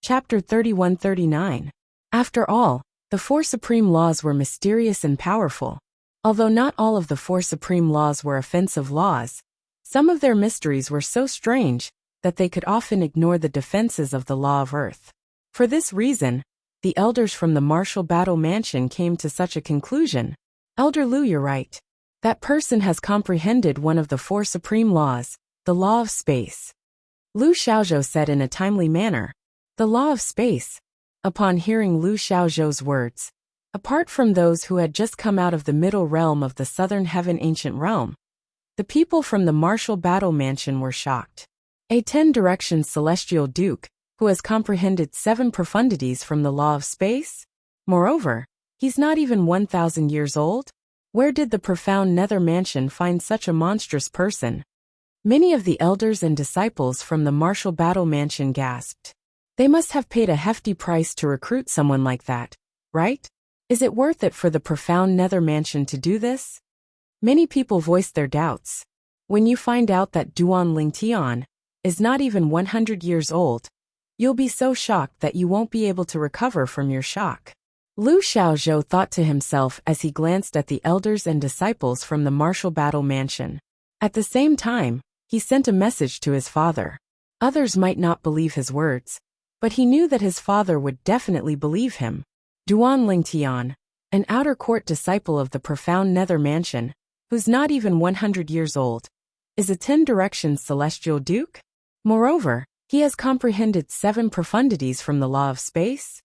Chapter 31-39. After all, the four supreme laws were mysterious and powerful. Although not all of the four supreme laws were offensive laws, some of their mysteries were so strange that they could often ignore the defenses of the law of earth. For this reason, the elders from the martial battle mansion came to such a conclusion. Elder Lu, you're right. That person has comprehended one of the four supreme laws, the law of space. Lu Xiaozhou said in a timely manner. The law of space. Upon hearing Lu Xiaozhou's words, apart from those who had just come out of the middle realm of the southern heaven ancient realm, the people from the martial battle mansion were shocked. A 10-direction celestial duke, who has comprehended 7 profundities from the law of space? Moreover, he's not even 1,000 years old? Where did the profound nether mansion find such a monstrous person? Many of the elders and disciples from the martial battle mansion gasped. They must have paid a hefty price to recruit someone like that, right? Is it worth it for the profound nether mansion to do this? Many people voiced their doubts. When you find out that Duan Lingtian is not even 100 years old, you'll be so shocked that you won't be able to recover from your shock. Lu Xiaozhou thought to himself as he glanced at the elders and disciples from the martial battle mansion. At the same time, he sent a message to his father. Others might not believe his words, but he knew that his father would definitely believe him. Duan Lingtian, an outer court disciple of the profound nether mansion, who's not even 100 years old, is a 10-direction celestial duke? Moreover, he has comprehended 7 profundities from the law of space?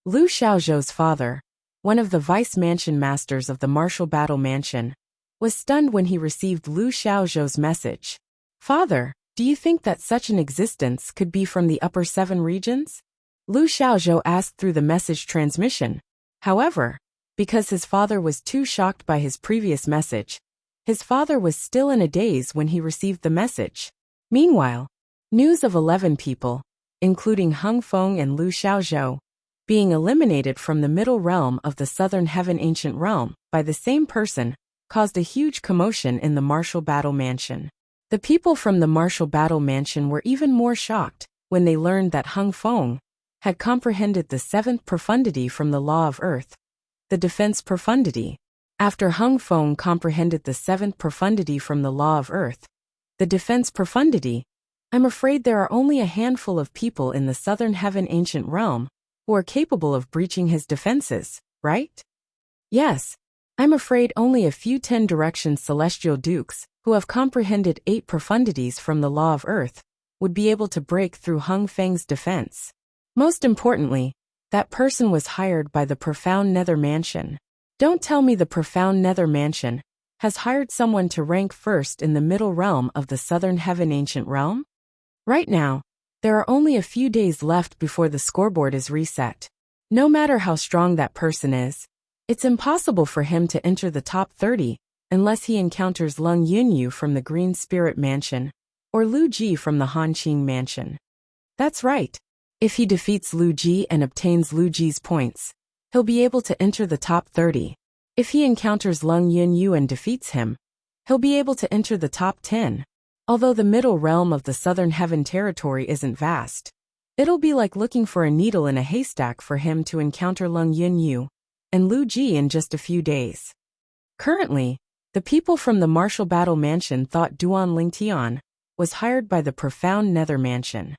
Lu Xiaozhou's father, one of the vice mansion masters of the martial battle mansion, was stunned when he received Lu Xiaozhou's message. Father, do you think that such an existence could be from the upper 7 regions? Lu Xiaozhou asked through the message transmission. However, because his father was too shocked by his previous message, his father was still in a daze when he received the message. Meanwhile, news of 11 people, including Hung Feng and Lu Xiaozhou, being eliminated from the middle realm of the southern heaven ancient realm by the same person, caused a huge commotion in the martial battle mansion. The people from the martial battle mansion were even more shocked when they learned that Hung Feng had comprehended the 7th profundity from the law of earth, the defense profundity. After Hung Feng comprehended the 7th profundity from the law of earth, the defense profundity, I'm afraid there are only a handful of people in the southern heaven ancient realm who are capable of breaching his defenses, right? Yes, I'm afraid only a few 10-direction celestial dukes who have comprehended 8 profundities from the law of earth would be able to break through Hung Feng's defense. Most importantly, that person was hired by the profound nether mansion. Don't tell me the profound nether mansion has hired someone to rank first in the middle realm of the southern heaven ancient realm? Right now, there are only a few days left before the scoreboard is reset. No matter how strong that person is, it's impossible for him to enter the top 30 unless he encounters Lung Yunyu from the Green Spirit Mansion or Lu Ji from the Hanqing Mansion. That's right. If he defeats Lu Ji and obtains Lu Ji's points, he'll be able to enter the top 30. If he encounters Lung Yunyu and defeats him, he'll be able to enter the top 10. Although the middle realm of the southern heaven territory isn't vast, it'll be like looking for a needle in a haystack for him to encounter Lung Yunyu and Lu Ji in just a few days. Currently, the people from the martial battle mansion thought Duan Lingtian was hired by the profound nether mansion.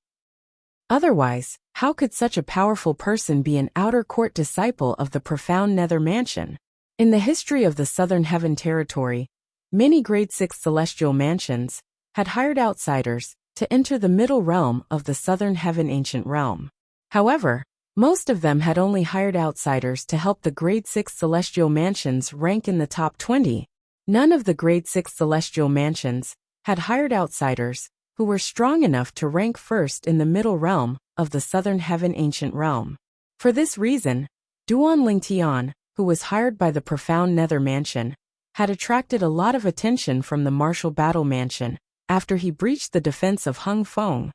Otherwise, how could such a powerful person be an outer court disciple of the profound nether mansion? In the history of the southern heaven territory, many grade 6 celestial mansions had hired outsiders to enter the middle realm of the southern heaven ancient realm. However, most of them had only hired outsiders to help the grade 6 celestial mansions rank in the top 20. None of the grade 6 celestial mansions had hired outsiders who were strong enough to rank first in the middle realm of the southern heaven ancient realm. For this reason, Duan Lingtian, who was hired by the profound nether mansion, had attracted a lot of attention from the martial battle mansion after he breached the defense of Hung Feng,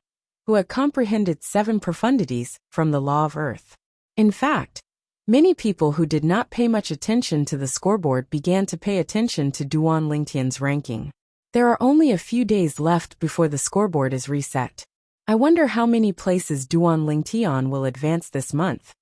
who had comprehended 7 profundities from the law of earth. In fact, many people who did not pay much attention to the scoreboard began to pay attention to Duan Lingtian's ranking. There are only a few days left before the scoreboard is reset. I wonder how many places Duan Lingtian will advance this month.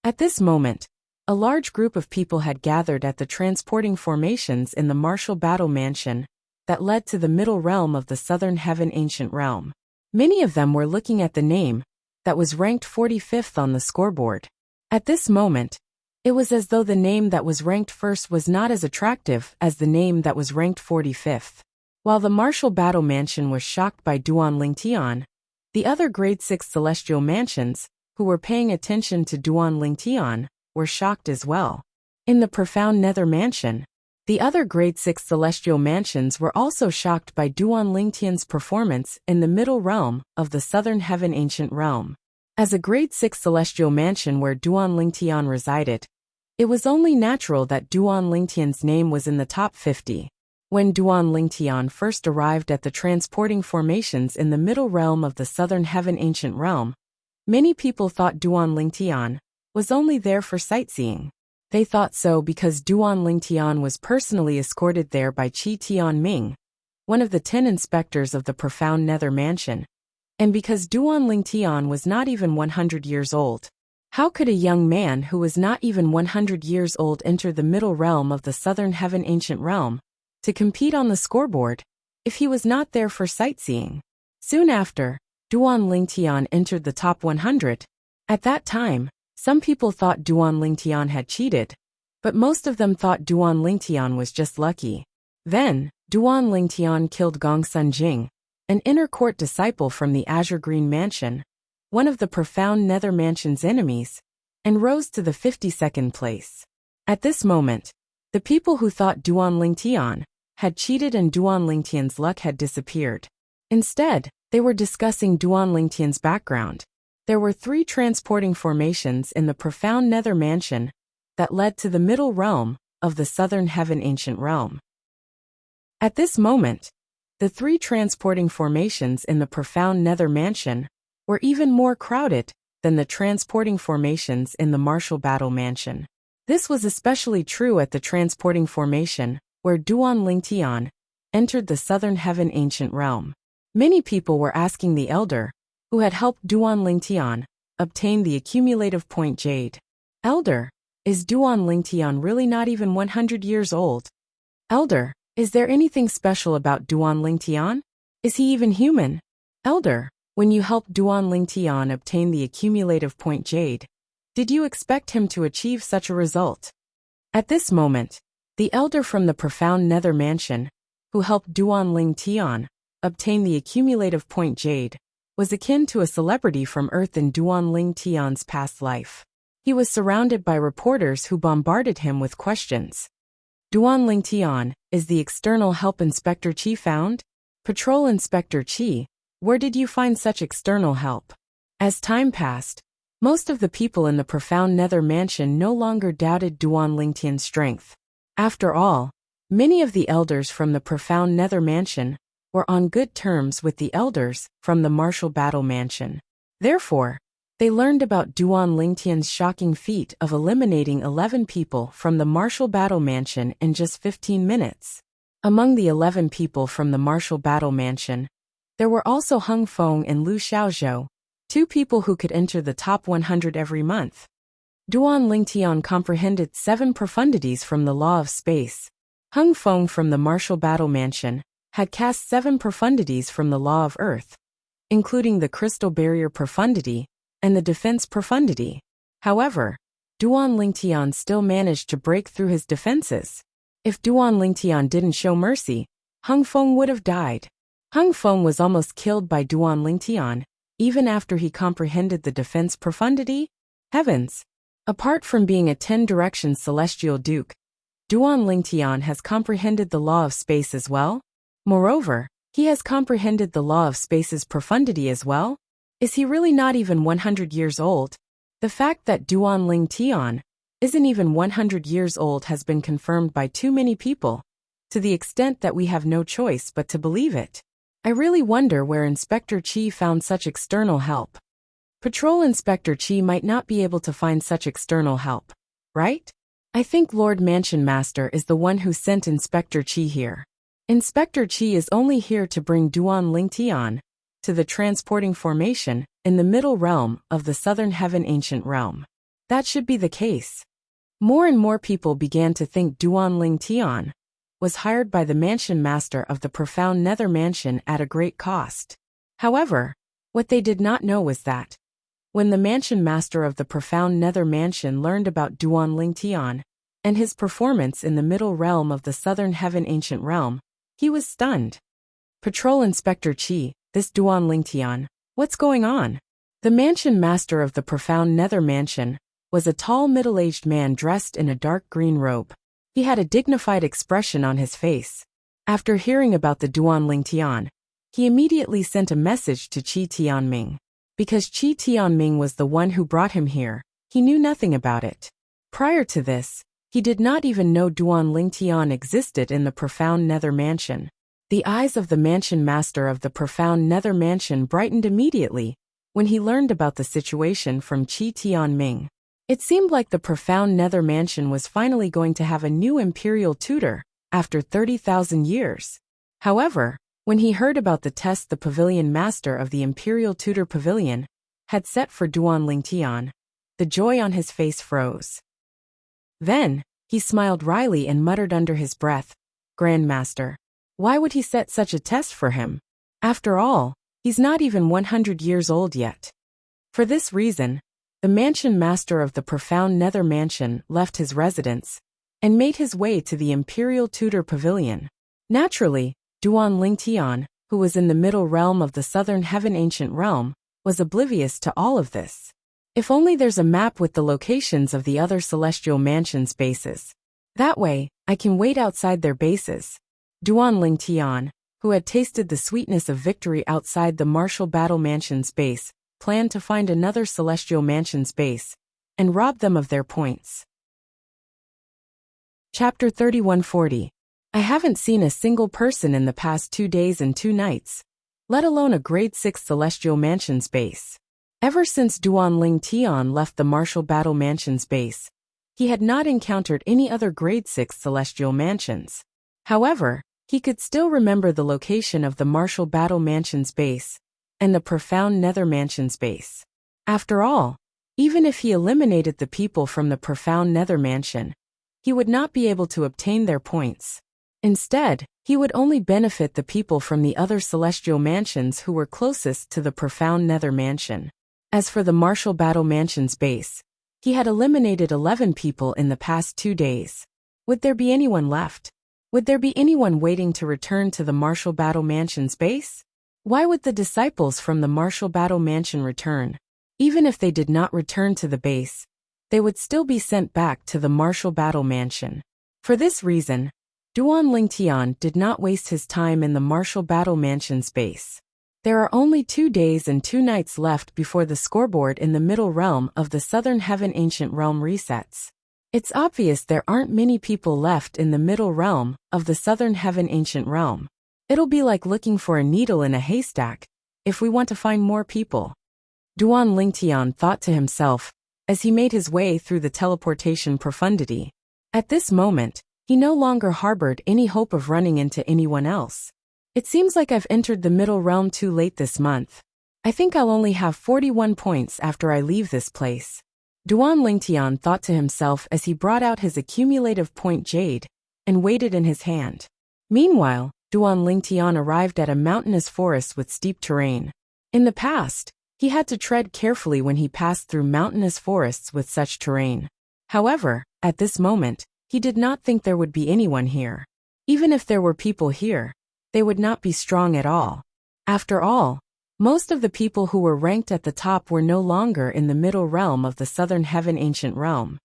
At this moment, a large group of people had gathered at the transporting formations in the martial battle mansion that led to the middle realm of the southern heaven ancient realm. Many of them were looking at the name that was ranked 45th on the scoreboard. At this moment, it was as though the name that was ranked first was not as attractive as the name that was ranked 45th. While the martial battle mansion was shocked by Duan Lingtian, the other grade 6 celestial mansions, who were paying attention to Duan Lingtian, were shocked as well. In the profound nether mansion, the other grade 6 celestial mansions were also shocked by Duan Lingtian's performance in the middle realm of the southern heaven ancient realm. As a grade 6 celestial mansion where Duan Lingtian resided, it was only natural that Duan Lingtian's name was in the top 50. When Duan Lingtian first arrived at the transporting formations in the middle realm of the southern heaven ancient realm, many people thought Duan Lingtian was only there for sightseeing. They thought so because Duan Lingtian was personally escorted there by Qi Tianming, one of the 10 inspectors of the profound nether mansion, and because Duan Lingtian was not even 100 years old. How could a young man who was not even 100 years old enter the middle realm of the southern heaven ancient realm to compete on the scoreboard if he was not there for sightseeing? Soon after, Duan Lingtian entered the top 100. At that time, some people thought Duan Lingtian had cheated, but most of them thought Duan Lingtian was just lucky. Then, Duan Lingtian killed Gong Sun Jing, an inner court disciple from the Azure Green Mansion, one of the profound nether mansion's enemies, and rose to the 52nd place. At this moment, the people who thought Duan Lingtian had cheated and Duan Lingtian's luck had disappeared. Instead, they were discussing Duan Lingtian's background. There were 3 transporting formations in the profound nether mansion that led to the middle realm of the southern heaven ancient realm. At this moment, the 3 transporting formations in the profound nether mansion were even more crowded than the transporting formations in the martial battle mansion. This was especially true at the transporting formation where Duan Lingtian entered the southern heaven ancient realm. Many people were asking the elder, who had helped Duan Lingtian obtain the accumulative point Jade. Elder, is Duan Lingtian really not even 100 years old? Elder, is there anything special about Duan Lingtian? Is he even human? Elder, when you helped Duan Lingtian obtain the accumulative point Jade, did you expect him to achieve such a result? At this moment, the elder from the profound nether mansion, who helped Duan Lingtian obtain the accumulative point Jade, was akin to a celebrity from Earth in Duan Lingtian's past life. He was surrounded by reporters who bombarded him with questions. Duan Lingtian, is the external help Inspector Qi found? Patrol Inspector Qi, where did you find such external help? As time passed, most of the people in the profound nether mansion no longer doubted Duan Lingtian's strength. After all, many of the elders from the profound nether mansion were on good terms with the elders from the martial battle mansion. Therefore, they learned about Duan Lingtian's shocking feat of eliminating 11 people from the martial battle mansion in just 15 minutes. Among the 11 people from the martial battle mansion, there were also Hung Feng and Lu Xiaozhou, 2 people who could enter the top 100 every month. Duan Lingtian comprehended 7 profundities from the law of space. Hung Feng from the martial battle mansion had cast 7 profundities from the law of earth, including the crystal barrier profundity and the defense profundity. However, Duan Lingtian still managed to break through his defenses. If Duan Lingtian didn't show mercy, Hung Feng would have died. Hung Feng was almost killed by Duan Lingtian, even after he comprehended the defense profundity. Heavens! Apart from being a 10-direction celestial duke, Duan Lingtian has comprehended the law of space as well. Moreover, he has comprehended the law of space's profundity as well. Is he really not even 100 years old? The fact that Duan Lingtian isn't even 100 years old has been confirmed by too many people, to the extent that we have no choice but to believe it. I really wonder where Inspector Qi found such external help. Patrol Inspector Qi might not be able to find such external help, right? I think Lord Mansion Master is the one who sent Inspector Qi here. Inspector Qi is only here to bring Duan Lingtian to the transporting formation in the middle realm of the southern heaven ancient realm. That should be the case. More and more people began to think Duanling Tian was hired by the mansion master of the profound nether mansion at a great cost. However, what they did not know was that when the mansion master of the profound nether mansion learned about Duanling Tian and his performance in the middle realm of the southern heaven ancient realm, he was stunned. Patrol Inspector Qi, this Duanling Tian, what's going on? The mansion master of the profound nether mansion was a tall middle-aged man dressed in a dark green robe. He had a dignified expression on his face. After hearing about the Duanling Tian, he immediately sent a message to Qi Tianming. Because Qi Tianming was the one who brought him here, he knew nothing about it. Prior to this, he did not even know Duanling Tian existed in the profound nether mansion. The eyes of the mansion master of the profound nether mansion brightened immediately when he learned about the situation from Qi Tianming. It seemed like the profound nether mansion was finally going to have a new imperial tutor after 30,000 years. However, when he heard about the test the pavilion master of the imperial tutor pavilion had set for Duanling Tian, the joy on his face froze. Then, he smiled wryly and muttered under his breath, "Grandmaster, why would he set such a test for him? After all, he's not even 100 years old yet." For this reason, the mansion master of the profound nether mansion left his residence and made his way to the imperial tutor pavilion. Naturally, Duanling Tian, who was in the middle realm of the southern heaven ancient realm, was oblivious to all of this. If only there's a map with the locations of the other celestial mansions' bases. That way, I can wait outside their bases. Duanling Tian, who had tasted the sweetness of victory outside the martial battle mansion's base, planned to find another celestial mansion's base and rob them of their points. Chapter 3140. I haven't seen a single person in the past 2 days and 2 nights, let alone a grade 6 celestial mansion's base. Ever since Duanling Tian left the martial battle mansion's base, he had not encountered any other grade 6 celestial mansions. However, he could still remember the location of the martial battle mansion's base and the profound nether mansion's base. After all, even if he eliminated the people from the profound nether mansion, he would not be able to obtain their points. Instead, he would only benefit the people from the other celestial mansions who were closest to the profound nether mansion. As for the martial battle mansion's base, he had eliminated 11 people in the past 2 days. Would there be anyone left? Would there be anyone waiting to return to the martial battle mansion's base? Why would the disciples from the martial battle mansion return? Even if they did not return to the base, they would still be sent back to the martial battle mansion. For this reason, Duanling Tian did not waste his time in the martial battle mansion's base. There are only 2 days and 2 nights left before the scoreboard in the middle realm of the southern heaven ancient realm resets. It's obvious there aren't many people left in the middle realm of the southern heaven ancient realm. It'll be like looking for a needle in a haystack if we want to find more people. Duanling Tian thought to himself as he made his way through the teleportation profundity. At this moment, he no longer harbored any hope of running into anyone else. It seems like I've entered the middle realm too late this month. I think I'll only have 41 points after I leave this place. Duanling Tian thought to himself as he brought out his accumulative point jade and weighed it in his hand. Meanwhile, Duanling Tian arrived at a mountainous forest with steep terrain. In the past, he had to tread carefully when he passed through mountainous forests with such terrain. However, at this moment, he did not think there would be anyone here. Even if there were people here, they would not be strong at all. After all, most of the people who were ranked at the top were no longer in the middle realm of the southern heaven ancient realm.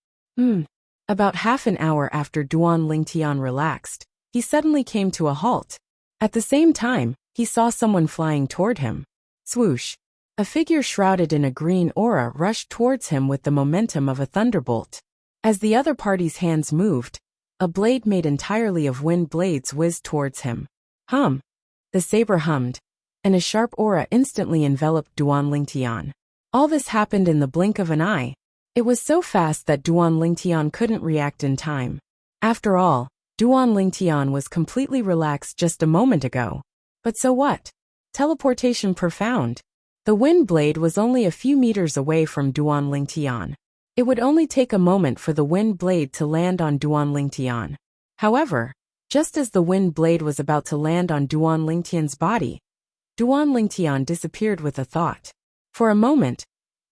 About half an hour after Duanling Tian relaxed, he suddenly came to a halt. At the same time, he saw someone flying toward him. Swoosh! A figure shrouded in a green aura rushed towards him with the momentum of a thunderbolt. As the other party's hands moved, a blade made entirely of wind blades whizzed towards him. Hum! The saber hummed, and a sharp aura instantly enveloped Duanling Tian. All this happened in the blink of an eye. It was so fast that Duanling Tian couldn't react in time. After all, Duanling Tian was completely relaxed just a moment ago. But so what? Teleportation profound. The wind blade was only a few meters away from Duan Lingtian. It would only take a moment for the wind blade to land on Duan Lingtian. However, just as the wind blade was about to land on Duan Lingtian's body, Duan Lingtian disappeared with a thought. For a moment,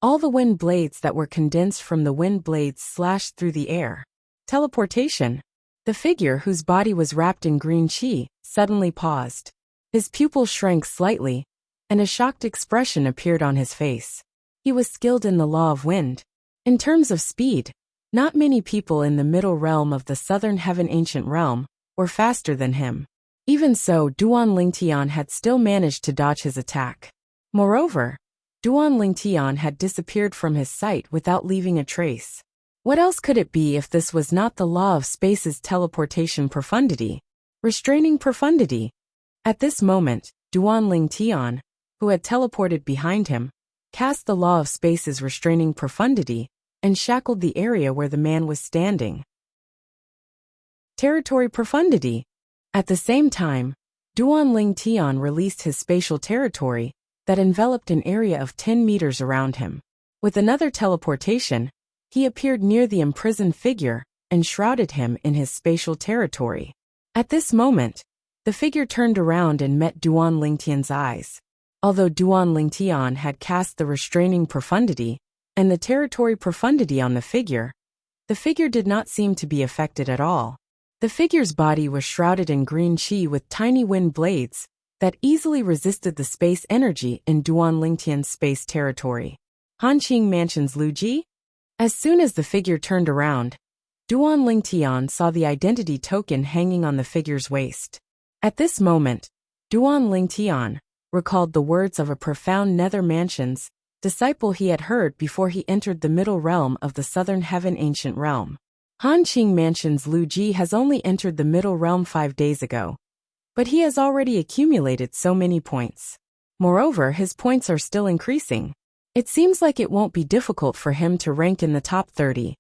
all the wind blades that were condensed from the wind blades slashed through the air. Teleportation. The figure whose body was wrapped in green qi suddenly paused. His pupils shrank slightly, and a shocked expression appeared on his face. He was skilled in the law of wind. In terms of speed, not many people in the middle realm of the southern heaven ancient realm were faster than him. Even so, Duan Lingtian had still managed to dodge his attack. Moreover, Duan Lingtian had disappeared from his sight without leaving a trace. What else could it be if this was not the law of space's teleportation profundity? Restraining profundity. At this moment, Duan Lingtian, who had teleported behind him, cast the law of space's restraining profundity and shackled the area where the man was standing. Territory profundity. At the same time, Duan Lingtian released his spatial territory that enveloped an area of 10 meters around him. With another teleportation, he appeared near the imprisoned figure and shrouded him in his spatial territory. At this moment, the figure turned around and met Duan Lingtian's eyes. Although Duan Lingtian had cast the restraining profundity and the territory profundity on the figure did not seem to be affected at all. The figure's body was shrouded in green qi with tiny wind blades that easily resisted the space energy in Duan Lingtian's space territory. Hanqing Mansion's Lu Ji? As soon as the figure turned around, Duan Lingtian saw the identity token hanging on the figure's waist. At this moment, Duan Lingtian recalled the words of a profound nether mansion's disciple he had heard before he entered the middle realm of the southern heaven ancient realm. Hanqing Mansion's Lu Ji has only entered the middle realm 5 days ago, but he has already accumulated so many points. Moreover, his points are still increasing. It seems like it won't be difficult for him to rank in the top 30.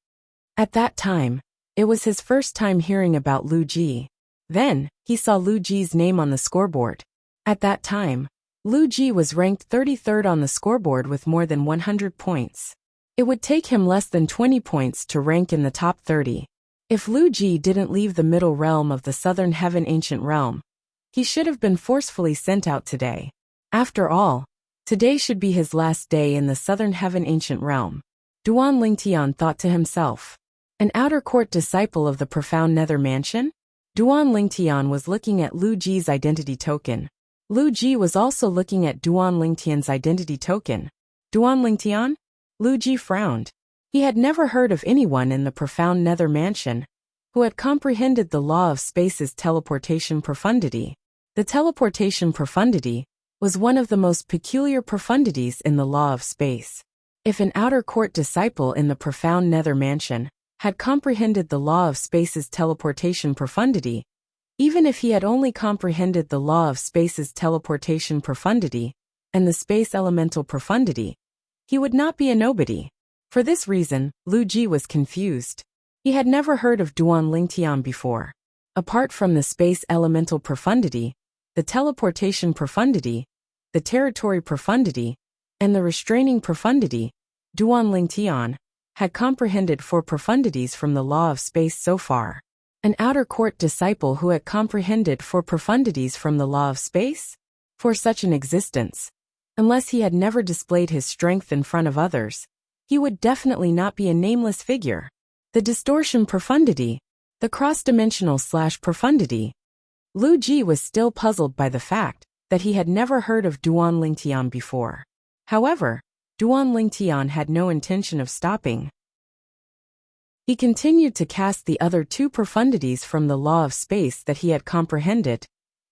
At that time, it was his first time hearing about Lu Ji. Then, he saw Lu Ji's name on the scoreboard. At that time, Lu Ji was ranked 33rd on the scoreboard with more than 100 points. It would take him less than 20 points to rank in the top 30. If Lu Ji didn't leave the middle realm of the southern heaven ancient realm, he should have been forcefully sent out today. After all, today should be his last day in the southern heaven ancient realm. Duan Lingtian thought to himself. An outer court disciple of the profound nether mansion? Duan Lingtian was looking at Lu Ji's identity token. Lu Ji was also looking at Duan Lingtian's identity token. Duan Lingtian? Lu Ji frowned. He had never heard of anyone in the profound nether mansion who had comprehended the law of space's teleportation profundity. The teleportation profundity was one of the most peculiar profundities in the law of space. If an outer court disciple in the profound nether mansion had comprehended the law of space's teleportation profundity, even if he had only comprehended the law of space's teleportation profundity and the space elemental profundity, he would not be a nobody. For this reason, Lu Ji was confused. He had never heard of Duan Lingtian before. Apart from the space elemental profundity, the teleportation profundity, the territory profundity, and the restraining profundity, Duan Lingtian had comprehended 4 profundities from the law of space so far. An outer court disciple who had comprehended 4 profundities from the law of space? For such an existence, unless he had never displayed his strength in front of others, he would definitely not be a nameless figure. The distortion profundity, the cross-dimensional profundity. Lu Ji was still puzzled by the fact that he had never heard of Duan Lingtian before. However, Duan Lingtian had no intention of stopping. He continued to cast the other 2 profundities from the law of space that he had comprehended,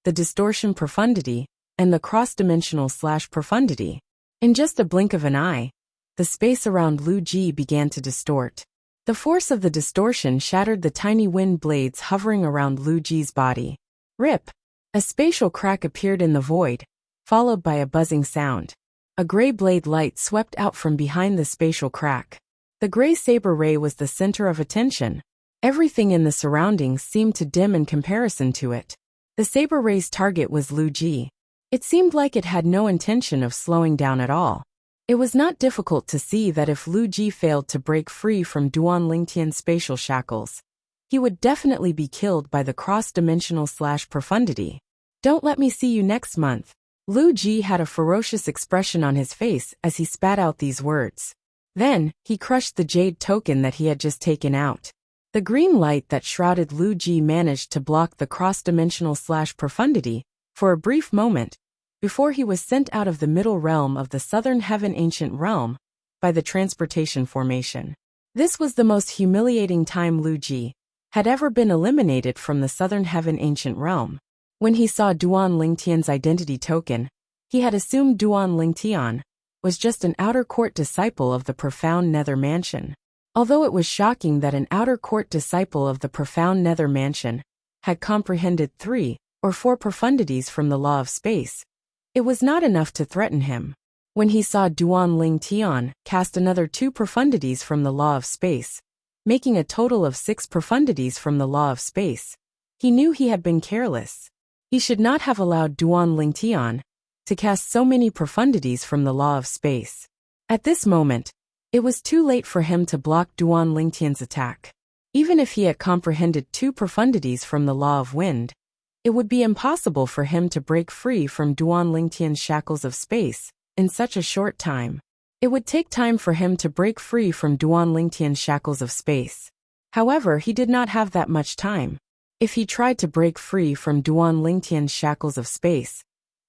the distortion profundity and the cross-dimensional profundity. In just a blink of an eye, the space around Lu Ji began to distort. The force of the distortion shattered the tiny wind blades hovering around Lu Ji's body. Rip! A spatial crack appeared in the void, followed by a buzzing sound. A gray blade light swept out from behind the spatial crack. The gray saber ray was the center of attention. Everything in the surroundings seemed to dim in comparison to it. The saber ray's target was Lu Ji. It seemed like it had no intention of slowing down at all. It was not difficult to see that if Lu Ji failed to break free from Duan Lingtian's spatial shackles, he would definitely be killed by the cross-dimensional/profundity. Don't let me see you next month. Lu Ji had a ferocious expression on his face as he spat out these words. Then, he crushed the jade token that he had just taken out. The green light that shrouded Lu Ji managed to block the cross-dimensional/profundity for a brief moment before he was sent out of the middle realm of the Southern Heaven Ancient Realm by the transportation formation. This was the most humiliating time Lu Ji had ever been eliminated from the Southern Heaven Ancient Realm. When he saw Duan Lingtian's identity token, he had assumed Duan Lingtian was just an outer court disciple of the profound Nether Mansion. Although it was shocking that an outer court disciple of the profound Nether Mansion had comprehended 3 or 4 profundities from the law of space, it was not enough to threaten him. When he saw Duan Lingtian cast another 2 profundities from the law of space, making a total of 6 profundities from the law of space, he knew he had been careless. He should not have allowed Duan Lingtian to cast so many profundities from the law of space. At this moment, it was too late for him to block Duan Lingtian's attack. Even if he had comprehended 2 profundities from the law of wind, it would be impossible for him to break free from Duan Lingtian's shackles of space in such a short time. It would take time for him to break free from Duan Lingtian's shackles of space. However, he did not have that much time. If he tried to break free from Duan Lingtian's shackles of space,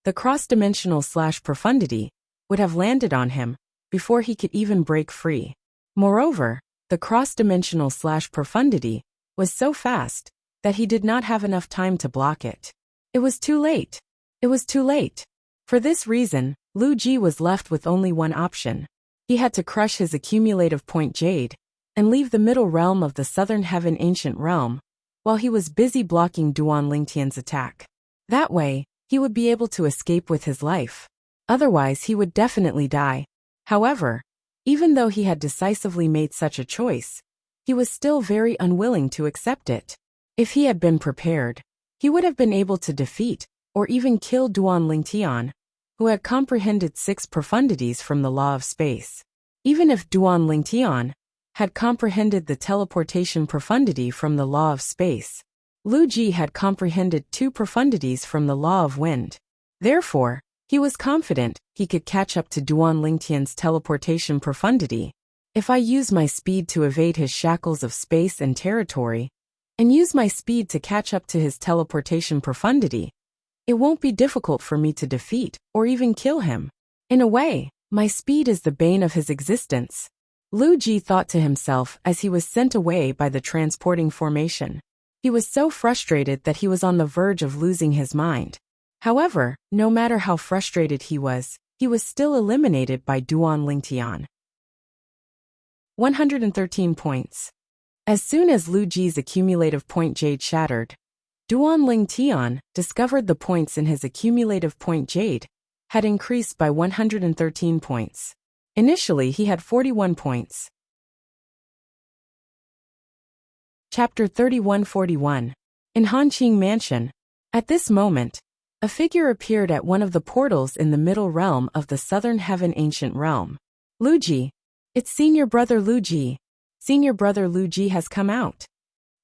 the cross-dimensional/profundity would have landed on him before he could even break free. Moreover, the cross-dimensional/profundity was so fast that he did not have enough time to block it. It was too late. It was too late. For this reason, Lu Ji was left with only one option. He had to crush his accumulative point jade and leave the middle realm of the Southern Heaven Ancient Realm while he was busy blocking Duan Lingtian's attack. That way, he would be able to escape with his life. Otherwise, he would definitely die. However, even though he had decisively made such a choice, he was still very unwilling to accept it. If he had been prepared, he would have been able to defeat or even kill Duan Lingtian, who had comprehended 6 profundities from the law of space. Even if Duan Lingtian had comprehended the teleportation profundity from the law of space, Lu Ji had comprehended 2 profundities from the law of wind. Therefore, he was confident he could catch up to Duan Lingtian's teleportation profundity. If I use my speed to evade his shackles of space and territory, and use my speed to catch up to his teleportation profundity, it won't be difficult for me to defeat or even kill him. In a way, my speed is the bane of his existence. Lu Ji thought to himself as he was sent away by the transporting formation. He was so frustrated that he was on the verge of losing his mind. However, no matter how frustrated he was still eliminated by Duan Lingtian. 113 points. As soon as Lu Ji's accumulative point jade shattered, Duan Lingtian discovered the points in his accumulative point jade had increased by 113 points. Initially, he had 41 points. Chapter 3141. In Hanqing Mansion. At this moment, a figure appeared at one of the portals in the middle realm of the Southern Heaven Ancient Realm. Lu Ji. It's senior brother Lu Ji. Senior brother Lu Ji has come out.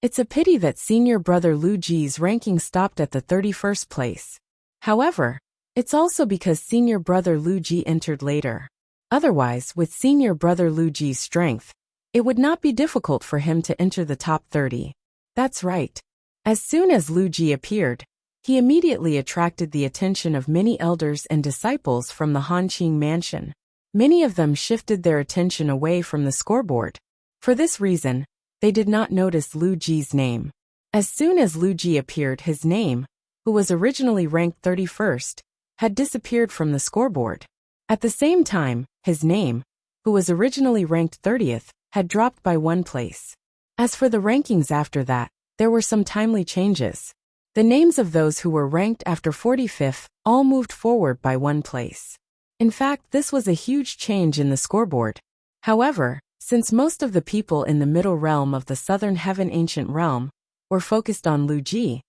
It's a pity that senior brother Lu Ji's ranking stopped at the 31st place. However, it's also because senior brother Lu Ji entered later. Otherwise, with senior brother Lu Ji's strength, it would not be difficult for him to enter the top 30. That's right. As soon as Lu Ji appeared, he immediately attracted the attention of many elders and disciples from the Hanqing Mansion. Many of them shifted their attention away from the scoreboard. For this reason, they did not notice Lu Ji's name. As soon as Lu Ji appeared, his name, who was originally ranked 31st, had disappeared from the scoreboard. At the same time, his name, who was originally ranked 30th, had dropped by 1 place. As for the rankings after that, there were some timely changes. The names of those who were ranked after 45th all moved forward by 1 place. In fact, this was a huge change in the scoreboard. However, since most of the people in the middle realm of the Southern Heaven Ancient Realm were focused on Lu Ji,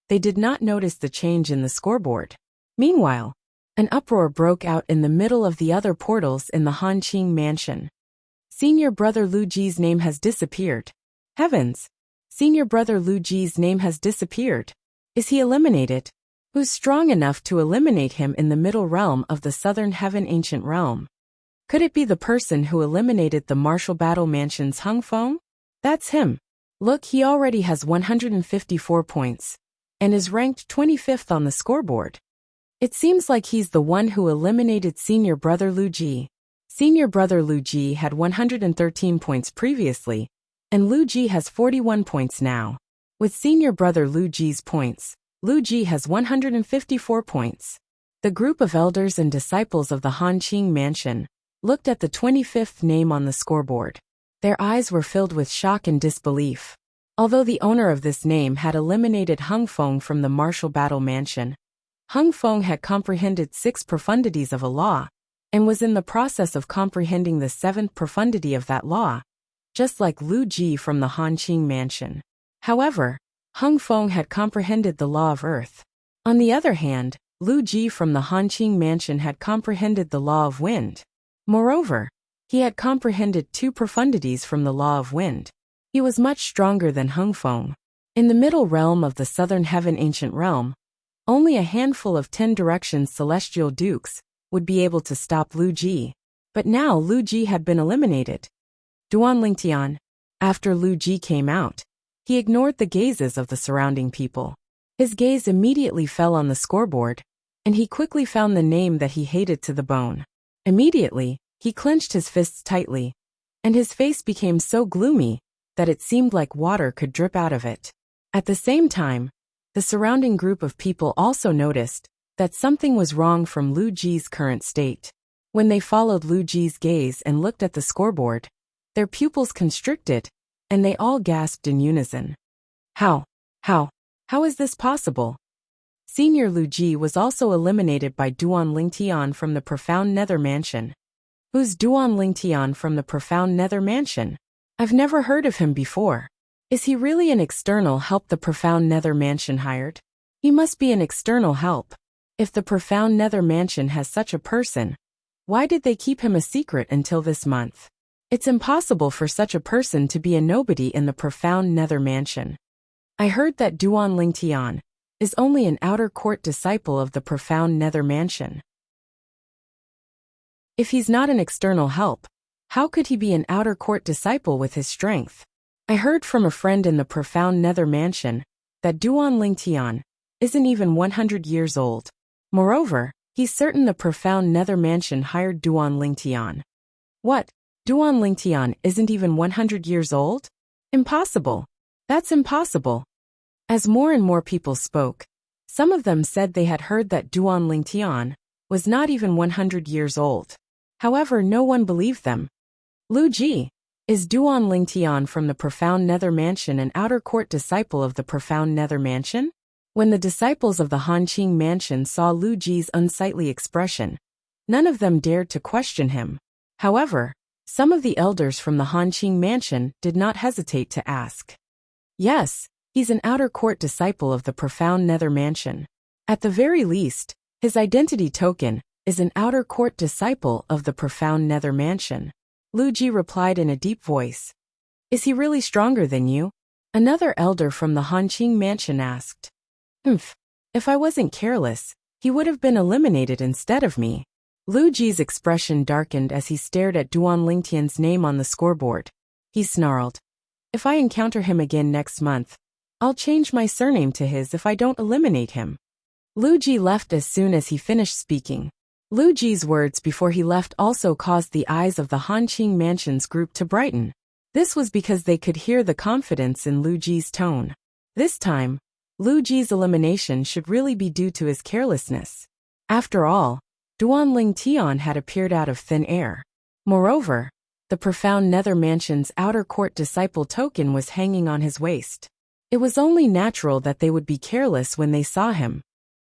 they did not notice the change in the scoreboard. Meanwhile, An uproar broke out in the middle of the other portals in the Hanqing mansion. Senior brother Lu Ji's name has disappeared. Heavens! Senior brother Lu Ji's name has disappeared. Is he eliminated? Who's strong enough to eliminate him in the middle realm of the Southern Heaven Ancient Realm? Could it be the person who eliminated the Martial Battle Mansion's Hung Feng? That's him. Look, he already has 154 points and is ranked 25th on the scoreboard. It seems like he's the one who eliminated senior brother Lu Ji. Senior brother Lu Ji had 113 points previously, and Lu Ji has 41 points now. With senior brother Lu Ji's points, Lu Ji has 154 points. The group of elders and disciples of the Hanqing mansion looked at the 25th name on the scoreboard. Their eyes were filled with shock and disbelief. Although the owner of this name had eliminated Hung Feng from the Martial Battle Mansion, Hung Feng had comprehended 6 profundities of a law, and was in the process of comprehending the 7th profundity of that law, just like Lu Ji from the Hanqing mansion. However, Hung Feng had comprehended the law of earth. On the other hand, Lu Ji from the Hanqing mansion had comprehended the law of wind. Moreover, he had comprehended 2 profundities from the law of wind. He was much stronger than Hung Feng. In the middle realm of the Southern Heaven Ancient Realm, only a handful of 10 Directions Celestial Dukes would be able to stop Lu Ji. But now Lu Ji had been eliminated. Duan Lingtian. After Lu Ji came out, he ignored the gazes of the surrounding people. His gaze immediately fell on the scoreboard, and he quickly found the name that he hated to the bone. Immediately, he clenched his fists tightly, and his face became so gloomy that it seemed like water could drip out of it. At the same time, the surrounding group of people also noticed that something was wrong from Lu Ji's current state. When they followed Lu Ji's gaze and looked at the scoreboard, their pupils constricted, and they all gasped in unison. How is this possible? Senior Lu Ji was also eliminated by Duan Lingtian from the Profound Nether Mansion. Who's Duan Lingtian from the Profound Nether Mansion? I've never heard of him before. Is he really an external help the Profound Nether Mansion hired? He must be an external help. If the Profound Nether Mansion has such a person, why did they keep him a secret until this month? It's impossible for such a person to be a nobody in the Profound Nether Mansion. I heard that Duan Lingtian is only an outer court disciple of the Profound Nether Mansion. If he's not an external help, how could he be an outer court disciple with his strength? I heard from a friend in the Profound Nether Mansion that Duan Lingtian isn't even 100 years old. Moreover, he's certain the Profound Nether Mansion hired Duan Lingtian. What? Duan Lingtian isn't even 100 years old? Impossible. That's impossible. As more and more people spoke, some of them said they had heard that Duan Lingtian was not even 100 years old. However, no one believed them. Lu Ji. Is Duan Lingtian from the Profound Nether Mansion an outer court disciple of the Profound Nether Mansion? When the disciples of the Hanqing mansion saw Lu Ji's unsightly expression, none of them dared to question him. However, some of the elders from the Hanqing mansion did not hesitate to ask. Yes, he's an outer court disciple of the Profound Nether Mansion. At the very least, his identity token is an outer court disciple of the Profound Nether Mansion. Lu Ji replied in a deep voice. Is he really stronger than you? Another elder from the Hanqing mansion asked. If I wasn't careless, he would have been eliminated instead of me. Lu Ji's expression darkened as he stared at Duan Lingtian's name on the scoreboard. He snarled. If I encounter him again next month, I'll change my surname to his if I don't eliminate him. Lu Ji left as soon as he finished speaking. Lu Ji's words before he left also caused the eyes of the Hanqing mansion's group to brighten. This was because they could hear the confidence in Lu Ji's tone. This time, Lu Ji's elimination should really be due to his carelessness. After all, Duan Lingtian had appeared out of thin air. Moreover, the Profound Nether Mansion's outer court disciple token was hanging on his waist. It was only natural that they would be careless when they saw him.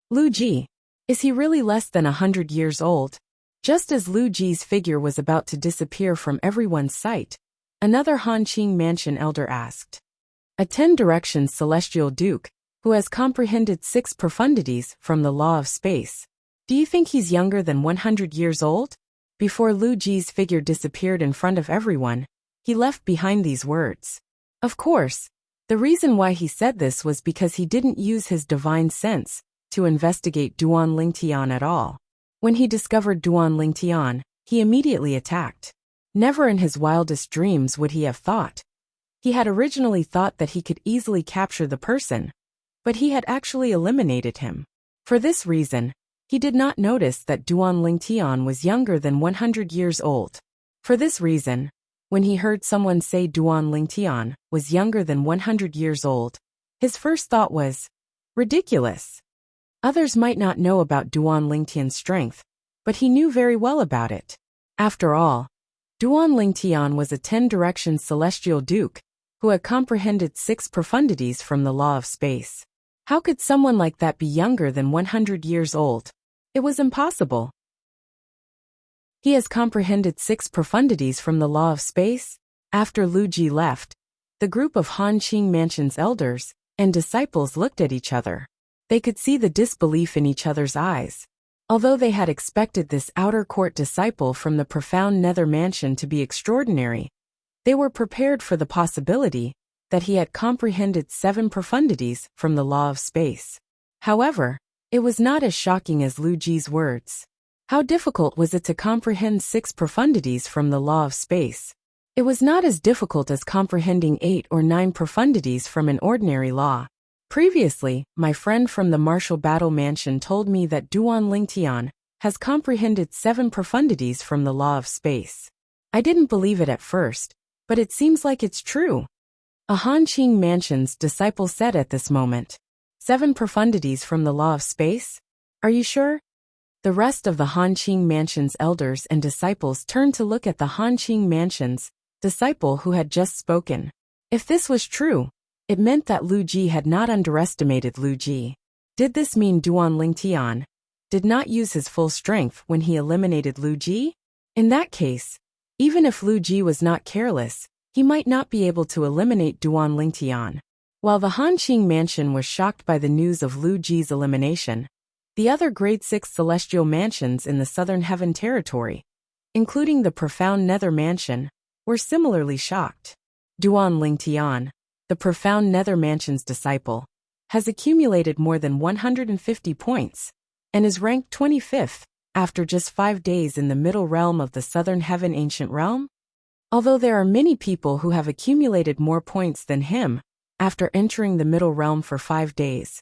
Lu Ji. Is he really less than 100 years old? Just as Lu Ji's figure was about to disappear from everyone's sight, another Hanqing mansion elder asked. A 10 Directions Celestial Duke, who has comprehended 6 profundities from the law of space, Do you think he's younger than 100 years old? Before Lu Ji's figure disappeared in front of everyone, he left behind these words. Of course, the reason why he said this was because he didn't use his divine sense to investigate Duan Lingtian at all. When he discovered Duan Lingtian, he immediately attacked. Never in his wildest dreams would he have thought. He had originally thought that he could easily capture the person, but he had actually eliminated him. For this reason, he did not notice that Duan Lingtian was younger than 100 years old. For this reason, when he heard someone say Duan Lingtian was younger than 100 years old, his first thought was, ridiculous. Others might not know about Duan Lingtian's strength, but he knew very well about it. After all, Duan Lingtian was a 10-direction celestial duke who had comprehended 6 profundities from the law of space. How could someone like that be younger than 100 years old? It was impossible. He has comprehended 6 profundities from the law of space? After Lu Ji left, the group of Han Qing Mansion's elders and disciples looked at each other. They could see the disbelief in each other's eyes. Although they had expected this outer court disciple from the profound Nether Mansion to be extraordinary, they were prepared for the possibility that he had comprehended 7 profundities from the law of space. However, it was not as shocking as Lu Ji's words. How difficult was it to comprehend 6 profundities from the law of space? It was not as difficult as comprehending 8 or 9 profundities from an ordinary law. Previously, my friend from the Martial Battle Mansion told me that Duan Lingtian has comprehended 7 profundities from the law of space. I didn't believe it at first, but it seems like it's true. A Han Qing Mansion's disciple said at this moment, 7 profundities from the law of space? Are you sure? The rest of the Han Qing Mansion's elders and disciples turned to look at the Han Qing Mansion's disciple who had just spoken. If this was true, it meant that Lu Ji had not underestimated Lu Ji. Did this mean Duan Lingtian did not use his full strength when he eliminated Lu Ji? In that case, even if Lu Ji was not careless, he might not be able to eliminate Duan Lingtian. While the Han Qing Mansion was shocked by the news of Lu Ji's elimination, the other grade 6 celestial mansions in the Southern Heaven territory, including the profound Nether Mansion, were similarly shocked. Duan Lingtian, the profound Nether Mansion's disciple, has accumulated more than 150 points and is ranked 25th after just 5 days in the middle realm of the Southern Heaven Ancient Realm. Although there are many people who have accumulated more points than him after entering the middle realm for 5 days,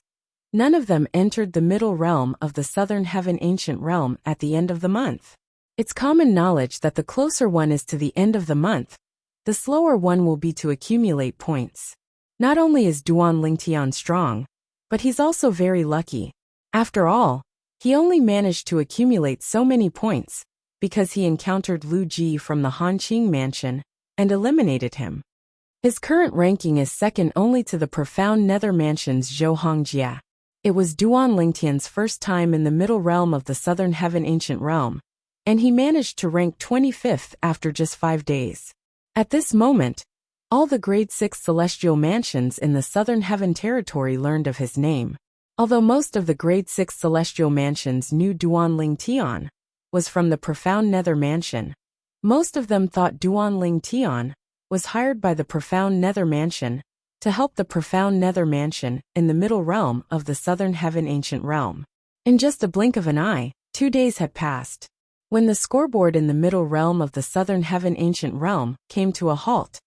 none of them entered the middle realm of the Southern Heaven Ancient Realm at the end of the month. It's common knowledge that the closer one is to the end of the month, the slower one will be to accumulate points. Not only is Duan Lingtian strong, but he's also very lucky. After all, he only managed to accumulate so many points because he encountered Lu Ji from the Han Qing Mansion and eliminated him. His current ranking is second only to the profound Nether Mansion's Zhou Hongjia. It was Duan Lingtian's first time in the middle realm of the Southern Heaven Ancient Realm, and he managed to rank 25th after just 5 days. At this moment, all the grade 6 celestial mansions in the Southern Heaven territory learned of his name. Although most of the grade 6 celestial mansions knew Duan Lingtian was from the profound Nether Mansion, most of them thought Duan Lingtian was hired by the profound Nether Mansion to help the profound Nether Mansion in the middle realm of the Southern Heaven Ancient Realm. In just a blink of an eye, 2 days had passed. When the scoreboard in the middle realm of the Southern Heaven Ancient Realm came to a halt,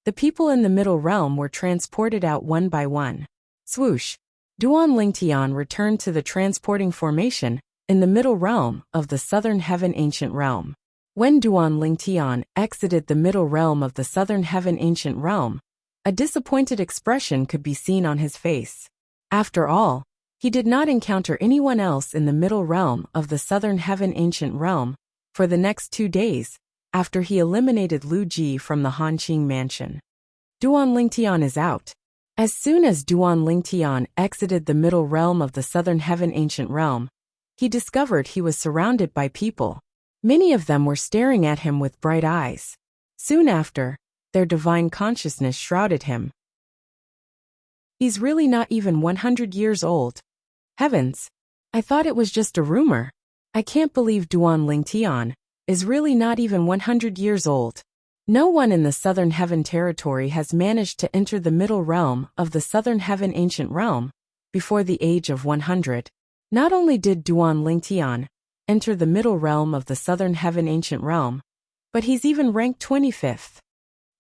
the people in the middle realm were transported out one by one. Swoosh! Duan Lingtian returned to the transporting formation in the middle realm of the Southern Heaven Ancient Realm. When Duan Lingtian exited the middle realm of the Southern Heaven Ancient Realm, a disappointed expression could be seen on his face. After all, he did not encounter anyone else in the middle realm of the Southern Heaven Ancient Realm for the next 2 days after he eliminated Lu Ji from the Han Qing Mansion. Duan Lingtian is out. As soon as Duan Lingtian exited the middle realm of the Southern Heaven Ancient Realm, he discovered he was surrounded by people. Many of them were staring at him with bright eyes. Soon after, their divine consciousness shrouded him. He's really not even 100 years old. Heavens! I thought it was just a rumor. I can't believe Duan Lingtian is really not even 100 years old. No one in the Southern Heaven territory has managed to enter the middle realm of the Southern Heaven ancient realm before the age of 100. Not only did Duan Lingtian enter the middle realm of the Southern Heaven ancient realm, but he's even ranked 25th.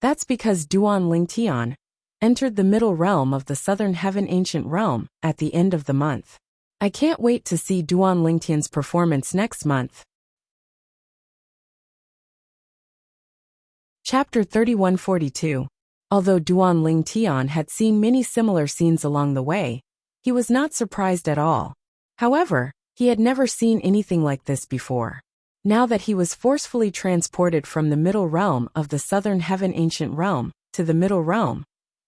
That's because Duan Lingtian entered the middle realm of the Southern Heaven ancient realm at the end of the month. I can't wait to see Duan Lingtian's performance next month. Chapter 3142. Although Duan Lingtian had seen many similar scenes along the way, he was not surprised at all. However, he had never seen anything like this before. Now that he was forcefully transported from the middle realm of the Southern Heaven ancient realm to the middle realm,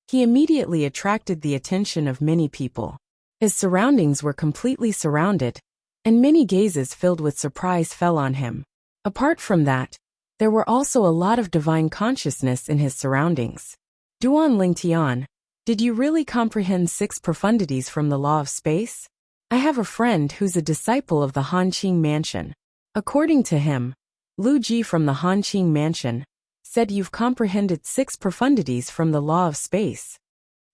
he immediately attracted the attention of many people. His surroundings were completely surrounded, and many gazes filled with surprise fell on him. Apart from that, there were also a lot of divine consciousness in his surroundings. Duan Lingtian, did you really comprehend 6 profundities from the law of space? I have a friend who's a disciple of the Hanqing Mansion. According to him, Lu Ji from the Hanqing Mansion said you've comprehended 6 profundities from the law of space.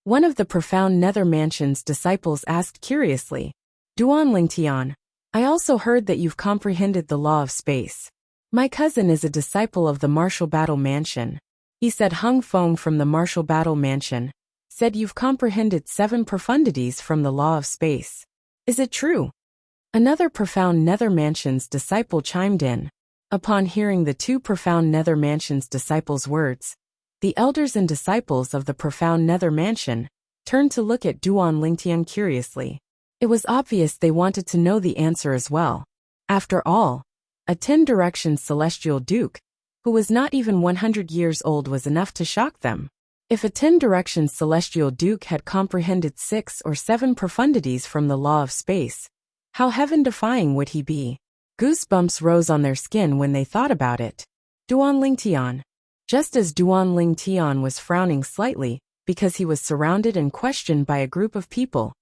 One of the profound Nether Mansion's disciples asked curiously, Duan Lingtian, I also heard that you've comprehended the law of space. My cousin is a disciple of the Martial Battle Mansion. He said Hung Feng from the Martial Battle Mansion said you've comprehended 7 profundities from the law of space. Is it true? Another profound Nether Mansion's disciple chimed in. Upon hearing the 2 profound Nether Mansion's disciples' words, the elders and disciples of the profound Nether Mansion turned to look at Duan Lingtian curiously. It was obvious they wanted to know the answer as well. After all, a 10-directions celestial duke, who was not even 100 years old, was enough to shock them. If a 10-directions celestial duke had comprehended 6 or 7 profundities from the law of space, how heaven-defying would he be? Goosebumps rose on their skin when they thought about it. Duan Lingtian. Just as Duan Lingtian was frowning slightly because he was surrounded and questioned by a group of people,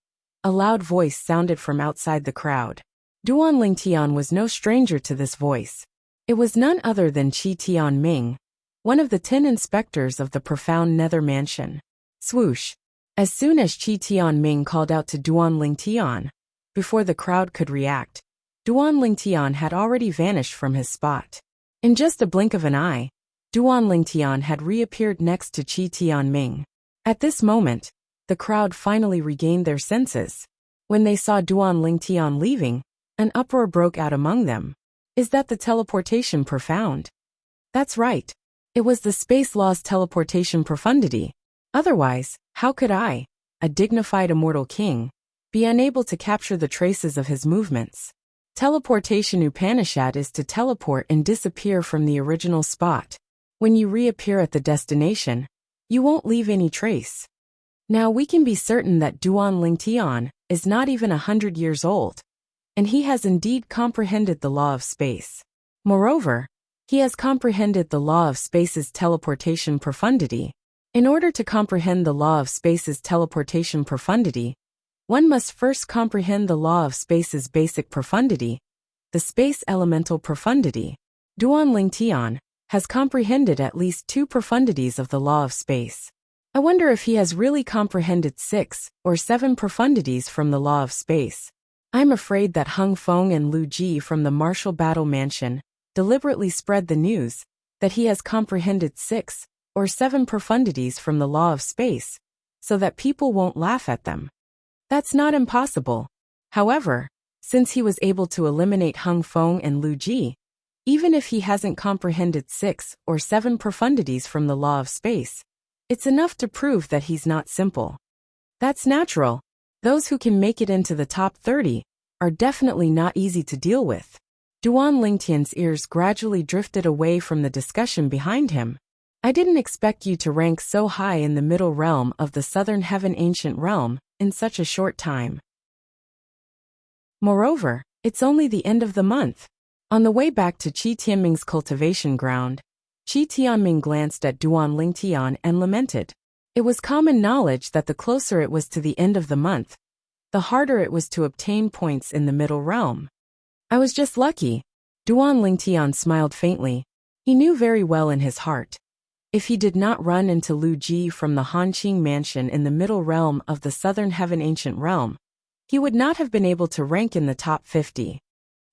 a loud voice sounded from outside the crowd. Duan Lingtian was no stranger to this voice. It was none other than Qi Tianming, one of the 10 inspectors of the profound Nether Mansion. Swoosh! As soon as Qi Tianming called out to Duan Lingtian, before the crowd could react, Duan Lingtian had already vanished from his spot. In just a blink of an eye, Duan Lingtian had reappeared next to Qi Tianming. At this moment, the crowd finally regained their senses. When they saw Duan Lingtian leaving, an uproar broke out among them. Is that the teleportation profound? That's right. It was the space law's teleportation profundity. Otherwise, how could I, a dignified immortal king, be unable to capture the traces of his movements? Teleportation Upanishad is to teleport and disappear from the original spot. When you reappear at the destination, you won't leave any trace. Now we can be certain that Duan Lingtian is not even 100 years old, and he has indeed comprehended the law of space. Moreover, he has comprehended the law of space's teleportation profundity. In order to comprehend the law of space's teleportation profundity, one must first comprehend the law of space's basic profundity, the space elemental profundity. Duan Lingtian has comprehended at least 2 profundities of the law of space. I wonder if he has really comprehended 6 or 7 profundities from the law of space. I'm afraid that Hung Feng and Lu Ji from the Martial Battle Mansion deliberately spread the news that he has comprehended 6 or 7 profundities from the law of space, so that people won't laugh at them. That's not impossible. However, since he was able to eliminate Hung Feng and Lu Ji, even if he hasn't comprehended 6 or 7 profundities from the law of space, it's enough to prove that he's not simple. That's natural. Those who can make it into the top 30 are definitely not easy to deal with. Duan Lingtian's ears gradually drifted away from the discussion behind him. I didn't expect you to rank so high in the middle realm of the Southern Heaven ancient realm in such a short time. Moreover, it's only the end of the month. On the way back to Qi Tianming's cultivation ground, Qi Tianming glanced at Duan Lingtian and lamented. It was common knowledge that the closer it was to the end of the month, the harder it was to obtain points in the middle realm. I was just lucky. Duan Lingtian smiled faintly. He knew very well in his heart. If he did not run into Lu Ji from the Hanqing mansion in the middle realm of the Southern Heaven Ancient Realm, he would not have been able to rank in the top 50.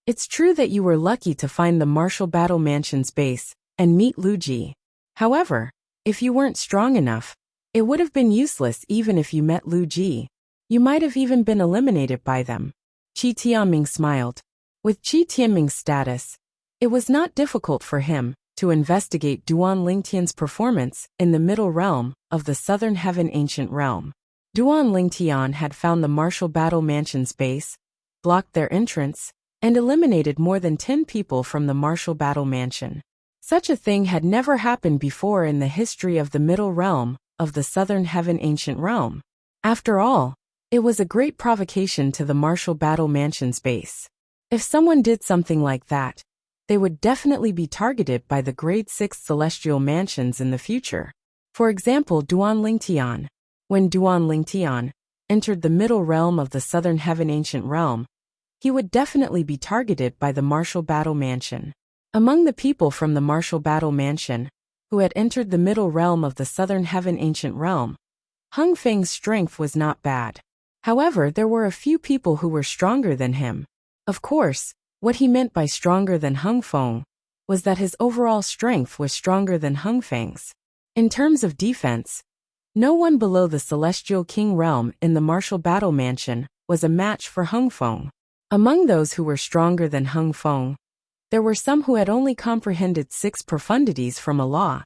It's true that you were lucky to find the Martial Battle Mansion's base and meet Lu Ji. However, if you weren't strong enough, it would have been useless even if you met Lu Ji. You might have even been eliminated by them. Qi Tianming smiled. With Qi Tianming's status, it was not difficult for him to investigate Duan Lingtian's performance in the middle realm of the Southern Heaven Ancient Realm. Duan Lingtian had found the Martial Battle Mansion's base, blocked their entrance, and eliminated more than 10 people from the Martial Battle Mansion. Such a thing had never happened before in the history of the middle realm of the Southern Heaven Ancient Realm. After all, it was a great provocation to the Martial Battle Mansion's base. If someone did something like that, they would definitely be targeted by the Grade 6 Celestial Mansions in the future. For example, Duan Lingtian. When Duan Lingtian entered the middle realm of the Southern Heaven Ancient Realm, he would definitely be targeted by the Martial Battle Mansion. Among the people from the Martial Battle Mansion, who had entered the middle realm of the Southern Heaven Ancient Realm, Hung Feng's strength was not bad. However, there were a few people who were stronger than him. Of course, what he meant by stronger than Hung Feng was that his overall strength was stronger than Hung Feng's. In terms of defense, no one below the Celestial King realm in the Martial Battle Mansion was a match for Hung Feng. Among those who were stronger than Hung Feng, there were some who had only comprehended 6 profundities from a law,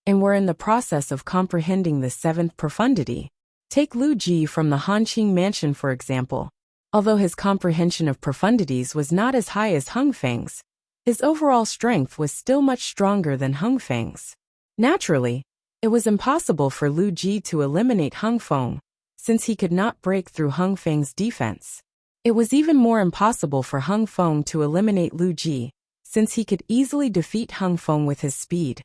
and were in the process of comprehending the 7th profundity. Take Lu Ji from the Hanqing mansion for example. Although his comprehension of profundities was not as high as Hung Feng's, his overall strength was still much stronger than Hung Feng's. Naturally, it was impossible for Lu Ji to eliminate Hung Feng, since he could not break through Hung Feng's defense. It was even more impossible for Hung Feng to eliminate Lu Ji, since he could easily defeat Hung Feng with his speed.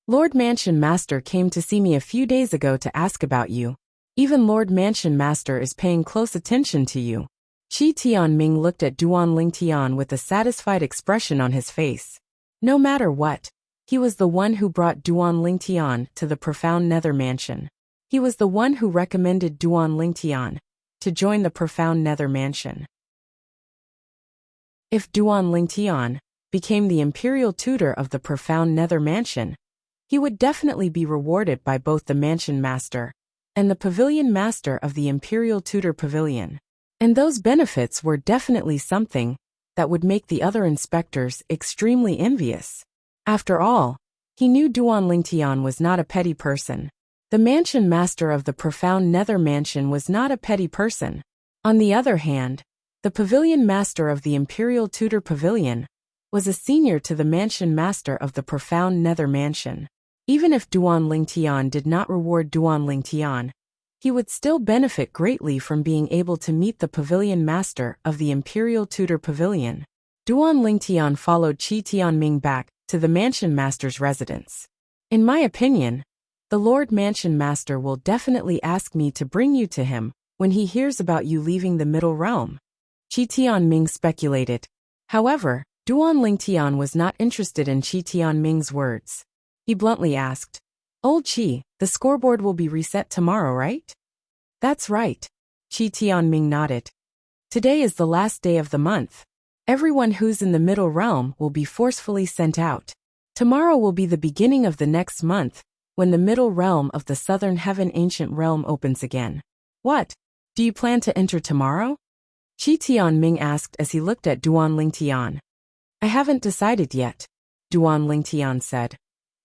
Lord Mansion Master came to see me a few days ago to ask about you. Even Lord Mansion Master is paying close attention to you. Qi Tianming looked at Duan Lingtian with a satisfied expression on his face. No matter what, he was the one who brought Duan Lingtian to the Profound Nether Mansion. He was the one who recommended Duan Lingtian to join the Profound Nether Mansion. If Duan Lingtian became the Imperial Tutor of the Profound Nether Mansion, he would definitely be rewarded by both the Mansion Master and the Pavilion Master of the Imperial Tutor Pavilion. And those benefits were definitely something that would make the other inspectors extremely envious. After all, he knew Duan Lingtian was not a petty person. The Mansion Master of the Profound Nether Mansion was not a petty person. On the other hand, the Pavilion Master of the Imperial Tutor Pavilion was a senior to the Mansion Master of the Profound Nether Mansion. Even if Duan Lingtian did not reward Duan Lingtian, he would still benefit greatly from being able to meet the Pavilion Master of the Imperial Tutor Pavilion. Duan Lingtian followed Qi Tianming back to the Mansion Master's residence. In my opinion, the Lord Mansion Master will definitely ask me to bring you to him when he hears about you leaving the Middle Realm. Qi Tianming speculated. However, Duan Lingtian was not interested in Qi Tianming's words. He bluntly asked, "Old Qi, the scoreboard will be reset tomorrow, right?" "That's right." Qi Tianming nodded. "Today is the last day of the month. Everyone who's in the Middle Realm will be forcefully sent out. Tomorrow will be the beginning of the next month, when the Middle Realm of the Southern Heaven Ancient Realm opens again." "What? Do you plan to enter tomorrow?" Qi Tianming asked as he looked at Duan Lingtian. "I haven't decided yet," Duan Lingtian said.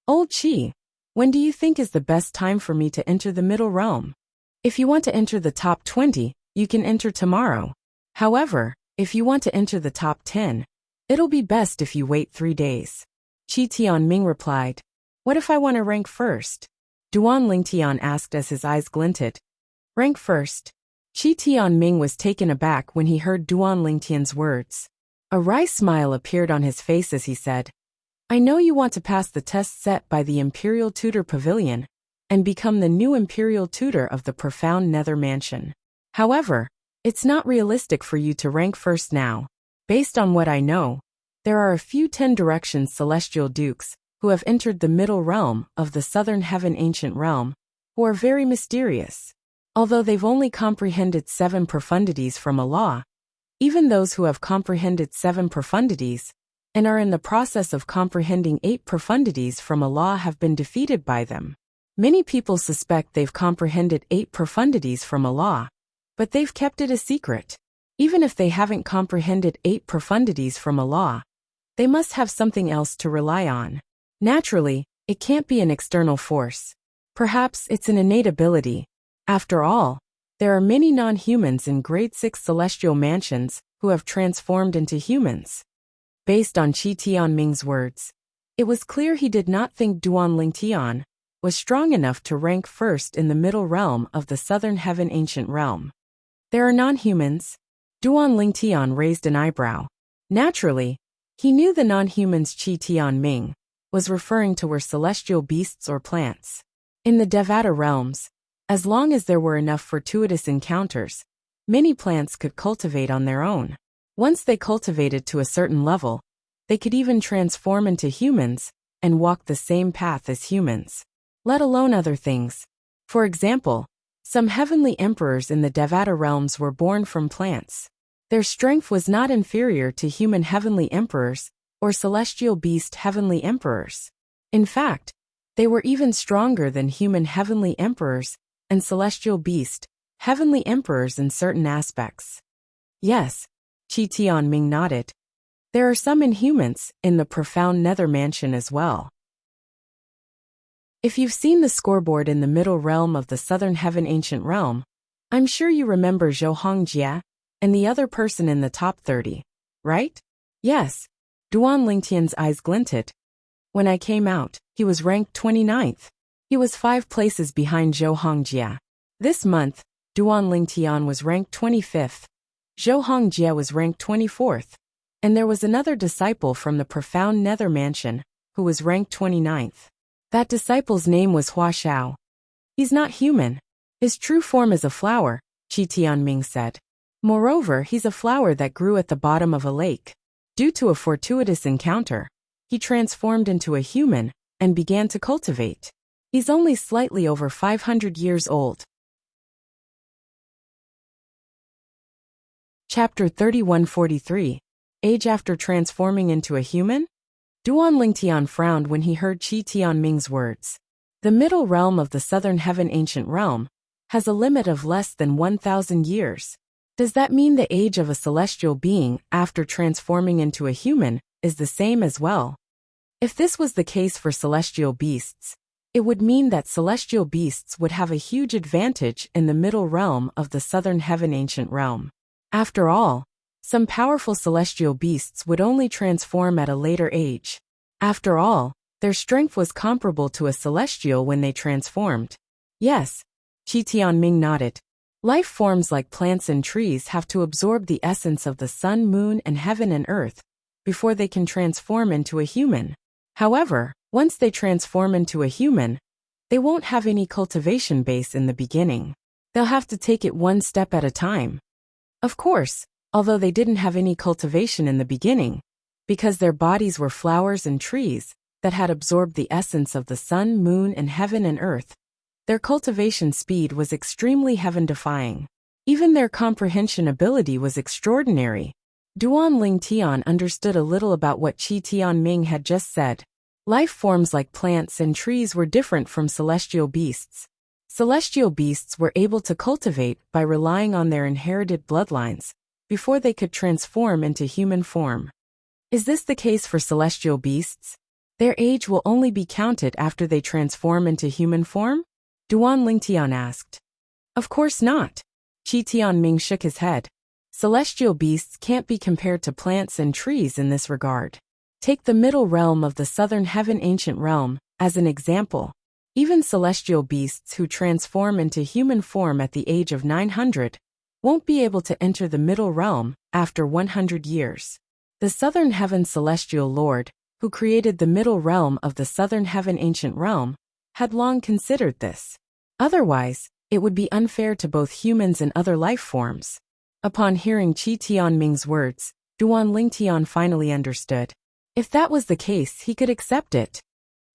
"Old Qi, when do you think is the best time for me to enter the Middle Realm? If you want to enter the top 20, you can enter tomorrow. However, if you want to enter the top 10, it'll be best if you wait 3 days." Qi Tianming replied. "What if I want to rank first?" Duan Lingtian asked as his eyes glinted. "Rank first?" Qi Tianming was taken aback when he heard Duan Lingtian's words. A wry smile appeared on his face as he said, "I know you want to pass the test set by the Imperial Tutor Pavilion and become the new Imperial Tutor of the Profound Nether Mansion. However, it's not realistic for you to rank first now. Based on what I know, there are a few 10 directions celestial dukes who have entered the middle realm of the southern heaven ancient realm, who are very mysterious. Although they've only comprehended 7 profundities from Allah, even those who have comprehended 7 profundities and are in the process of comprehending 8 profundities from Allah have been defeated by them. Many people suspect they've comprehended 8 profundities from Allah, but they've kept it a secret. Even if they haven't comprehended 8 profundities from Allah, they must have something else to rely on. Naturally, it can't be an external force. Perhaps it's an innate ability. After all, there are many non-humans in grade 6 celestial mansions who have transformed into humans. Based on Qi Tianming's words, it was clear he did not think Duan Lingtian was strong enough to rank first in the middle realm of the southern heaven ancient realm. There are non-humans. Duan Lingtian raised an eyebrow. Naturally, he knew the non-humans Qi Tianming was referring to were celestial beasts or plants. In the Devata realms, as long as there were enough fortuitous encounters, many plants could cultivate on their own. Once they cultivated to a certain level, they could even transform into humans and walk the same path as humans, let alone other things. For example, some heavenly emperors in the Devata realms were born from plants. Their strength was not inferior to human heavenly emperors or celestial beast heavenly emperors. In fact, they were even stronger than human heavenly emperors and celestial beast heavenly emperors in certain aspects. Yes, Qi Tianming nodded. There are some inhumans in the profound nether mansion as well. If you've seen the scoreboard in the middle realm of the southern heaven ancient realm, I'm sure you remember Zhou Hongjie and the other person in the top 30, right? Yes. Duan Lingtian's eyes glinted. When I came out, he was ranked 29th. He was 5 places behind Zhou Hongjie. This month, Duan Lingtian was ranked 25th. Zhou Hongjie was ranked 24th. And there was another disciple from the profound nether mansion who was ranked 29th. That disciple's name was Hua Xiao. He's not human. His true form is a flower, Qi Tianming said. Moreover, he's a flower that grew at the bottom of a lake. Due to a fortuitous encounter, he transformed into a human and began to cultivate. He's only slightly over 500 years old. Chapter 3143. Age after transforming into a human? Duan Lingtian frowned when he heard Qi Tianming's words. The middle realm of the southern heaven ancient realm has a limit of less than 1,000 years. Does that mean the age of a celestial being after transforming into a human is the same as well? If this was the case for celestial beasts, it would mean that celestial beasts would have a huge advantage in the middle realm of the southern heaven ancient realm. After all, some powerful celestial beasts would only transform at a later age. After all, their strength was comparable to a celestial when they transformed. Yes, Qi Tianming nodded. Life forms like plants and trees have to absorb the essence of the sun, moon, and heaven and earth before they can transform into a human. However, once they transform into a human, they won't have any cultivation base in the beginning. They'll have to take it one step at a time. Of course, although they didn't have any cultivation in the beginning, because their bodies were flowers and trees that had absorbed the essence of the sun, moon, and heaven and earth, their cultivation speed was extremely heaven-defying. Even their comprehension ability was extraordinary. Duan Lingtian understood a little about what Qi Tianming had just said. Life forms like plants and trees were different from celestial beasts. Celestial beasts were able to cultivate by relying on their inherited bloodlines before they could transform into human form. Is this the case for celestial beasts? Their age will only be counted after they transform into human form? Duan Lingtian asked. Of course not. Qi Tianming shook his head. Celestial beasts can't be compared to plants and trees in this regard. Take the middle realm of the southern heaven ancient realm as an example. Even celestial beasts who transform into human form at the age of 900 won't be able to enter the middle realm after 100 years. The southern heaven celestial lord, who created the middle realm of the southern heaven ancient realm, had long considered this. Otherwise, it would be unfair to both humans and other life forms. Upon hearing Qi Tianming's words, Duan Lingtian finally understood. If that was the case, he could accept it.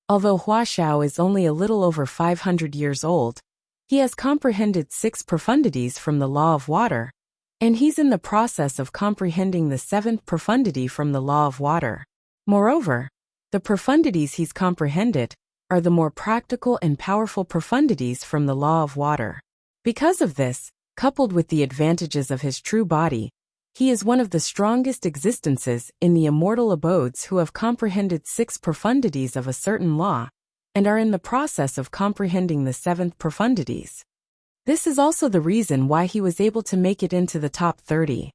Although Huaxiao is only a little over 500 years old, he has comprehended 6 profundities from the law of water, and he's in the process of comprehending the 7th profundity from the law of water. Moreover, the profundities he's comprehended are the more practical and powerful profundities from the law of water. Because of this, coupled with the advantages of his true body, he is one of the strongest existences in the immortal abodes who have comprehended 6 profundities of a certain law, and are in the process of comprehending the 7th profundities. This is also the reason why he was able to make it into the top 30.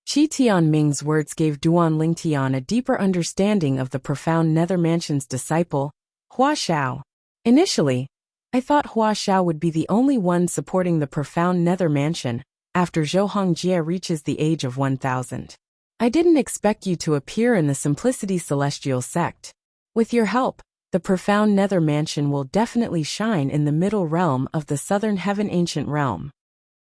Qi Tianming's words gave Duan Lingtian a deeper understanding of the profound Nether Mansion's disciple, Huaxiao. Initially, I thought Huaxiao would be the only one supporting the profound Nether Mansion after Zhou Hongjie reaches the age of 1000. I didn't expect you to appear in the Simplicity Celestial sect. With your help, the profound Nether Mansion will definitely shine in the middle realm of the Southern Heaven Ancient Realm.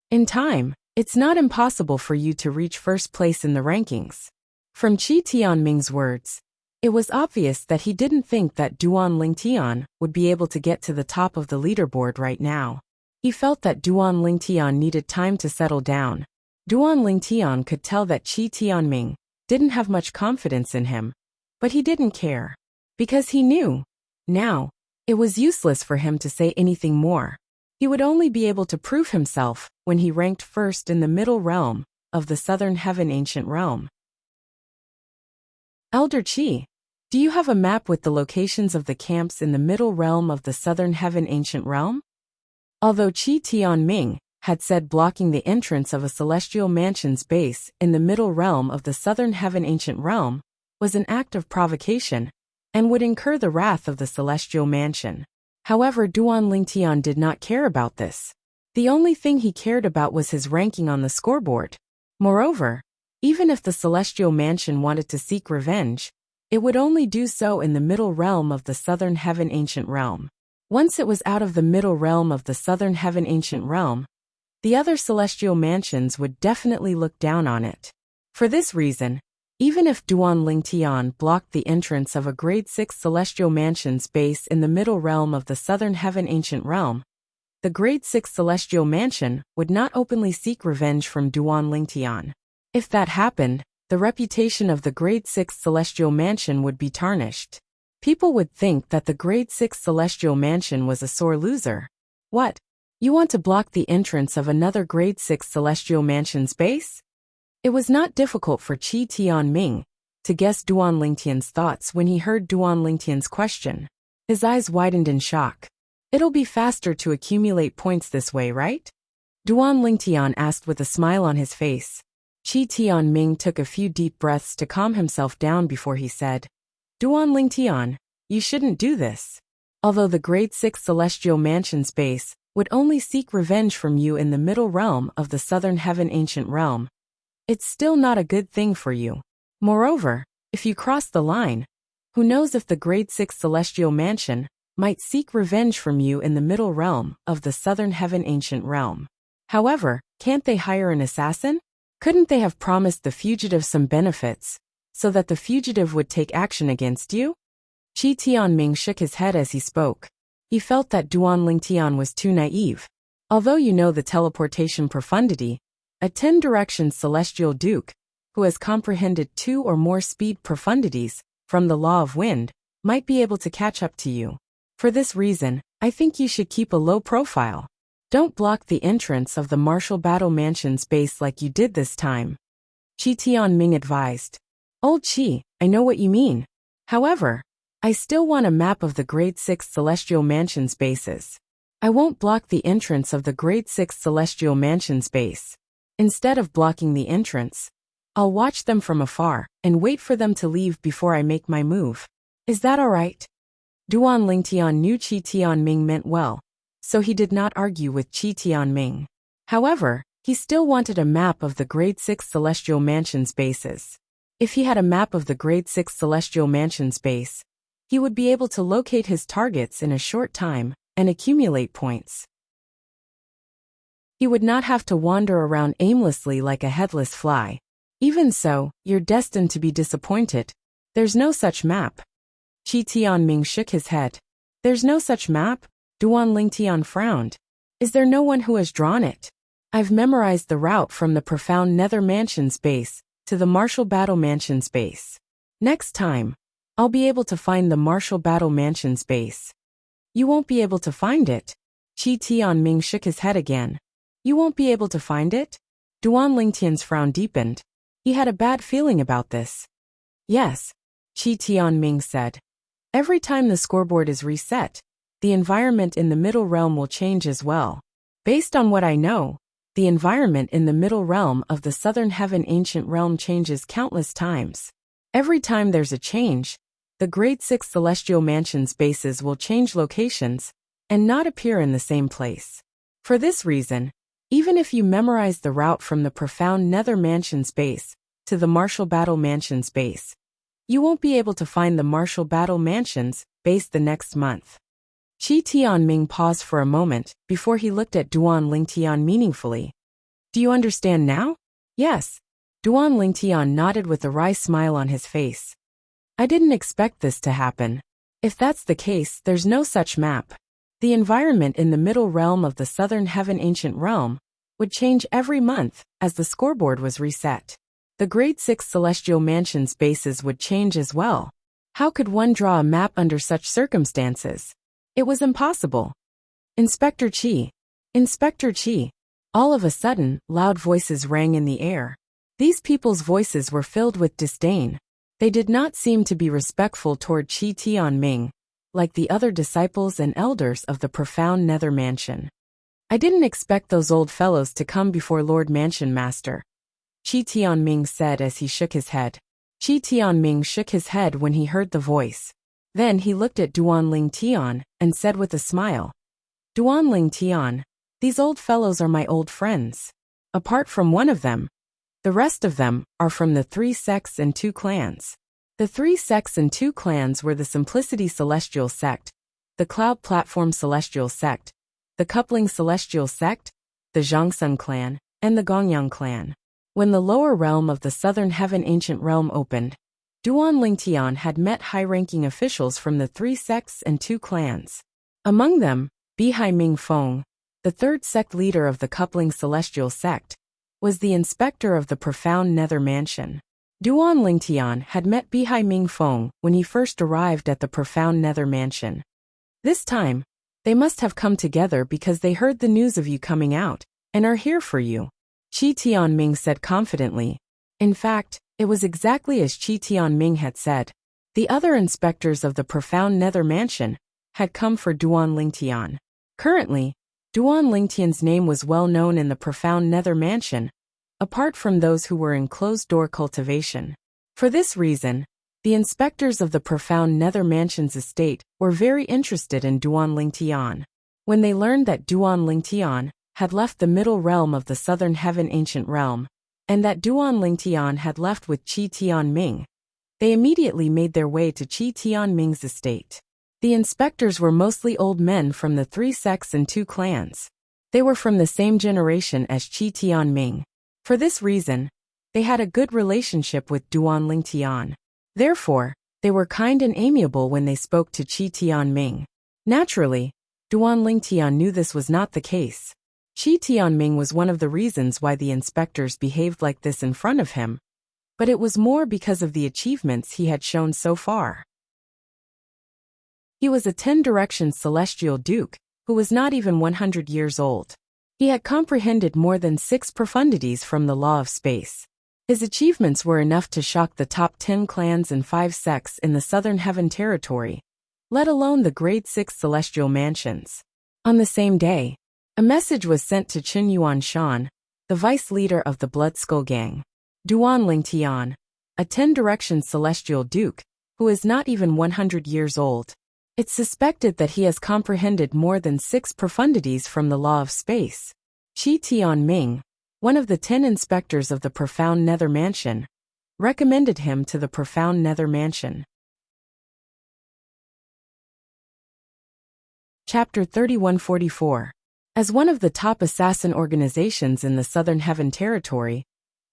In time, it's not impossible for you to reach first place in the rankings. From Qi Tianming's words, it was obvious that he didn't think that Duan Lingtian would be able to get to the top of the leaderboard right now. He felt that Duan Lingtian needed time to settle down. Duan Lingtian could tell that Qi Tianming didn't have much confidence in him, but he didn't care. Because he knew, now, it was useless for him to say anything more. He would only be able to prove himself when he ranked first in the middle realm of the Southern Heaven Ancient Realm. Elder Qi, do you have a map with the locations of the camps in the middle realm of the Southern Heaven Ancient Realm? Although Qi Tianming had said blocking the entrance of a celestial mansion's base in the middle realm of the Southern Heaven Ancient Realm was an act of provocation and would incur the wrath of the celestial mansion. However, Duan Lingtian did not care about this. The only thing he cared about was his ranking on the scoreboard. Moreover, even if the celestial mansion wanted to seek revenge, it would only do so in the middle realm of the Southern Heaven Ancient Realm. Once it was out of the middle realm of the Southern Heaven Ancient Realm, the other celestial mansions would definitely look down on it. For this reason, even if Duan Lingtian blocked the entrance of a grade 6 celestial mansion's base in the middle realm of the Southern Heaven Ancient Realm, the grade 6 celestial mansion would not openly seek revenge from Duan Lingtian. If that happened, the reputation of the grade 6 celestial mansion would be tarnished. People would think that the grade 6 celestial mansion was a sore loser. What? You want to block the entrance of another grade 6 celestial mansion's base? It was not difficult for Qi Tianming to guess Duan Lingtian's thoughts when he heard Duan Lingtian's question. His eyes widened in shock. It'll be faster to accumulate points this way, right? Duan Lingtian asked with a smile on his face. Qi Tianming took a few deep breaths to calm himself down before he said, Duan Lingtian, you shouldn't do this. Although the grade 6 celestial mansion's base would only seek revenge from you in the middle realm of the Southern Heaven Ancient Realm, it's still not a good thing for you. Moreover, if you cross the line, who knows if the grade 6 celestial mansion might seek revenge from you in the middle realm of the Southern Heaven Ancient Realm. However, can't they hire an assassin? Couldn't they have promised the fugitive some benefits, so that the fugitive would take action against you? Qi Tianming shook his head as he spoke. He felt that Duan Lingtian was too naive. Although you know the teleportation profundity, a 10-direction celestial duke, who has comprehended 2 or more speed profundities from the law of wind, might be able to catch up to you. For this reason, I think you should keep a low profile. Don't block the entrance of the Martial Battle Mansion's base like you did this time. Qi Tianming advised. Old Qi, I know what you mean. However, I still want a map of the grade 6 celestial mansion's bases. I won't block the entrance of the grade 6 celestial mansion's base. Instead of blocking the entrance, I'll watch them from afar and wait for them to leave before I make my move. Is that alright? Duan Lingtian knew Qi Tianming meant well, so he did not argue with Qi Tianming. However, he still wanted a map of the grade 6 celestial mansion's bases. If he had a map of the grade 6 celestial mansion's base, he would be able to locate his targets in a short time and accumulate points. He would not have to wander around aimlessly like a headless fly. Even so, you're destined to be disappointed. There's no such map. Qi Tianming shook his head. There's no such map? Duan Lingtian frowned. Is there no one who has drawn it? I've memorized the route from the profound Nether Mansion's base to the Martial Battle Mansion's base. Next time, I'll be able to find the Martial Battle Mansion's base. You won't be able to find it. Qi Tianming shook his head again. You won't be able to find it? Duan Lingtian's frown deepened. He had a bad feeling about this. Yes, Qi Tianming said. Every time the scoreboard is reset, the environment in the Middle Realm will change as well. Based on what I know, the environment in the Middle Realm of the Southern Heaven Ancient Realm changes countless times. Every time there's a change, the Grade 6 Celestial Mansion's bases will change locations and not appear in the same place. For this reason, even if you memorize the route from the profound Nether Mansion's base to the Martial Battle Mansion's base, you won't be able to find the Martial Battle Mansion's base the next month. Qi Tianming paused for a moment before he looked at Duan Lingtian meaningfully. Do you understand now? Yes. Duan Lingtian nodded with a wry smile on his face. I didn't expect this to happen. If that's the case, there's no such map. The environment in the Middle Realm of the Southern Heaven Ancient Realm would change every month as the scoreboard was reset. The Grade 6 Celestial Mansion's bases would change as well. How could one draw a map under such circumstances? It was impossible. Inspector Qi. Inspector Qi. All of a sudden, loud voices rang in the air. These people's voices were filled with disdain. They did not seem to be respectful toward Qi Tianming, like the other disciples and elders of the profound Nether Mansion. I didn't expect those old fellows to come before Lord Mansion Master, Qi Tianming said as he shook his head. Qi Tianming shook his head when he heard the voice. Then he looked at Duan Lingtian and said with a smile, Duan Lingtian, these old fellows are my old friends. Apart from one of them, the rest of them are from the 3 sects and 2 clans. The 3 sects and 2 clans were the Simplicity Celestial Sect, the Cloud Platform Celestial Sect, the Coupling Celestial Sect, the Zhangsun Clan, and the Gongyang Clan. When the lower realm of the Southern Heaven Ancient Realm opened, Duan Lingtian had met high-ranking officials from the 3 sects and 2 clans. Among them, Bihai Mingfeng, the 3rd sect leader of the Coupling Celestial Sect, was the inspector of the profound Nether Mansion. Duan Lingtian had met Bihai Mingfeng when he first arrived at the profound Nether Mansion. This time, they must have come together because they heard the news of you coming out and are here for you, Qi Tianming said confidently. In fact, it was exactly as Qi Tianming had said. The other inspectors of the profound Nether Mansion had come for Duan Lingtian. Currently, Duan Lingtian's name was well known in the profound Nether Mansion, apart from those who were in closed-door cultivation. For this reason, the inspectors of the profound Nether Mansion's estate were very interested in Duan Lingtian. When they learned that Duan Lingtian had left the middle realm of the Southern Heaven Ancient Realm, and that Duan Lingtian had left with Qi Tianming, they immediately made their way to Qi Tianming's estate. The inspectors were mostly old men from the 3 sects and 2 clans. They were from the same generation as Qi Tianming. For this reason, they had a good relationship with Duan Lingtian. Therefore, they were kind and amiable when they spoke to Qi Tianming. Naturally, Duan Lingtian knew this was not the case. Qi Tianming was one of the reasons why the inspectors behaved like this in front of him, but it was more because of the achievements he had shown so far. He was a 10 Directions Celestial Duke, who was not even 100 years old. He had comprehended more than 6 profundities from the law of space. His achievements were enough to shock the top 10 clans and 5 sects in the Southern Heaven territory, let alone the Grade 6 Celestial Mansions. On the same day, a message was sent to Chen Yuanshan, the vice leader of the Blood Skull Gang. Duan Lingtian, a 10 Directions Celestial Duke, who is not even 100 years old. It's suspected that he has comprehended more than 6 profundities from the law of space. Qi Tianming, one of the 10 inspectors of the profound Nether Mansion, recommended him to the profound Nether Mansion. Chapter 3144. As one of the top assassin organizations in the Southern Heaven territory,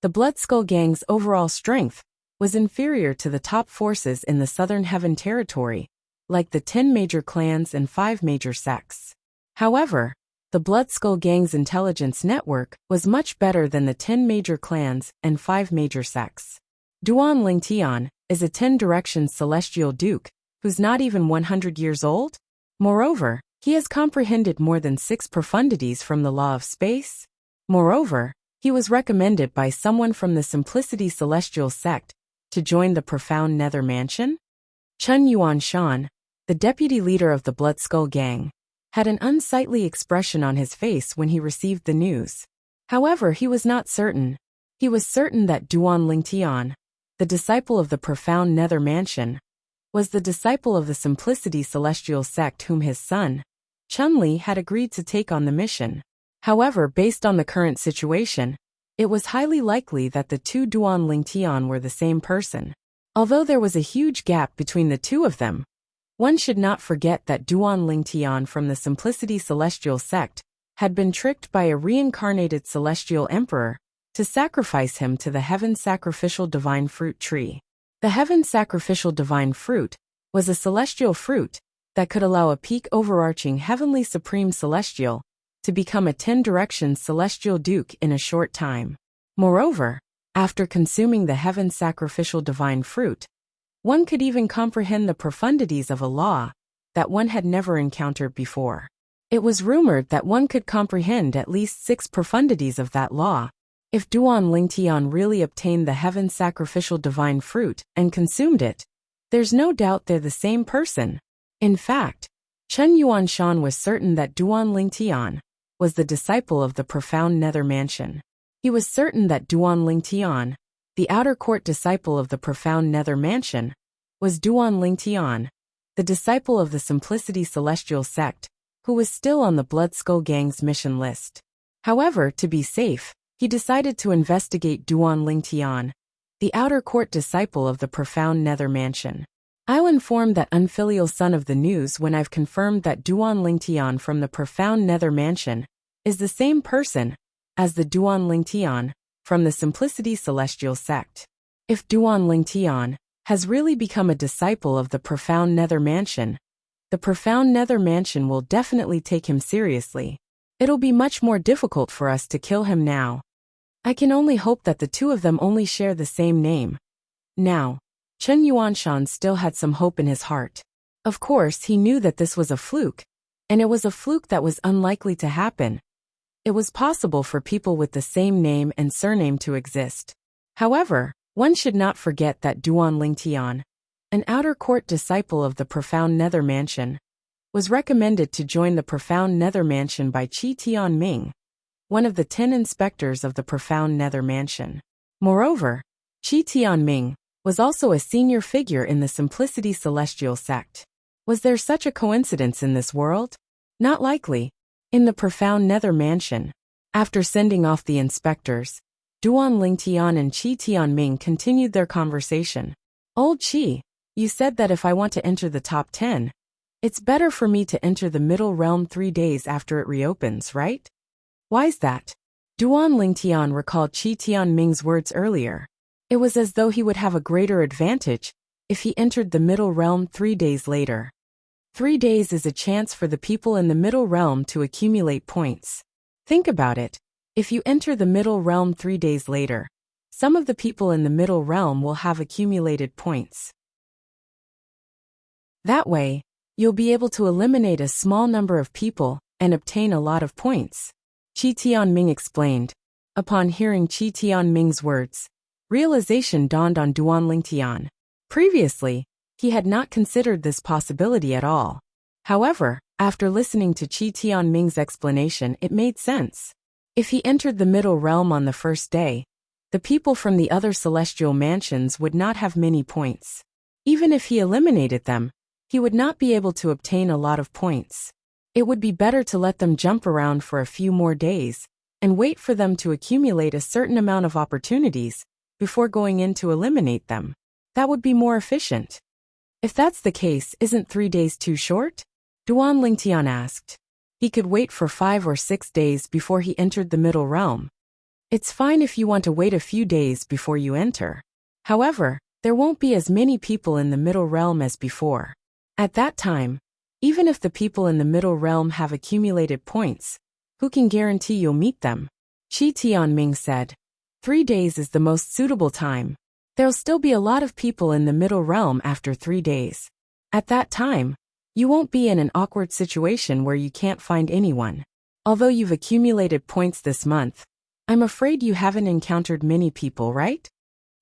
The Blood Skull Gang's overall strength was inferior to the top forces in the Southern Heaven Territory, like the 10 major clans and 5 major sects. However, the Blood Skull Gang's intelligence network was much better than the 10 major clans and 5 major sects. Duan Lingtian is a 10-direction celestial duke who's not even 100 years old. Moreover, he has comprehended more than 6 profundities from the law of space. Moreover, he was recommended by someone from the Simplicity Celestial sect to join the profound Nether Mansion. Chun Yuan Shan, the deputy leader of the Blood Skull Gang, had an unsightly expression on his face when he received the news. However, he was not certain. He was certain that Duan Lingtian, the disciple of the profound Nether Mansion, was the disciple of the Simplicity Celestial sect whom his son, Chun-Li, had agreed to take on the mission. However, based on the current situation, it was highly likely that the two Duan Lingtian were the same person. Although there was a huge gap between the two of them, one should not forget that Duan Lingtian from the Simplicity Celestial sect had been tricked by a reincarnated celestial emperor to sacrifice him to the Heaven Sacrificial Divine Fruit tree. The Heaven Sacrificial Divine Fruit was a celestial fruit that could allow a peak overarching Heavenly Supreme Celestial to become a 10-direction celestial duke in a short time. Moreover, after consuming the Heaven Sacrificial Divine Fruit, one could even comprehend the profundities of a law that one had never encountered before. It was rumored that one could comprehend at least 6 profundities of that law. If Duan Lingtian really obtained the Heaven Sacrificial Divine Fruit and consumed it, there's no doubt they're the same person. In fact, Chun Yuan Shan was certain that Duan Lingtian was the disciple of the profound Nether Mansion. He was certain that Duan Lingtian, the outer court disciple of the profound Nether Mansion, was Duan Lingtian, the disciple of the Simplicity Celestial sect, who was still on the Blood Skull Gang's mission list. However, to be safe, he decided to investigate Duan Lingtian, the outer court disciple of the profound Nether Mansion. I'll inform that unfilial son of the news when I've confirmed that Duan Lingtian from the profound Nether Mansion is the same person as the Duan Lingtian from the Simplicity Celestial sect. If Duan Lingtian has really become a disciple of the profound Nether Mansion, the profound Nether Mansion will definitely take him seriously. It'll be much more difficult for us to kill him now. I can only hope that the two of them only share the same name. Now, Chun Yuanshan still had some hope in his heart. Of course, he knew that this was a fluke, and it was a fluke that was unlikely to happen. It was possible for people with the same name and surname to exist. However, one should not forget that Duan Lingtian, an outer court disciple of the profound Nether Mansion, was recommended to join the profound Nether Mansion by Qi Tianming, one of the 10 inspectors of the profound Nether Mansion. Moreover, Qi Tianming was also a senior figure in the Simplicity Celestial sect. Was there such a coincidence in this world? Not likely. In the profound Nether Mansion, after sending off the inspectors, Duan Lingtian and Qi Tianming continued their conversation. Old Qi, you said that if I want to enter the top 10, it's better for me to enter the middle realm 3 days after it reopens, right? Why's that? Duan Lingtian recalled Qi Tianming's words earlier. It was as though he would have a greater advantage if he entered the middle realm 3 days later. 3 days is a chance for the people in the middle realm to accumulate points. Think about it. If you enter the middle realm 3 days later, some of the people in the middle realm will have accumulated points. That way, you'll be able to eliminate a small number of people and obtain a lot of points. Qi Tianming explained. Upon hearing Qi Tianming's words, realization dawned on Duan Lingtian. Previously, he had not considered this possibility at all. However, after listening to Qi Tianming's explanation, it made sense. If he entered the middle realm on the first day, the people from the other celestial mansions would not have many points. Even if he eliminated them, he would not be able to obtain a lot of points. It would be better to let them jump around for a few more days and wait for them to accumulate a certain amount of opportunities before going in to eliminate them. That would be more efficient. If that's the case, isn't 3 days too short? Duan Lingtian asked. He could wait for 5 or 6 days before he entered the middle realm. It's fine if you want to wait a few days before you enter. However, there won't be as many people in the middle realm as before. At that time, even if the people in the middle realm have accumulated points, who can guarantee you'll meet them? Qi Tianming said. 3 days is the most suitable time. There'll still be a lot of people in the middle realm after 3 days. At that time, you won't be in an awkward situation where you can't find anyone. Although you've accumulated points this month, I'm afraid you haven't encountered many people, right?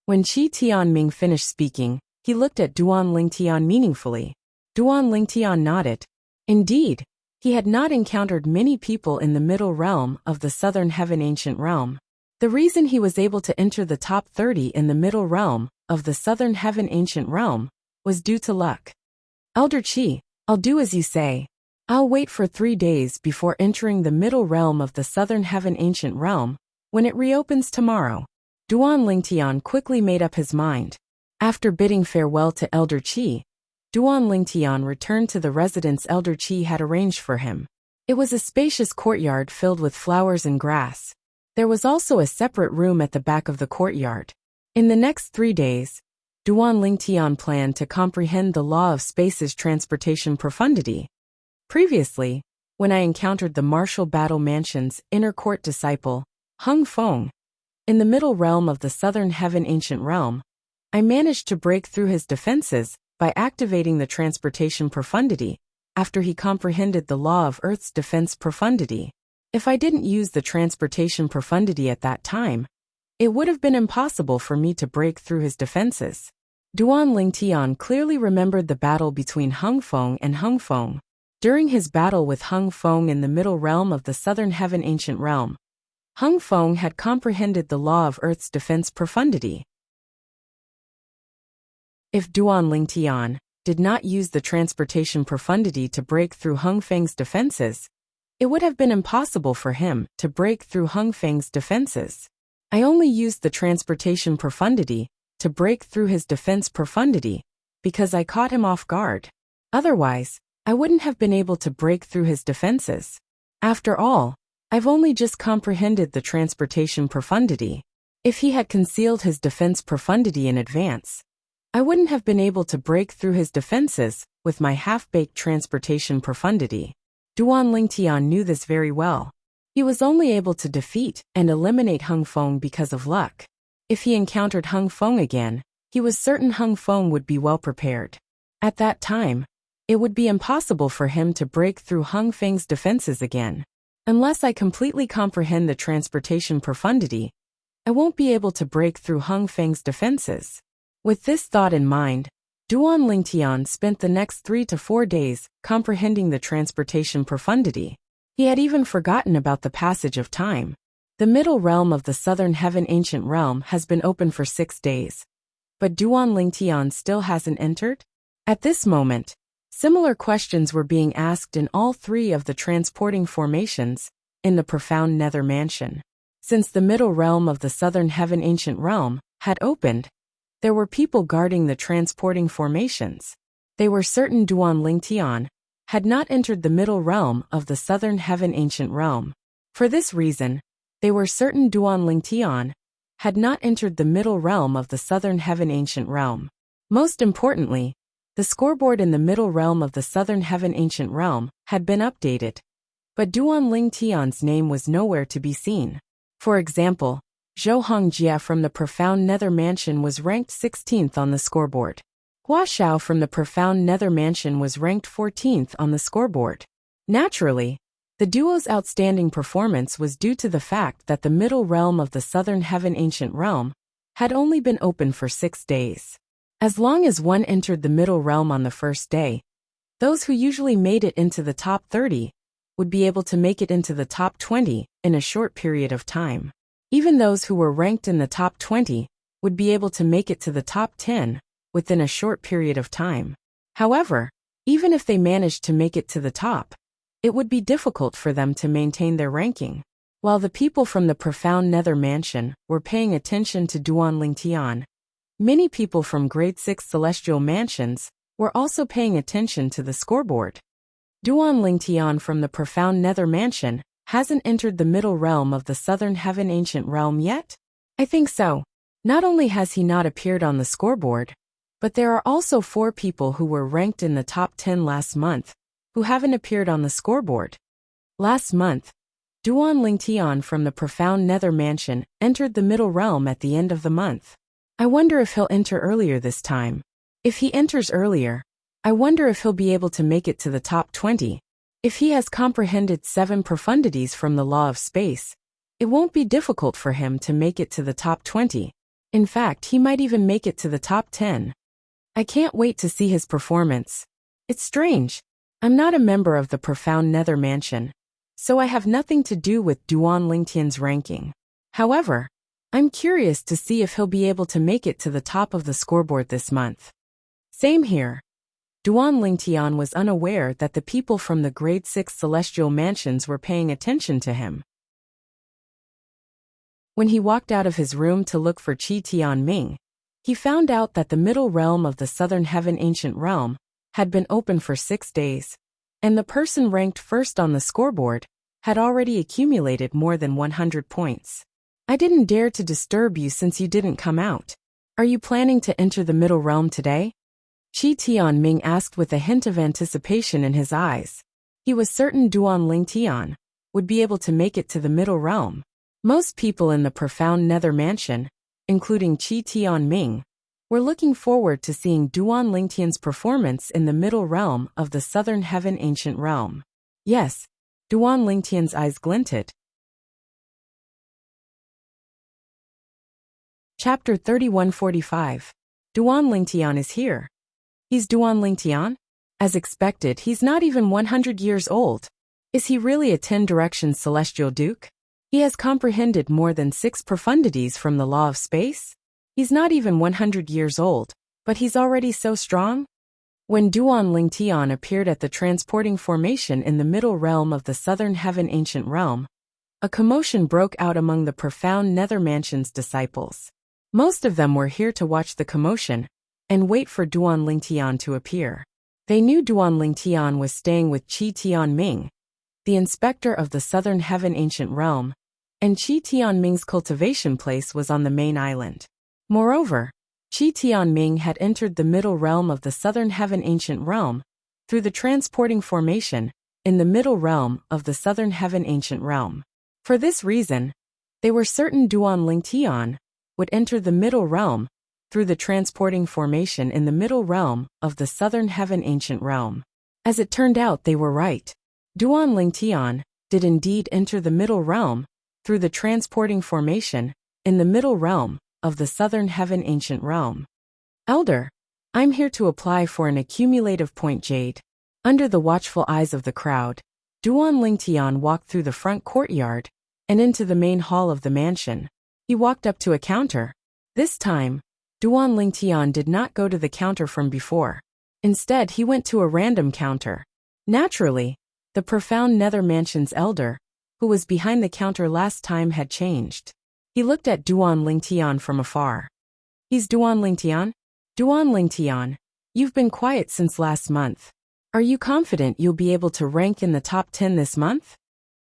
When Qi Tianming finished speaking, he looked at Duan Lingtian meaningfully. Duan Lingtian nodded. Indeed, he had not encountered many people in the middle realm of the Southern Heaven Ancient Realm. The reason he was able to enter the top 30 in the middle realm of the Southern Heaven Ancient Realm was due to luck. Elder Qi, I'll do as you say. I'll wait for 3 days before entering the middle realm of the Southern Heaven Ancient Realm when it reopens tomorrow. Duan Lingtian quickly made up his mind. After bidding farewell to Elder Qi, Duan Lingtian returned to the residence Elder Qi had arranged for him. It was a spacious courtyard filled with flowers and grass. There was also a separate room at the back of the courtyard. In the next 3 days, Duan Lingtian planned to comprehend the law of space's transportation profundity. Previously, when I encountered the martial battle mansion's inner court disciple, Hung Feng, in the middle realm of the Southern Heaven Ancient Realm, I managed to break through his defenses by activating the transportation profundity after he comprehended the law of Earth's defense profundity. If I didn't use the transportation profundity at that time, it would have been impossible for me to break through his defenses. Duan Lingtian clearly remembered the battle between Hung Feng and Hung Feng. During his battle with Hung Feng in the middle realm of the Southern Heaven Ancient Realm, Hung Feng had comprehended the law of Earth's defense profundity. If Duan Lingtian did not use the transportation profundity to break through Hung Feng's defenses, it would have been impossible for him to break through Hung Feng's defenses. I only used the transportation profundity to break through his defense profundity because I caught him off guard. Otherwise, I wouldn't have been able to break through his defenses. After all, I've only just comprehended the transportation profundity. If he had concealed his defense profundity in advance, I wouldn't have been able to break through his defenses with my half-baked transportation profundity. Duan Lingtian knew this very well. He was only able to defeat and eliminate Hung Feng because of luck. If he encountered Hung Feng again, he was certain Hung Feng would be well prepared. At that time, it would be impossible for him to break through Hung Feng's defenses again. Unless I completely comprehend the transportation profundity, I won't be able to break through Hung Feng's defenses. With this thought in mind, Duan Lingtian spent the next 3 to 4 days comprehending the transportation profundity. He had even forgotten about the passage of time. The middle realm of the Southern Heaven Ancient Realm has been open for 6 days. But Duan Lingtian still hasn't entered? At this moment, similar questions were being asked in all 3 of the transporting formations in the profound Nether Mansion. Since the middle realm of the Southern Heaven Ancient Realm had opened, there were people guarding the transporting formations. They were certain Duan Lingtian had not entered the middle realm of the Southern Heaven Ancient Realm. For this reason, they were certain Duan Lingtian had not entered the middle realm of the Southern Heaven Ancient Realm. Most importantly, the scoreboard in the middle realm of the Southern Heaven Ancient Realm had been updated, but Duan Lingtian's name was nowhere to be seen. For example, Zhou Hongjie from the Profound Nether Mansion was ranked 16th on the scoreboard. Hua Xiao from the Profound Nether Mansion was ranked 14th on the scoreboard. Naturally, the duo's outstanding performance was due to the fact that the middle realm of the Southern Heaven Ancient Realm had only been open for 6 days. As long as one entered the middle realm on the first day, those who usually made it into the top 30 would be able to make it into the top 20 in a short period of time. Even those who were ranked in the top 20 would be able to make it to the top 10 within a short period of time. However, even if they managed to make it to the top, it would be difficult for them to maintain their ranking. While the people from the Profound Nether Mansion were paying attention to Duan Lingtian, many people from Grade 6 Celestial Mansions were also paying attention to the scoreboard. Duan Lingtian from the Profound Nether Mansion hasn't entered the middle realm of the southern heaven ancient realm yet? I think so. Not only has he not appeared on the scoreboard, but there are also 4 people who were ranked in the top 10 last month, who haven't appeared on the scoreboard. Last month, Duan Lingtian from the profound Nether Mansion entered the middle realm at the end of the month. I wonder if he'll enter earlier this time. If he enters earlier, I wonder if he'll be able to make it to the top 20. If he has comprehended 7 profundities from the law of space, it won't be difficult for him to make it to the top 20. In fact, he might even make it to the top 10. I can't wait to see his performance. It's strange. I'm not a member of the profound Nether Mansion, so I have nothing to do with Duan Lingtian's ranking. However, I'm curious to see if he'll be able to make it to the top of the scoreboard this month. Same here. Duan Lingtian was unaware that the people from the grade 6 celestial mansions were paying attention to him. When he walked out of his room to look for Qi Tianming, he found out that the middle realm of the southern heaven ancient realm had been open for 6 days, and the person ranked first on the scoreboard had already accumulated more than 100 points. I didn't dare to disturb you since you didn't come out. Are you planning to enter the middle realm today? Qi Tianming asked with a hint of anticipation in his eyes. He was certain Duan Lingtian would be able to make it to the middle realm. Most people in the profound Nether Mansion, including Qi Tianming, were looking forward to seeing Duan Lingtian's performance in the middle realm of the southern heaven ancient realm. Yes, Duan Lingtian's eyes glinted. Chapter 3145. Duan Lingtian is here. He's Duan Lingtian? As expected, he's not even 100 years old. Is he really a 10-direction celestial duke? He has comprehended more than 6 profundities from the law of space? He's not even 100 years old, but he's already so strong? When Duan Lingtian appeared at the transporting formation in the middle realm of the southern heaven ancient realm, a commotion broke out among the profound Nether Mansion's disciples. Most of them were here to watch the commotion and wait for Duan Lingtian to appear. They knew Duan Lingtian was staying with Qi Tianming, the inspector of the southern heaven ancient realm, and Qi Tianming's cultivation place was on the main island. Moreover, Qi Tianming had entered the middle realm of the southern heaven ancient realm through the transporting formation in the middle realm of the southern heaven ancient realm. For this reason, they were certain Duan Lingtian would enter the middle realm through the transporting formation in the middle realm of the southern heaven ancient realm. As it turned out, they were right. Duan Lingtian did indeed enter the middle realm through the transporting formation in the middle realm of the southern heaven ancient realm. Elder, I'm here to apply for an accumulative point jade. Under the watchful eyes of the crowd, Duan Lingtian walked through the front courtyard and into the main hall of the mansion. He walked up to a counter. This time, Duan Lingtian did not go to the counter from before. Instead, he went to a random counter. Naturally, the profound Nether Mansion's elder, who was behind the counter last time, had changed. He looked at Duan Lingtian from afar. He's Duan Lingtian? Duan Lingtian, you've been quiet since last month. Are you confident you'll be able to rank in the top 10 this month?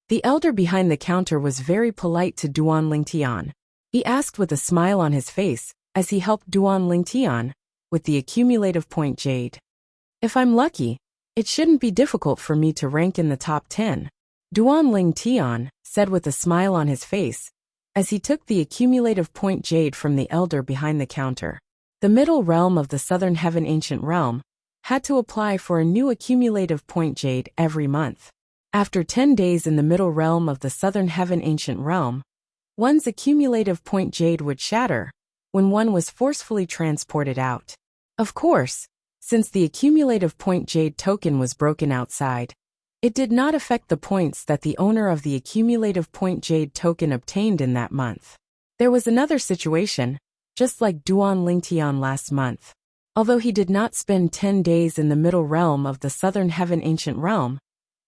The elder behind the counter was very polite to Duan Lingtian. He asked with a smile on his face as he helped Duan Lingtian with the accumulative point jade. If I'm lucky, it shouldn't be difficult for me to rank in the top 10, Duan Lingtian said with a smile on his face as he took the accumulative point jade from the elder behind the counter. The middle realm of the southern heaven ancient realm had to apply for a new accumulative point jade every month. After 10 days in the middle realm of the southern heaven ancient realm, one's accumulative point jade would shatter when one was forcefully transported out. Of course, since the accumulative point jade token was broken outside, it did not affect the points that the owner of the accumulative point jade token obtained in that month. There was another situation, just like Duan Lingtian last month. Although he did not spend 10 days in the middle realm of the southern heaven ancient realm,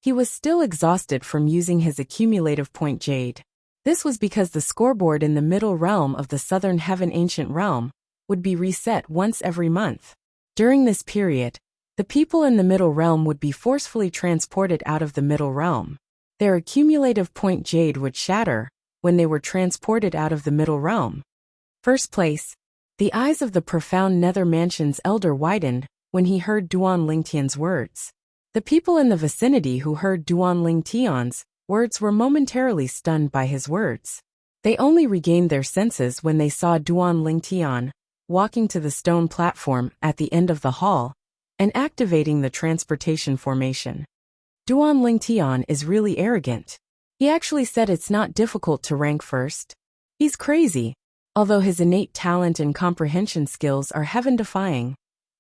he was still exhausted from using his accumulative point jade. This was because the scoreboard in the middle realm of the southern heaven ancient realm would be reset once every month. During this period, the people in the middle realm would be forcefully transported out of the middle realm. their accumulative point jade would shatter when they were transported out of the middle realm. First place, the eyes of the profound Nether Mansion's elder widened when he heard Duan Lingtian's words. The people in the vicinity who heard Duan Lingtian's words were momentarily stunned by his words. They only regained their senses when they saw Duan Lingtian walking to the stone platform at the end of the hall and activating the transportation formation. Duan Lingtian is really arrogant. He actually said it's not difficult to rank first. He's crazy. Although his innate talent and comprehension skills are heaven-defying,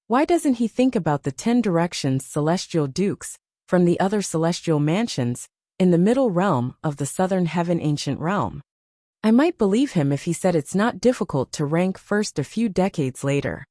why doesn't he think about the 10 directions celestial dukes from the other celestial mansions in the middle realm of the southern heaven ancient realm? I might believe him if he said it's not difficult to rank first a few decades later.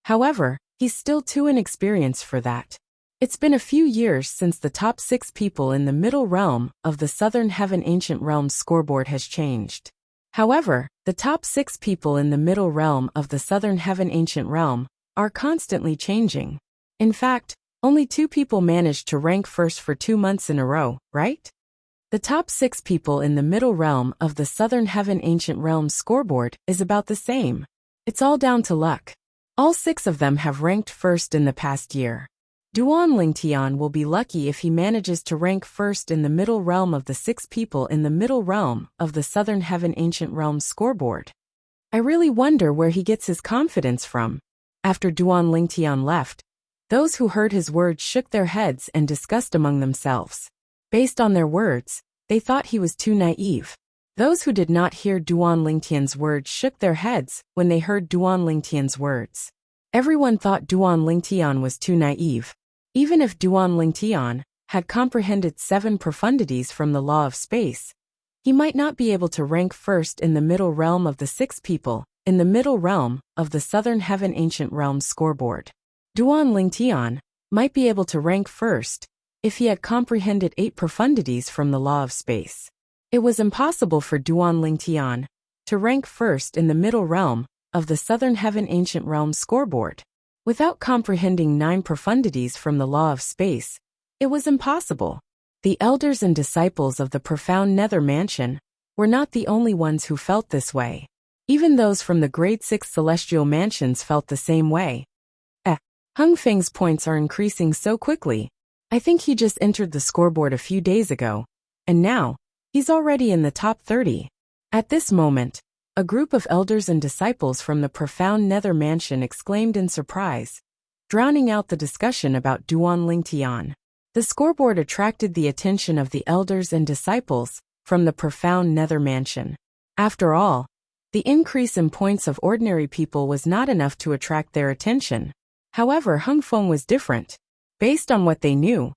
However, he's still too inexperienced for that. It's been a few years since the top 6 people in the middle realm of the southern heaven ancient realm's scoreboard has changed. However, the top 6 people in the middle realm of the southern heaven ancient realm are constantly changing. In fact, only 2 people managed to rank first for 2 months in a row, right? The top 6 people in the middle realm of the southern heaven ancient realm's scoreboard is about the same. It's all down to luck. All 6 of them have ranked first in the past year. Duan Lingtian will be lucky if he manages to rank first in the middle realm of the 6 people in the middle realm of the southern heaven ancient realm's scoreboard. I really wonder where he gets his confidence from. After Duan Lingtian left, those who heard his words shook their heads and discussed among themselves. Based on their words, they thought he was too naive. Those who did not hear Duan Lingtian's words shook their heads when they heard Duan Lingtian's words. Everyone thought Duan Lingtian was too naive. Even if Duan Lingtian had comprehended 7 profundities from the law of space, he might not be able to rank first in the middle realm of the 6 people in the middle realm of the southern heaven ancient realm's scoreboard. Duan Lingtian might be able to rank first if he had comprehended 8 profundities from the law of space. It was impossible for Duan Lingtian to rank first in the middle realm of the southern heaven ancient realm's scoreboard. Without comprehending 9 profundities from the law of space, it was impossible. The elders and disciples of the profound Nether Mansion were not the only ones who felt this way. Even those from the grade 6 celestial mansions felt the same way. Hung Feng's points are increasing so quickly. I think he just entered the scoreboard a few days ago, and now, he's already in the top 30. At this moment, a group of elders and disciples from the profound Nether Mansion exclaimed in surprise, drowning out the discussion about Duan Lingtian. The scoreboard attracted the attention of the elders and disciples from the profound Nether Mansion. After all, the increase in points of ordinary people was not enough to attract their attention. However, Hung Feng was different. Based on what they knew,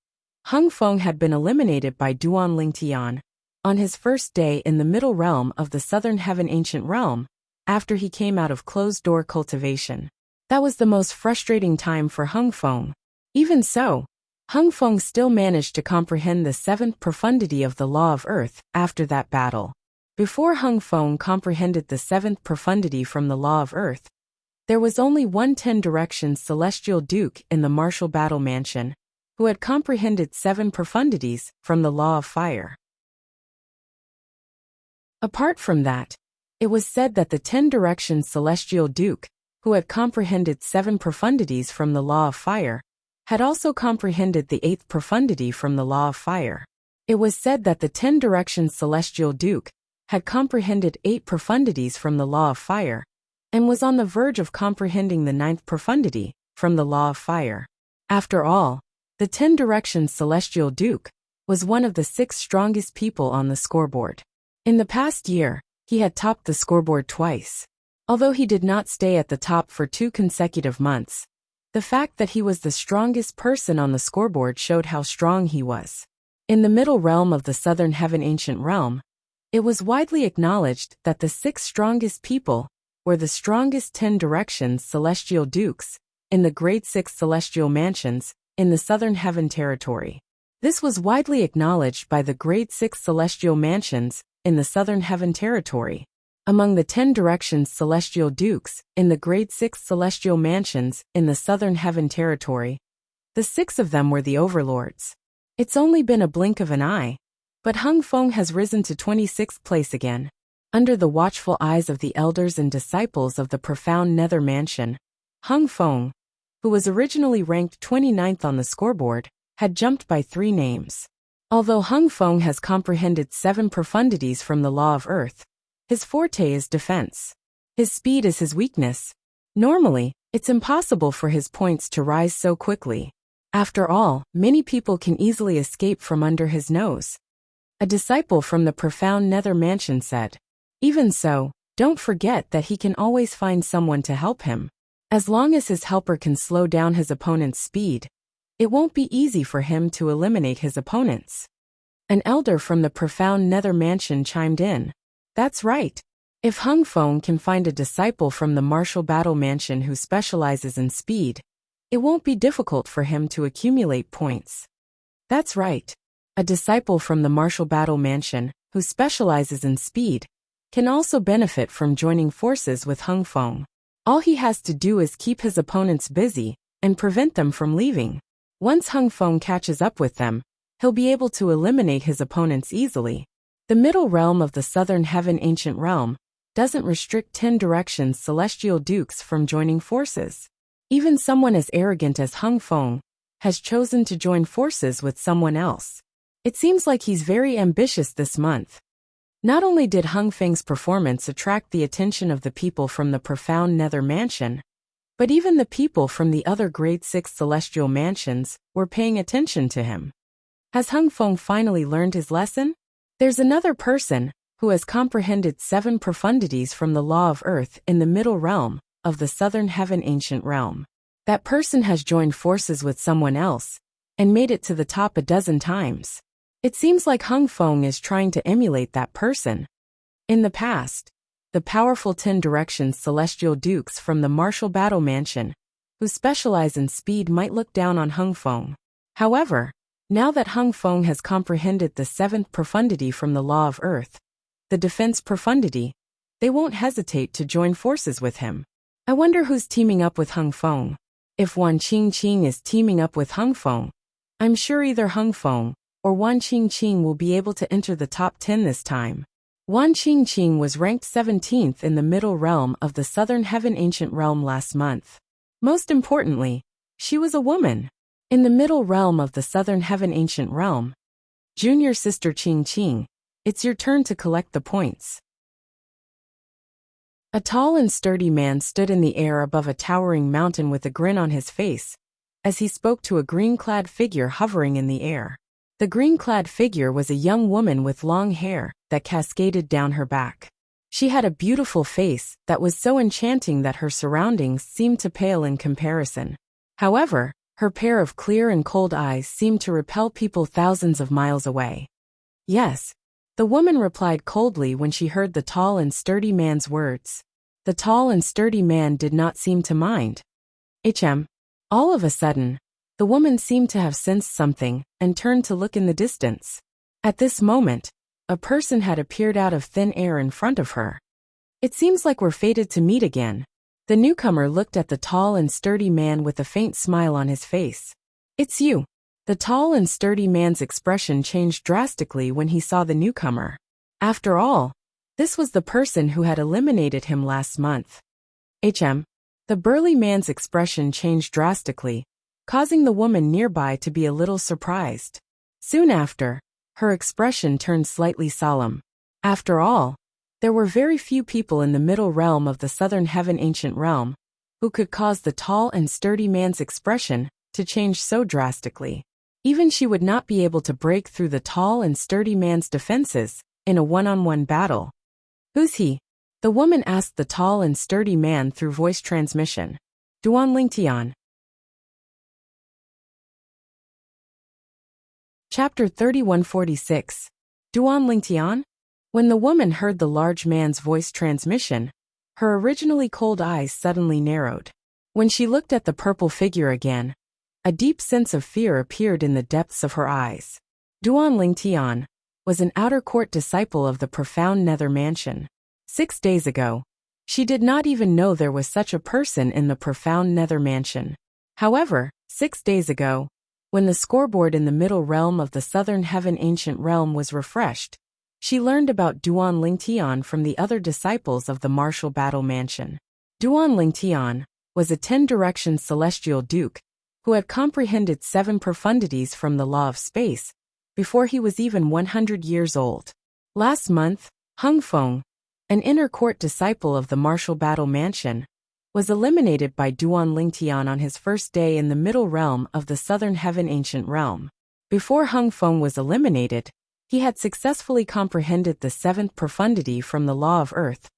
Hung Feng had been eliminated by Duan Lingtian on his first day in the middle realm of the southern heaven ancient realm, after he came out of closed-door cultivation. That was the most frustrating time for Hung Feng. Even so, Hung Feng still managed to comprehend the 7th profundity of the law of earth after that battle. Before Hung Feng comprehended the 7th profundity from the law of earth, there was only one 10 directions celestial duke in the martial battle mansion, who had comprehended 7 profundities from the law of fire. Apart from that, it was said that the 10 directions celestial duke, who had comprehended 7 profundities from the law of fire, had also comprehended the 8th profundity from the law of fire. It was said that the 10 directions celestial duke had comprehended 8 profundities from the law of fire, and was on the verge of comprehending the 9th profundity from the law of fire. After all, the 10 directions celestial duke was one of the 6 strongest people on the scoreboard. In the past year, he had topped the scoreboard twice. Although he did not stay at the top for 2 consecutive months, the fact that he was the strongest person on the scoreboard showed how strong he was. In the middle realm of the southern heaven ancient realm, it was widely acknowledged that the 6 strongest people were the strongest 10 directions celestial dukes in the grade 6 celestial mansions in the southern heaven territory. This was widely acknowledged by the grade 6 celestial mansions in the southern heaven territory. Among the 10 directions celestial dukes in the grade 6 celestial mansions in the southern heaven territory, the 6 of them were the overlords. It's only been a blink of an eye, but Hung Feng has risen to 26th place again. Under the watchful eyes of the elders and disciples of the profound Nether Mansion, Hung Feng, who was originally ranked 29th on the scoreboard, had jumped by 3 names. Although Hung Feng has comprehended 7 profundities from the law of earth, his forte is defense. His speed is his weakness. Normally, it's impossible for his points to rise so quickly. After all, many people can easily escape from under his nose. A disciple from the profound Nether Mansion said, "Even so, don't forget that he can always find someone to help him. As long as his helper can slow down his opponent's speed, it won't be easy for him to eliminate his opponents." An elder from the profound Nether Mansion chimed in, "That's right. If Hung Feng can find a disciple from the Martial Battle Mansion who specializes in speed, it won't be difficult for him to accumulate points." That's right. A disciple from the Martial Battle Mansion, who specializes in speed, can also benefit from joining forces with Hung Feng. All he has to do is keep his opponents busy and prevent them from leaving. Once Hung Feng catches up with them, he'll be able to eliminate his opponents easily. The middle realm of the Southern Heaven Ancient Realm doesn't restrict 10 directions celestial dukes from joining forces. Even someone as arrogant as Hung Feng has chosen to join forces with someone else. It seems like he's very ambitious this month. Not only did Hung Feng's performance attract the attention of the people from the profound Nether Mansion, but even the people from the other grade 6 celestial mansions were paying attention to him. Has Hung Feng finally learned his lesson? There's another person who has comprehended 7 profundities from the law of earth in the middle realm of the Southern Heaven Ancient Realm. That person has joined forces with someone else and made it to the top a dozen times. It seems like Hung Feng is trying to emulate that person. In the past, the powerful 10 directions celestial dukes from the Martial Battle Mansion, who specialize in speed, might look down on Hung Feng. However, now that Hung Feng has comprehended the 7th profundity from the law of earth, the defense profundity, they won't hesitate to join forces with him. I wonder who's teaming up with Hung Feng. If Wan Qingqing is teaming up with Hung Feng, I'm sure either Hung Feng or Wan Qingqing will be able to enter the top 10 this time. Wan Qingqing was ranked 17th in the middle realm of the Southern Heaven Ancient Realm last month. Most importantly, she was a woman. In the middle realm of the Southern Heaven Ancient Realm, junior sister Qingqing, it's your turn to collect the points. A tall and sturdy man stood in the air above a towering mountain with a grin on his face, as he spoke to a green-clad figure hovering in the air. The green-clad figure was a young woman with long hair that cascaded down her back. She had a beautiful face that was so enchanting that her surroundings seemed to pale in comparison. However, her pair of clear and cold eyes seemed to repel people thousands of miles away. "Yes," the woman replied coldly when she heard the tall and sturdy man's words. The tall and sturdy man did not seem to mind. All of a sudden, the woman seemed to have sensed something and turned to look in the distance. At this moment, a person had appeared out of thin air in front of her. "It seems like we're fated to meet again." The newcomer looked at the tall and sturdy man with a faint smile on his face. "It's you." The tall and sturdy man's expression changed drastically when he saw the newcomer. After all, this was the person who had eliminated him last month. The burly man's expression changed drastically, causing the woman nearby to be a little surprised. Soon after, her expression turned slightly solemn. After all, there were very few people in the middle realm of the Southern Heaven Ancient Realm who could cause the tall and sturdy man's expression to change so drastically. Even she would not be able to break through the tall and sturdy man's defenses in a one-on-one battle. "Who's he?" the woman asked the tall and sturdy man through voice transmission. "Duan Lingtian." Chapter 3146. Duan Lingtian? When the woman heard the large man's voice transmission, her originally cold eyes suddenly narrowed. When she looked at the purple figure again, a deep sense of fear appeared in the depths of her eyes. Duan Lingtian was an outer court disciple of the profound Nether Mansion. 6 days ago, she did not even know there was such a person in the profound Nether Mansion. However, 6 days ago, When the scoreboard in the middle realm of the southern heaven ancient realm was refreshed, she learned about Duan Lingtian from the other disciples of the martial battle mansion. Duan Lingtian was a 10-direction celestial duke who had comprehended 7 profundities from the law of space before he was even 100 years old. Last month, Hung Feng, an inner court disciple of the martial battle mansion, was eliminated by Duan Lingtian on his first day in the middle realm of the southern heaven ancient realm. Before Hung Feng was eliminated, he had successfully comprehended the 7th profundity from the law of earth,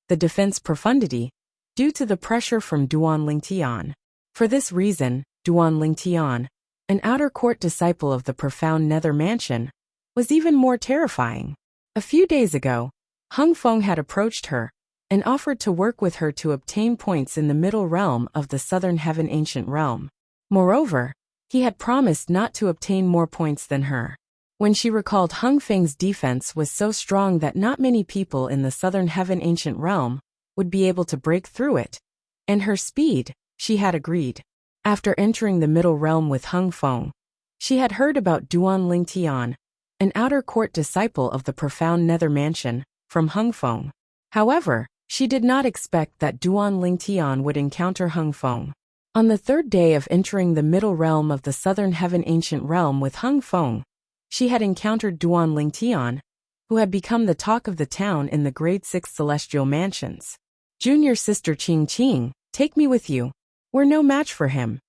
the defense profundity, due to the pressure from Duan Lingtian. For this reason, Duan Lingtian, an outer court disciple of the profound nether mansion, was even more terrifying. A few days ago, Hung Feng had approached her and offered to work with her to obtain points in the middle realm of the southern heaven ancient realm. Moreover, he had promised not to obtain more points than her. When she recalled Hung Feng's defense was so strong that not many people in the southern heaven ancient realm would be able to break through it, and her speed, she had agreed. After entering the middle realm with Hung Feng, she had heard about Duan Lingtian, an outer court disciple of the profound nether mansion, from Hung Feng. However, she did not expect that Duan Lingtian would encounter Hung Feng. On the 3rd day of entering the middle realm of the southern heaven ancient realm with Hung Feng, she had encountered Duan Lingtian, who had become the talk of the town in the grade 6 celestial mansions. Junior sister Qing Qing, take me with you. We're no match for him.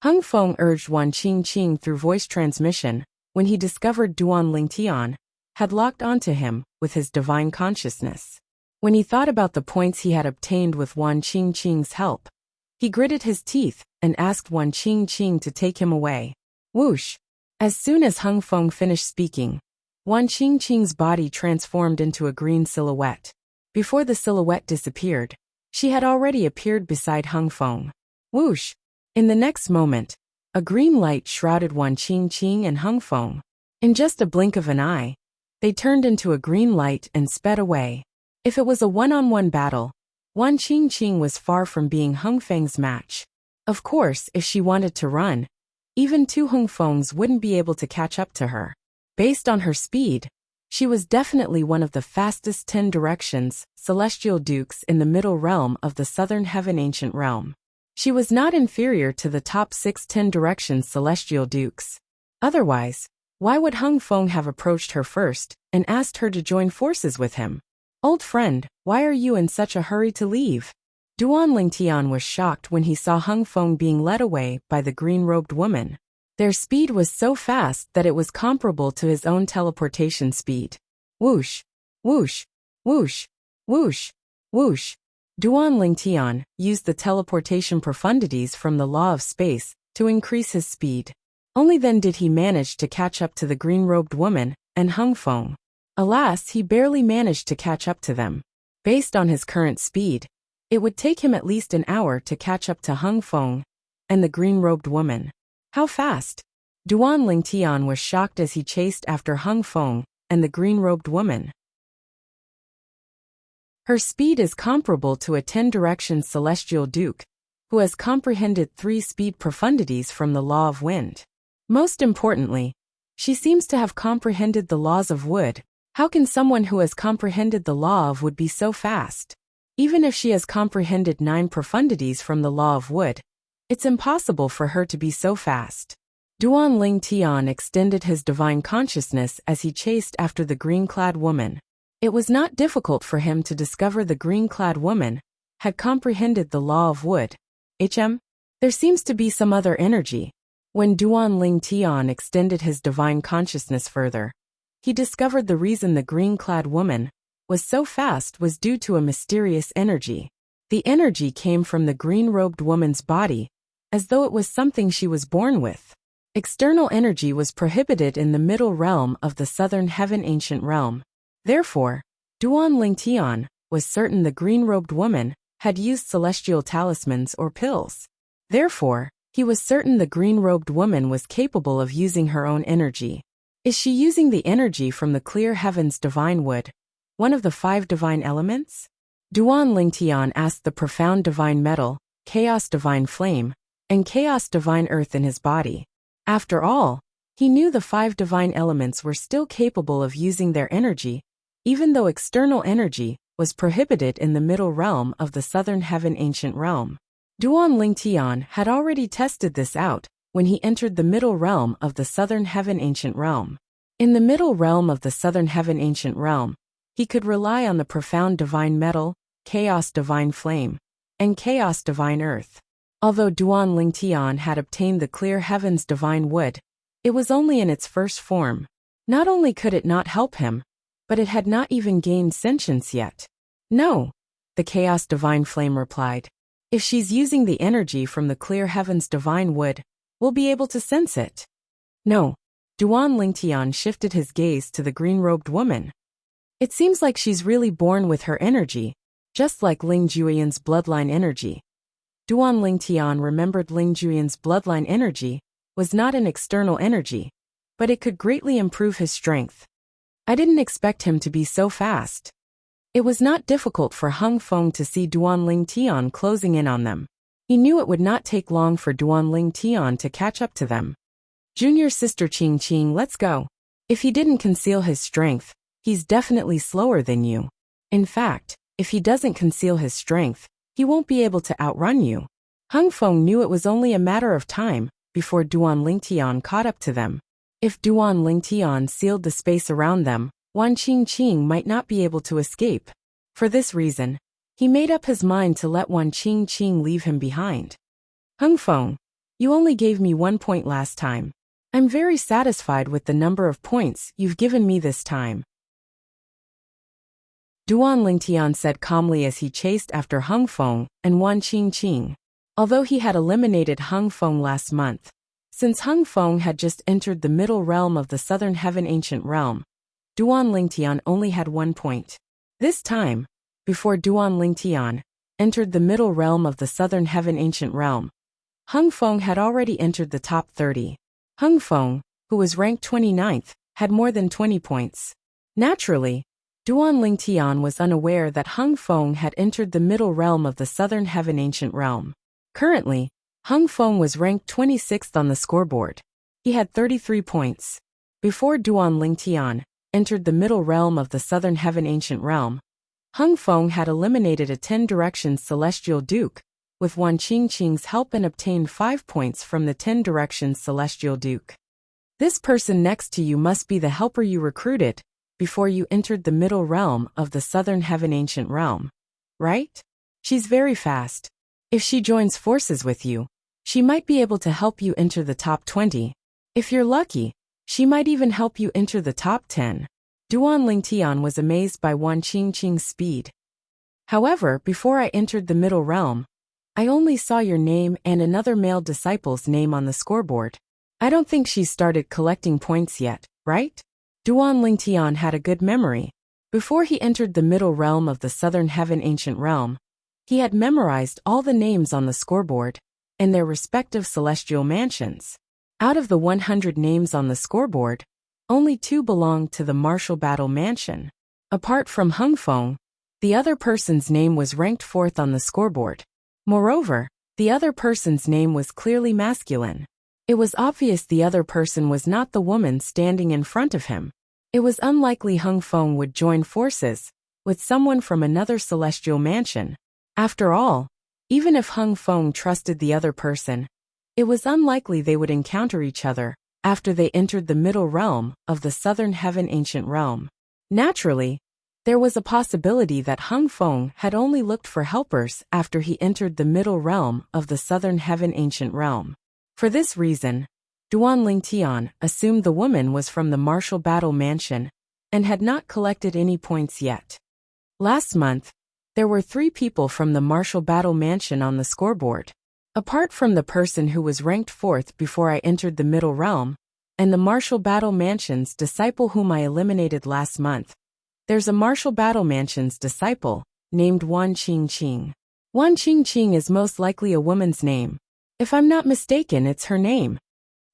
Hung Feng urged Wan Qing Qing through voice transmission when he discovered Duan Lingtian had locked onto him with his divine consciousness. When he thought about the points he had obtained with Wan Qing Qing's help, he gritted his teeth and asked Wan Qing Qing to take him away. Whoosh! As soon as Hung Feng finished speaking, Wan Qing Qing's body transformed into a green silhouette. Before the silhouette disappeared, she had already appeared beside Hung Feng. Whoosh! In the next moment, a green light shrouded Wan Qing Qing and Hung Feng. In just a blink of an eye, they turned into a green light and sped away. If it was a one-on-one battle, Wan Qing Qing was far from being Hung Feng's match. Of course, if she wanted to run, even 2 Hung Fengs wouldn't be able to catch up to her. Based on her speed, she was definitely one of the fastest 10 directions celestial dukes in the middle realm of the southern heaven ancient realm. She was not inferior to the top 6 10 directions celestial dukes. Otherwise, why would Hung Feng have approached her first and asked her to join forces with him? Old friend, why are you in such a hurry to leave? Duan Lingtian was shocked when he saw Hung Feng being led away by the green-robed woman. Their speed was so fast that it was comparable to his own teleportation speed. Whoosh! Whoosh! Whoosh! Whoosh! Whoosh! Duan Lingtian used the teleportation profundities from the law of space to increase his speed. Only then did he manage to catch up to the green-robed woman and Hung Feng. Alas, he barely managed to catch up to them. Based on his current speed, it would take him at least an hour to catch up to Hung Feng and the green-robed woman. How fast? Duan Lingtian was shocked as he chased after Hung Feng and the green-robed woman. Her speed is comparable to a 10-direction celestial duke, who has comprehended 3 speed profundities from the law of wind. Most importantly, she seems to have comprehended the laws of wood. How can someone who has comprehended the law of wood be so fast? Even if she has comprehended 9 profundities from the law of wood, it's impossible for her to be so fast. Duan Lingtian extended his divine consciousness as he chased after the green-clad woman. It was not difficult for him to discover the green-clad woman had comprehended the law of wood. There seems to be some other energy. When Duan Lingtian extended his divine consciousness further, he discovered the reason the green-clad woman was so fast was due to a mysterious energy. The energy came from the green-robed woman's body, as though it was something she was born with. External energy was prohibited in the middle realm of the southern heaven ancient realm. Therefore, Duan Lingtian was certain the green-robed woman had used celestial talismans or pills. Therefore, he was certain the green-robed woman was capable of using her own energy. Is she using the energy from the clear heaven's divine wood, one of the 5 divine elements? Duan Lingtian asked the profound divine metal, chaos divine flame, and chaos divine earth in his body. After all, he knew the 5 divine elements were still capable of using their energy, even though external energy was prohibited in the middle realm of the southern heaven ancient realm. Duan Lingtian had already tested this out when he entered the middle realm of the southern heaven ancient realm. In the middle realm of the southern heaven ancient realm, he could rely on the profound divine metal, chaos divine flame, and chaos divine earth. Although Duan Lingtian had obtained the clear heavens divine wood, it was only in its first form. Not only could it not help him, but it had not even gained sentience yet. No, the chaos divine flame replied. If she's using the energy from the clear heavens divine wood, we'll be able to sense it. No, Duan Lingtian shifted his gaze to the green-robed woman. It seems like she's really born with her energy, just like Ling Juyan's bloodline energy. Duan Lingtian remembered Ling Juyan's bloodline energy was not an external energy, but it could greatly improve his strength. I didn't expect him to be so fast. It was not difficult for Hung Feng to see Duan Lingtian closing in on them. He knew it would not take long for Duan Lingtian to catch up to them. Junior sister Qing Qing, let's go. If he didn't conceal his strength, he's definitely slower than you. In fact, if he doesn't conceal his strength, he won't be able to outrun you. Hung Feng knew it was only a matter of time before Duan Lingtian caught up to them. If Duan Lingtian sealed the space around them, Wan Qingqing might not be able to escape. For this reason, he made up his mind to let Wan Qingqing leave him behind. Hung Feng, you only gave me 1 point last time. I'm very satisfied with the number of points you've given me this time. Duan Lingtian said calmly as he chased after Hung Feng and Wan Qingqing. Although he had eliminated Hung Feng last month, since Hung Feng had just entered the middle realm of the southern heaven ancient realm, Duan Lingtian only had 1 point. This time, before Duan Lingtian entered the middle realm of the southern heaven ancient realm, Hung Feng had already entered the top 30. Hung Feng, who was ranked 29th, had more than 20 points. Naturally, Duan Lingtian was unaware that Hung Feng had entered the middle realm of the southern heaven ancient realm. Currently, Hung Feng was ranked 26th on the scoreboard. He had 33 points. Before Duan Lingtian entered the middle realm of the southern heaven ancient realm, Hung Feng had eliminated a 10 directions celestial duke, with Wan Qingqing's help and obtained 5 points from the 10 directions celestial duke. This person next to you must be the helper you recruited before you entered the middle realm of the southern heaven ancient realm, right? She's very fast. If she joins forces with you, she might be able to help you enter the top 20. If you're lucky, she might even help you enter the top 10. Duan Lingtian was amazed by Wan Qingqing's speed. However, before I entered the middle realm, I only saw your name and another male disciple's name on the scoreboard. I don't think she's started collecting points yet, right? Duan Lingtian had a good memory. Before he entered the middle realm of the southern heaven ancient realm, he had memorized all the names on the scoreboard and their respective celestial mansions. Out of the 100 names on the scoreboard, only 2 belonged to the Martial Battle Mansion. Apart from Hung Feng, the other person's name was ranked 4th on the scoreboard. Moreover, the other person's name was clearly masculine. It was obvious the other person was not the woman standing in front of him. It was unlikely Hung Feng would join forces with someone from another celestial mansion. After all, even if Hung Feng trusted the other person, it was unlikely they would encounter each other after they entered the middle realm of the southern heaven ancient realm. Naturally, there was a possibility that Hung Feng had only looked for helpers after he entered the middle realm of the southern heaven ancient realm. For this reason, Duan Lingtian assumed the woman was from the Martial Battle Mansion and had not collected any points yet. Last month, there were 3 people from the Martial Battle Mansion on the scoreboard. Apart from the person who was ranked 4th before I entered the middle realm, and the Martial Battle Mansion's disciple whom I eliminated last month, there's a Martial Battle Mansion's disciple named Wan Qingqing. Wan Qingqing is most likely a woman's name. If I'm not mistaken, it's her name.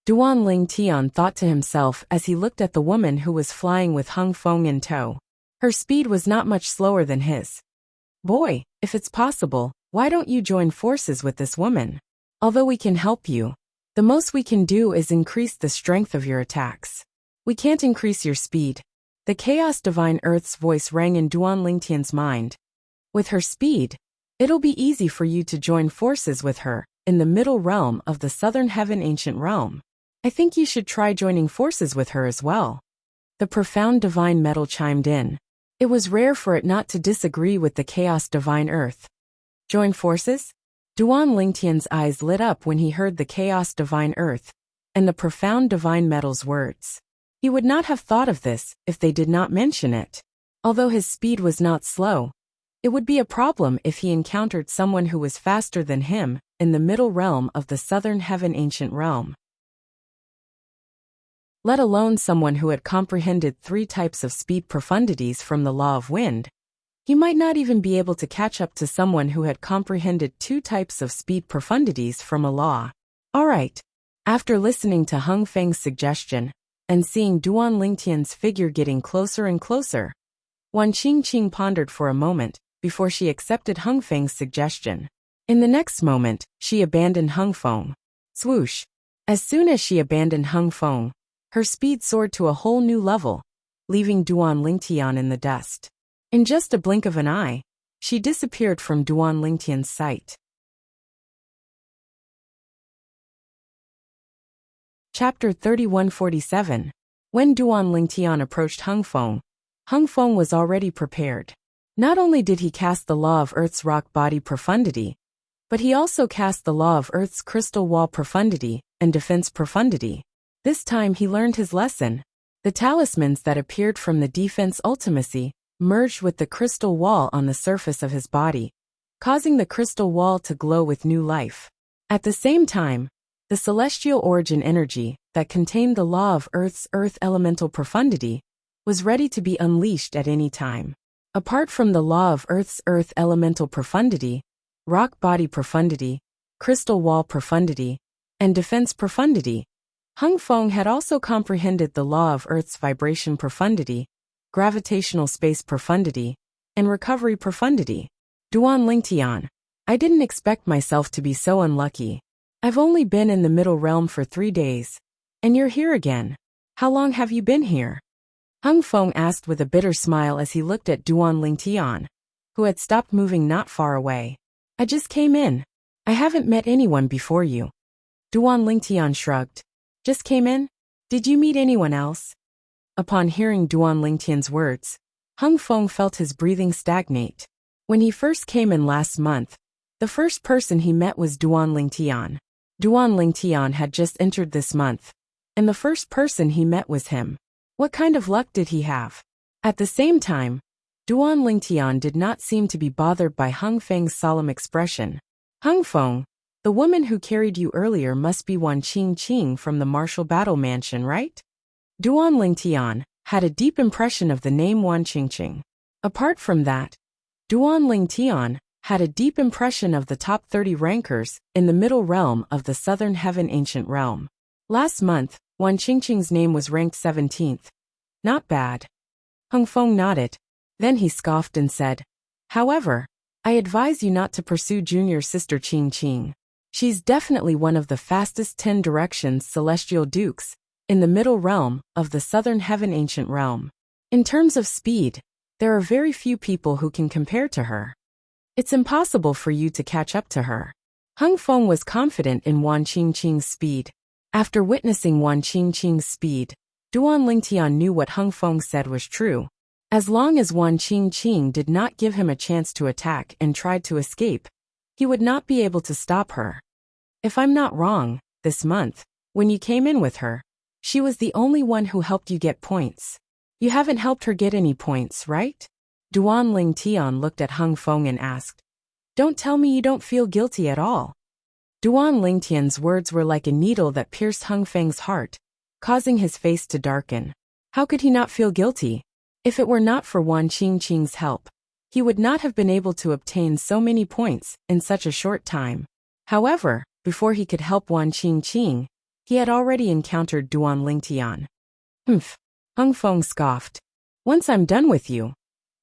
Duan Lingtian thought to himself as he looked at the woman who was flying with Hung Feng in tow. Her speed was not much slower than his. Boy, if it's possible, why don't you join forces with this woman? Although we can help you, the The most we can do is increase the strength of your attacks. We can't increase your speed. The Chaos Divine Earth's voice rang in Duan Lingtian's mind. With her speed, it'll be easy for you to join forces with her in the middle realm of the Southern Heaven Ancient Realm. I think you should try joining forces with her as well. The profound divine metal chimed in. It was rare for it not to disagree with the Chaos Divine Earth. Join forces? Duan Lingtian's eyes lit up when he heard the Chaos Divine Earth and the profound divine metal's words. He would not have thought of this if they did not mention it. Although his speed was not slow, it would be a problem if he encountered someone who was faster than him in the middle realm of the Southern Heaven Ancient Realm. Let alone someone who had comprehended 3 types of speed profundities from the law of wind. He might not even be able to catch up to someone who had comprehended 2 types of speed profundities from a law. Alright. After listening to Hung Feng's suggestion, and seeing Duan Lingtian's figure getting closer and closer, Wan Qingqing pondered for a moment before she accepted Hung Feng's suggestion. In the next moment, she abandoned Hung Feng. Swoosh! As soon as she abandoned Hung Feng, her speed soared to a whole new level, leaving Duan Lingtian in the dust. In just a blink of an eye, she disappeared from Duan Lingtian's sight. Chapter 3147. When Duan Lingtian approached Hung Feng was already prepared. Not only did he cast the law of Earth's rock body profundity, but he also cast the law of Earth's crystal wall profundity and defense profundity. This time he learned his lesson. The talismans that appeared from the defense ultimacy merged with the crystal wall on the surface of his body, causing the crystal wall to glow with new life. At the same time, the celestial origin energy that contained the law of Earth's earth elemental profundity was ready to be unleashed at any time. Apart from the law of Earth's earth elemental profundity, rock body profundity, crystal wall profundity, and defense profundity, Hung Feng had also comprehended the law of Earth's vibration profundity, gravitational space profundity, and recovery profundity. Duan Lingtian, I didn't expect myself to be so unlucky. I've only been in the middle realm for 3 days, and you're here again. How long have you been here? Hung Feng asked with a bitter smile as he looked at Duan Lingtian, who had stopped moving not far away. I just came in. I haven't met anyone before you. Duan Lingtian shrugged. Just came in? Did you meet anyone else? Upon hearing Duan Lingtian's words, Hung Feng felt his breathing stagnate. When he first came in last month, the first person he met was Duan Lingtian. Duan Lingtian had just entered this month, and the first person he met was him. What kind of luck did he have? At the same time, Duan Lingtian did not seem to be bothered by Hung Feng's solemn expression. Hung Feng, the woman who carried you earlier must be Wan Qingqing from the Martial Battle Mansion, right? Duan Lingtian had a deep impression of the name Wan Qingqing. Apart from that, Duan Lingtian had a deep impression of the top 30 rankers in the middle realm of the Southern Heaven Ancient Realm. Last month, Wan Qingqing's name was ranked 17th. Not bad. Hung Feng nodded. Then he scoffed and said, however, I advise you not to pursue junior sister Qingqing. She's definitely one of the fastest 10 directions celestial dukes in the middle realm of the Southern Heaven Ancient Realm. In terms of speed, there are very few people who can compare to her. It's impossible for you to catch up to her. Hung Feng was confident in Wan Qingqing's speed. After witnessing Wan Qingqing's speed, Duan Lingtian knew what Hung Feng said was true. As long as Wan Qingqing did not give him a chance to attack and tried to escape, he would not be able to stop her. If I'm not wrong, this month, when you came in with her, she was the only one who helped you get points. You haven't helped her get any points, right? Duan Lingtian looked at Hung Feng and asked. Don't tell me you don't feel guilty at all. Duan Lingtian's words were like a needle that pierced Hung Feng's heart, causing his face to darken. How could he not feel guilty? If it were not for Wan Qingqing's help, he would not have been able to obtain so many points in such a short time. However, before he could help Wan Qingqing, he had already encountered Duan Lingtian. Humph, Hung Feng scoffed. Once I'm done with you,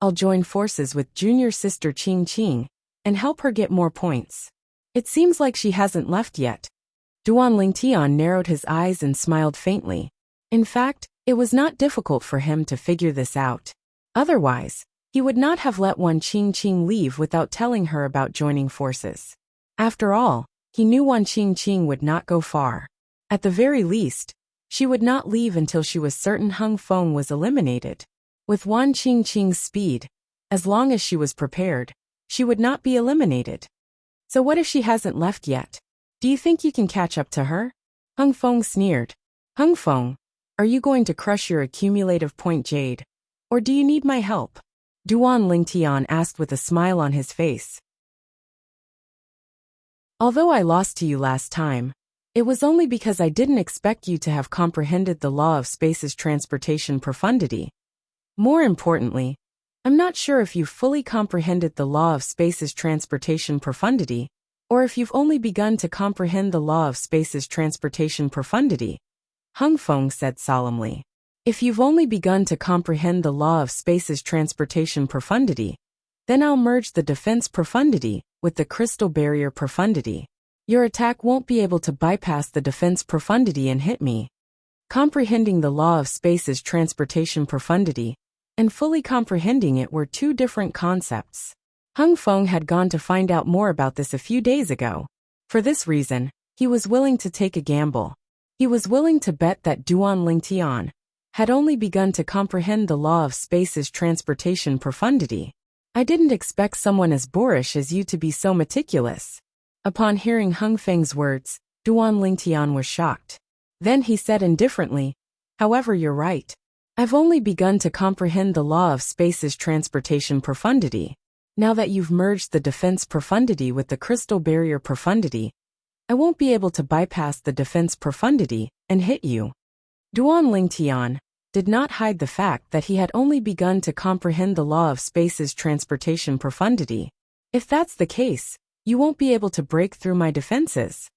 I'll join forces with junior sister Qingqing and help her get more points. It seems like she hasn't left yet. Duan Lingtian narrowed his eyes and smiled faintly. In fact, it was not difficult for him to figure this out. Otherwise, he would not have let Wan Qingqing leave without telling her about joining forces. After all, he knew Wan Qingqing would not go far. At the very least, she would not leave until she was certain Hung Feng was eliminated. With Wan Qingqing's speed, as long as she was prepared, she would not be eliminated. So what if she hasn't left yet? Do you think you can catch up to her? Hung Feng sneered. Hung Feng, are you going to crush your accumulative point jade? Or do you need my help? Duan Lingtian asked with a smile on his face. Although I lost to you last time, it was only because I didn't expect you to have comprehended the law of space's transportation profundity. More importantly, I'm not sure if you've fully comprehended the law of space's transportation profundity, or if you've only begun to comprehend the law of space's transportation profundity, Hung Feng said solemnly. If you've only begun to comprehend the law of space's transportation profundity, then I'll merge the defense profundity with the crystal barrier profundity. Your attack won't be able to bypass the defense profundity and hit me. Comprehending the law of space's transportation profundity and fully comprehending it were two different concepts. Hung Feng had gone to find out more about this a few days ago. For this reason, he was willing to take a gamble. He was willing to bet that Duan Lingtian had only begun to comprehend the law of space's transportation profundity. I didn't expect someone as boorish as you to be so meticulous. Upon hearing Hung Feng's words, Duan Lingtian was shocked. Then he said indifferently, however, you're right. I've only begun to comprehend the law of space's transportation profundity. Now that you've merged the defense profundity with the crystal barrier profundity, I won't be able to bypass the defense profundity and hit you. Duan Lingtian did not hide the fact that he had only begun to comprehend the law of space's transportation profundity. If that's the case, you won't be able to break through my defenses.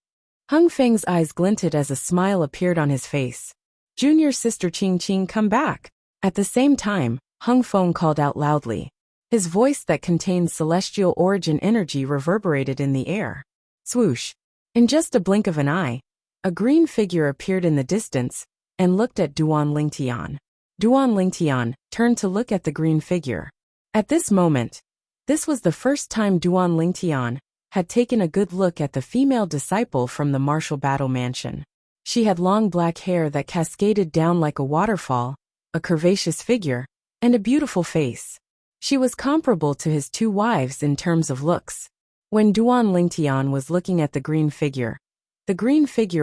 Hung Feng's eyes glinted as a smile appeared on his face. Junior sister Qingqing, come back. At the same time, Hung Feng called out loudly. His voice that contained celestial origin energy reverberated in the air. Swoosh. In just a blink of an eye, a green figure appeared in the distance and looked at Duan Lingtian. Duan Lingtian turned to look at the green figure. At this moment, this was the first time Duan Lingtian had taken a good look at the female disciple from the martial battle mansion. She had long black hair that cascaded down like a waterfall, a curvaceous figure, and a beautiful face. She was comparable to his two wives in terms of looks. When Duan Lingtian was looking at the green figure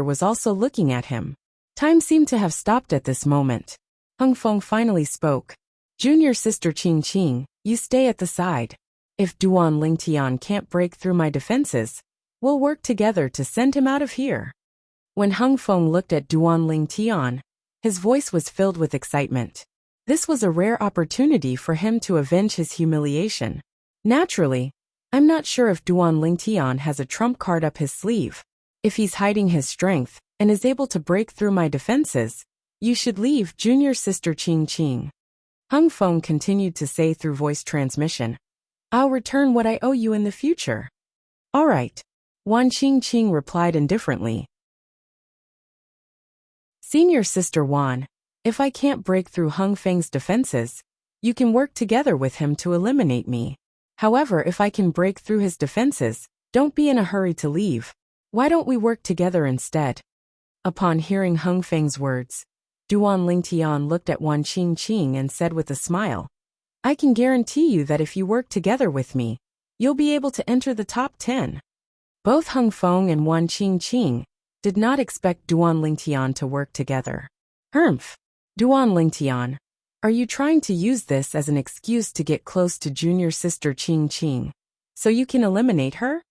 was also looking at him. Time seemed to have stopped at this moment. Hung Feng finally spoke. Junior sister Qingqing, you stay at the side. If Duan Lingtian can't break through my defenses, we'll work together to send him out of here. When Hung Feng looked at Duan Lingtian, his voice was filled with excitement. This was a rare opportunity for him to avenge his humiliation. Naturally, I'm not sure if Duan Lingtian has a trump card up his sleeve. If he's hiding his strength and is able to break through my defenses, you should leave, junior sister Qingqing. Hung Feng continued to say through voice transmission. I'll return what I owe you in the future. All right. Wan Qingqing replied indifferently. Senior sister Wan, if I can't break through Hung Feng's defenses, you can work together with him to eliminate me. However, if I can break through his defenses, don't be in a hurry to leave. Why don't we work together instead? Upon hearing Hung Feng's words, Duan Lingtian looked at Wan Qingqing and said with a smile, I can guarantee you that if you work together with me, you'll be able to enter the top 10. Both Hung Feng and Wan Qingqing did not expect Duan Lingtian to work together. Humph. Duan Lingtian, are you trying to use this as an excuse to get close to junior sister Qingqing, so you can eliminate her?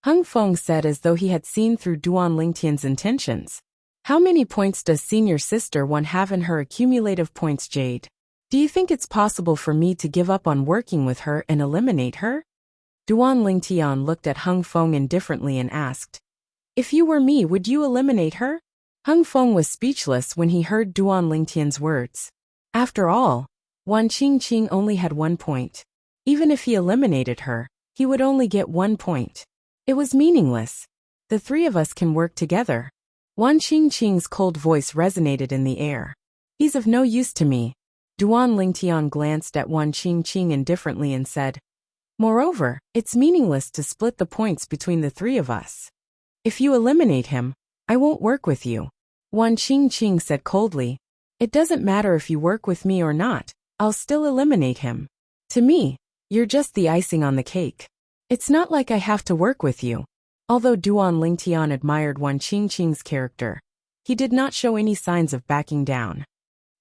Hung Feng said as though he had seen through Duan Lingtian's intentions. How many points does senior sister Wan have in her accumulative points jade? Do you think it's possible for me to give up on working with her and eliminate her? Duan Lingtian looked at Hung Feng indifferently and asked. If you were me, would you eliminate her? Hung Feng was speechless when he heard Duan Lingtian's words. After all, Wan Qingqing only had 1 point. Even if he eliminated her, he would only get 1 point. It was meaningless. The three of us can work together. Wan Qingqing's cold voice resonated in the air. He's of no use to me. Duan Lingtian glanced at Wan Qingqing indifferently and said, moreover, it's meaningless to split the points between the three of us. If you eliminate him, I won't work with you. Wan Qingqing said coldly, it doesn't matter if you work with me or not, I'll still eliminate him. To me, you're just the icing on the cake. It's not like I have to work with you. Although Duan Lingtian admired Wan Qingqing's character, he did not show any signs of backing down.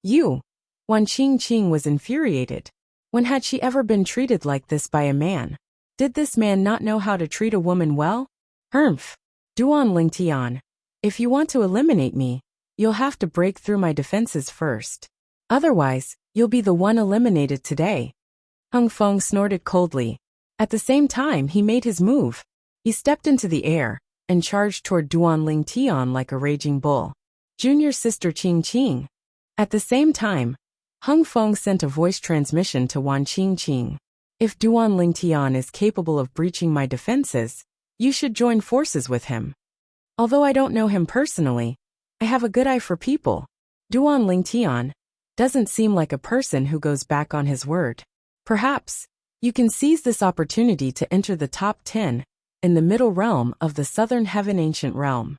You? Wan Qingqing was infuriated. When had she ever been treated like this by a man? Did this man not know how to treat a woman well? Humph. Duan Lingtian, if you want to eliminate me, you'll have to break through my defenses first. Otherwise, you'll be the one eliminated today. Hung Feng snorted coldly. At the same time he made his move. He stepped into the air and charged toward Duan Lingtian like a raging bull. Junior sister Qingqing. At the same time, Hung Feng sent a voice transmission to Wan Qingqing. If Duan Lingtian is capable of breaching my defenses, you should join forces with him. Although I don't know him personally, I have a good eye for people. Duan Lingtian doesn't seem like a person who goes back on his word. Perhaps you can seize this opportunity to enter the top 10 in the middle realm of the Southern Heaven Ancient Realm.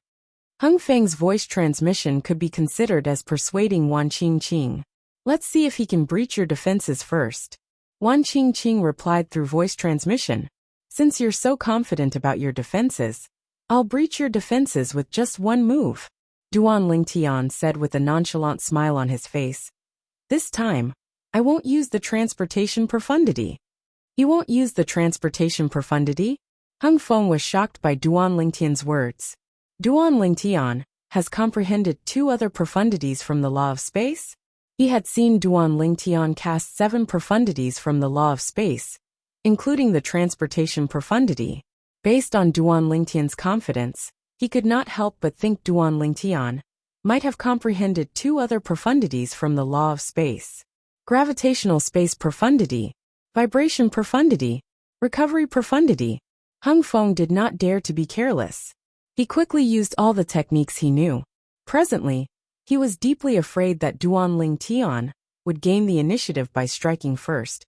Hung Feng's voice transmission could be considered as persuading Wan Qingqing. Let's see if he can breach your defenses first. Wan Qingqing replied through voice transmission. Since you're so confident about your defenses, I'll breach your defenses with just one move. Duan Lingtian said with a nonchalant smile on his face. This time, I won't use the transportation profundity. You won't use the transportation profundity? Hung Feng was shocked by Duan Lingtian's words. Duan Lingtian has comprehended 2 other profundities from the law of space? He had seen Duan Lingtian cast 7 profundities from the law of space, including the transportation profundity. Based on Duan Lingtian's confidence, he could not help but think Duan Lingtian might have comprehended 2 other profundities from the law of space. Gravitational space profundity, vibration profundity, recovery profundity. Hung Feng did not dare to be careless. He quickly used all the techniques he knew. Presently, he was deeply afraid that Duan Lingtian would gain the initiative by striking first,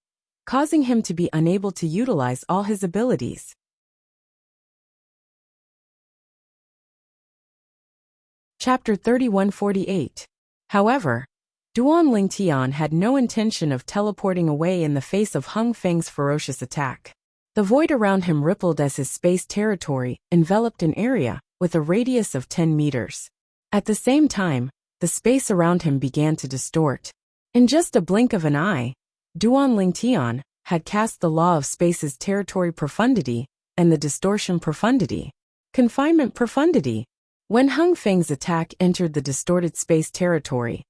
causing him to be unable to utilize all his abilities. Chapter 3148. However, Duan Lingtian had no intention of teleporting away in the face of Hung Feng's ferocious attack. The void around him rippled as his space territory enveloped an area with a radius of 10 meters. At the same time, the space around him began to distort. In just a blink of an eye, Duan Lingtian had cast the law of space's territory profundity and the distortion profundity. Confinement profundity. When Hung Feng's attack entered the distorted space territory,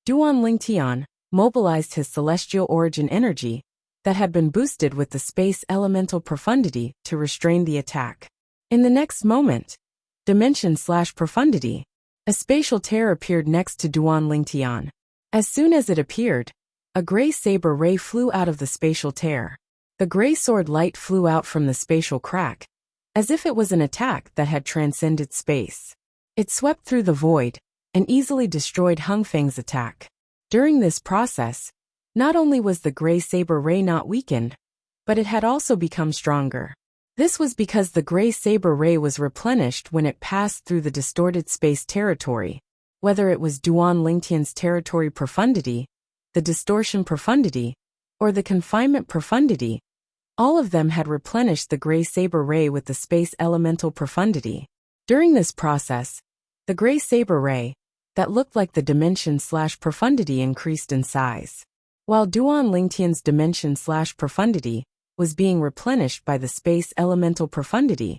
Duan Lingtian mobilized his celestial origin energy that had been boosted with the space elemental profundity to restrain the attack. In the next moment, dimension/profundity, a spatial tear appeared next to Duan Lingtian. As soon as it appeared, a gray saber ray flew out of the spatial tear. The gray sword light flew out from the spatial crack, as if it was an attack that had transcended space. It swept through the void and easily destroyed Hung Feng's attack. During this process, not only was the gray saber ray not weakened, but it had also become stronger. This was because the gray saber ray was replenished when it passed through the distorted space territory. Whether it was Duan Lingtian's territory profundity, the distortion profundity, or the confinement profundity, all of them had replenished the gray saber ray with the space elemental profundity. During this process, the gray saber ray, that looked like the dimension/profundity, increased in size. While Duan Lingtian's dimension/profundity was being replenished by the space elemental profundity,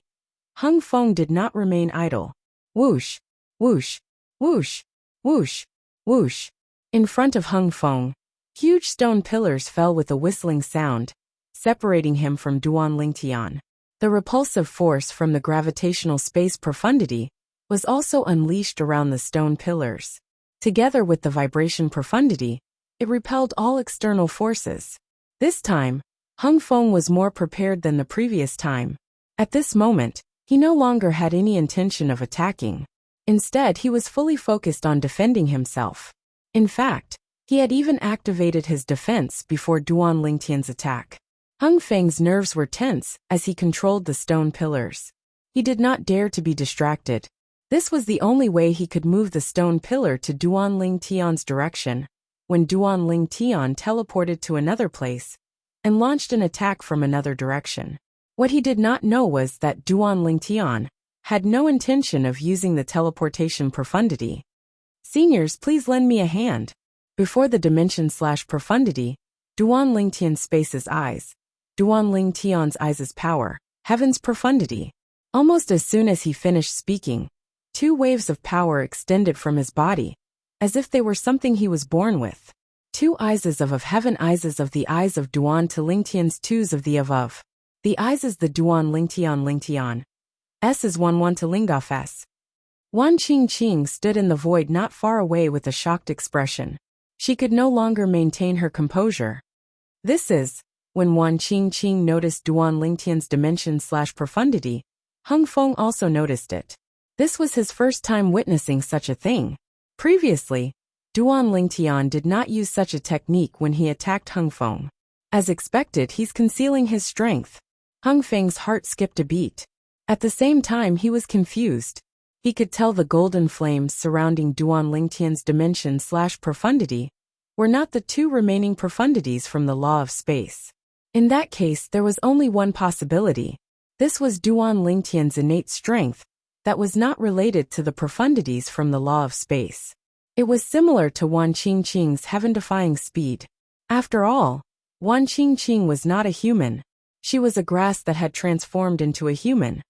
Hung Feng did not remain idle. Whoosh, whoosh, whoosh, whoosh, whoosh. In front of Hung Feng, huge stone pillars fell with a whistling sound, separating him from Duan Lingtian. The repulsive force from the gravitational space profundity was also unleashed around the stone pillars. Together with the vibration profundity, it repelled all external forces. This time, Hung Feng was more prepared than the previous time. At this moment, he no longer had any intention of attacking. Instead, he was fully focused on defending himself. In fact, he had even activated his defense before Duan Lingtian's attack. Hung Feng's nerves were tense as he controlled the stone pillars. He did not dare to be distracted. This was the only way he could move the stone pillar to Duan Lingtian's direction, when Duan Lingtian teleported to another place and launched an attack from another direction. What he did not know was that Duan Lingtian had no intention of using the teleportation profundity. Seniors, please lend me a hand. Before the dimension/profundity, Duan Lingtian spaces eyes. Duan Lingtian's eyes' power, heaven's profundity. Almost as soon as he finished speaking, 2 waves of power extended from his body, as if they were something he was born with. 2 eyes of heaven, eyes of the eyes of Duan to Lingtian's 2s of the of. The eyes is the Duan Lingtian. S is 1 to Lingaf S. Wan Qingqing stood in the void not far away with a shocked expression. She could no longer maintain her composure. This is, when Wan Qingqing noticed Duan Lingtian's dimension/profundity, Hung Feng also noticed it. This was his first time witnessing such a thing. Previously, Duan Lingtian did not use such a technique when he attacked Hung Feng. As expected, he's concealing his strength. Hung Feng's heart skipped a beat. At the same time, he was confused. He could tell the golden flames surrounding Duan Lingtian's dimension/profundity were not the 2 remaining profundities from the law of space. In that case, there was only one possibility. This was Duan Lingtian's innate strength that was not related to the profundities from the law of space. It was similar to Wan Qingqing's heaven-defying speed. After all, Wan Qingqing was not a human. She was a grass that had transformed into a human.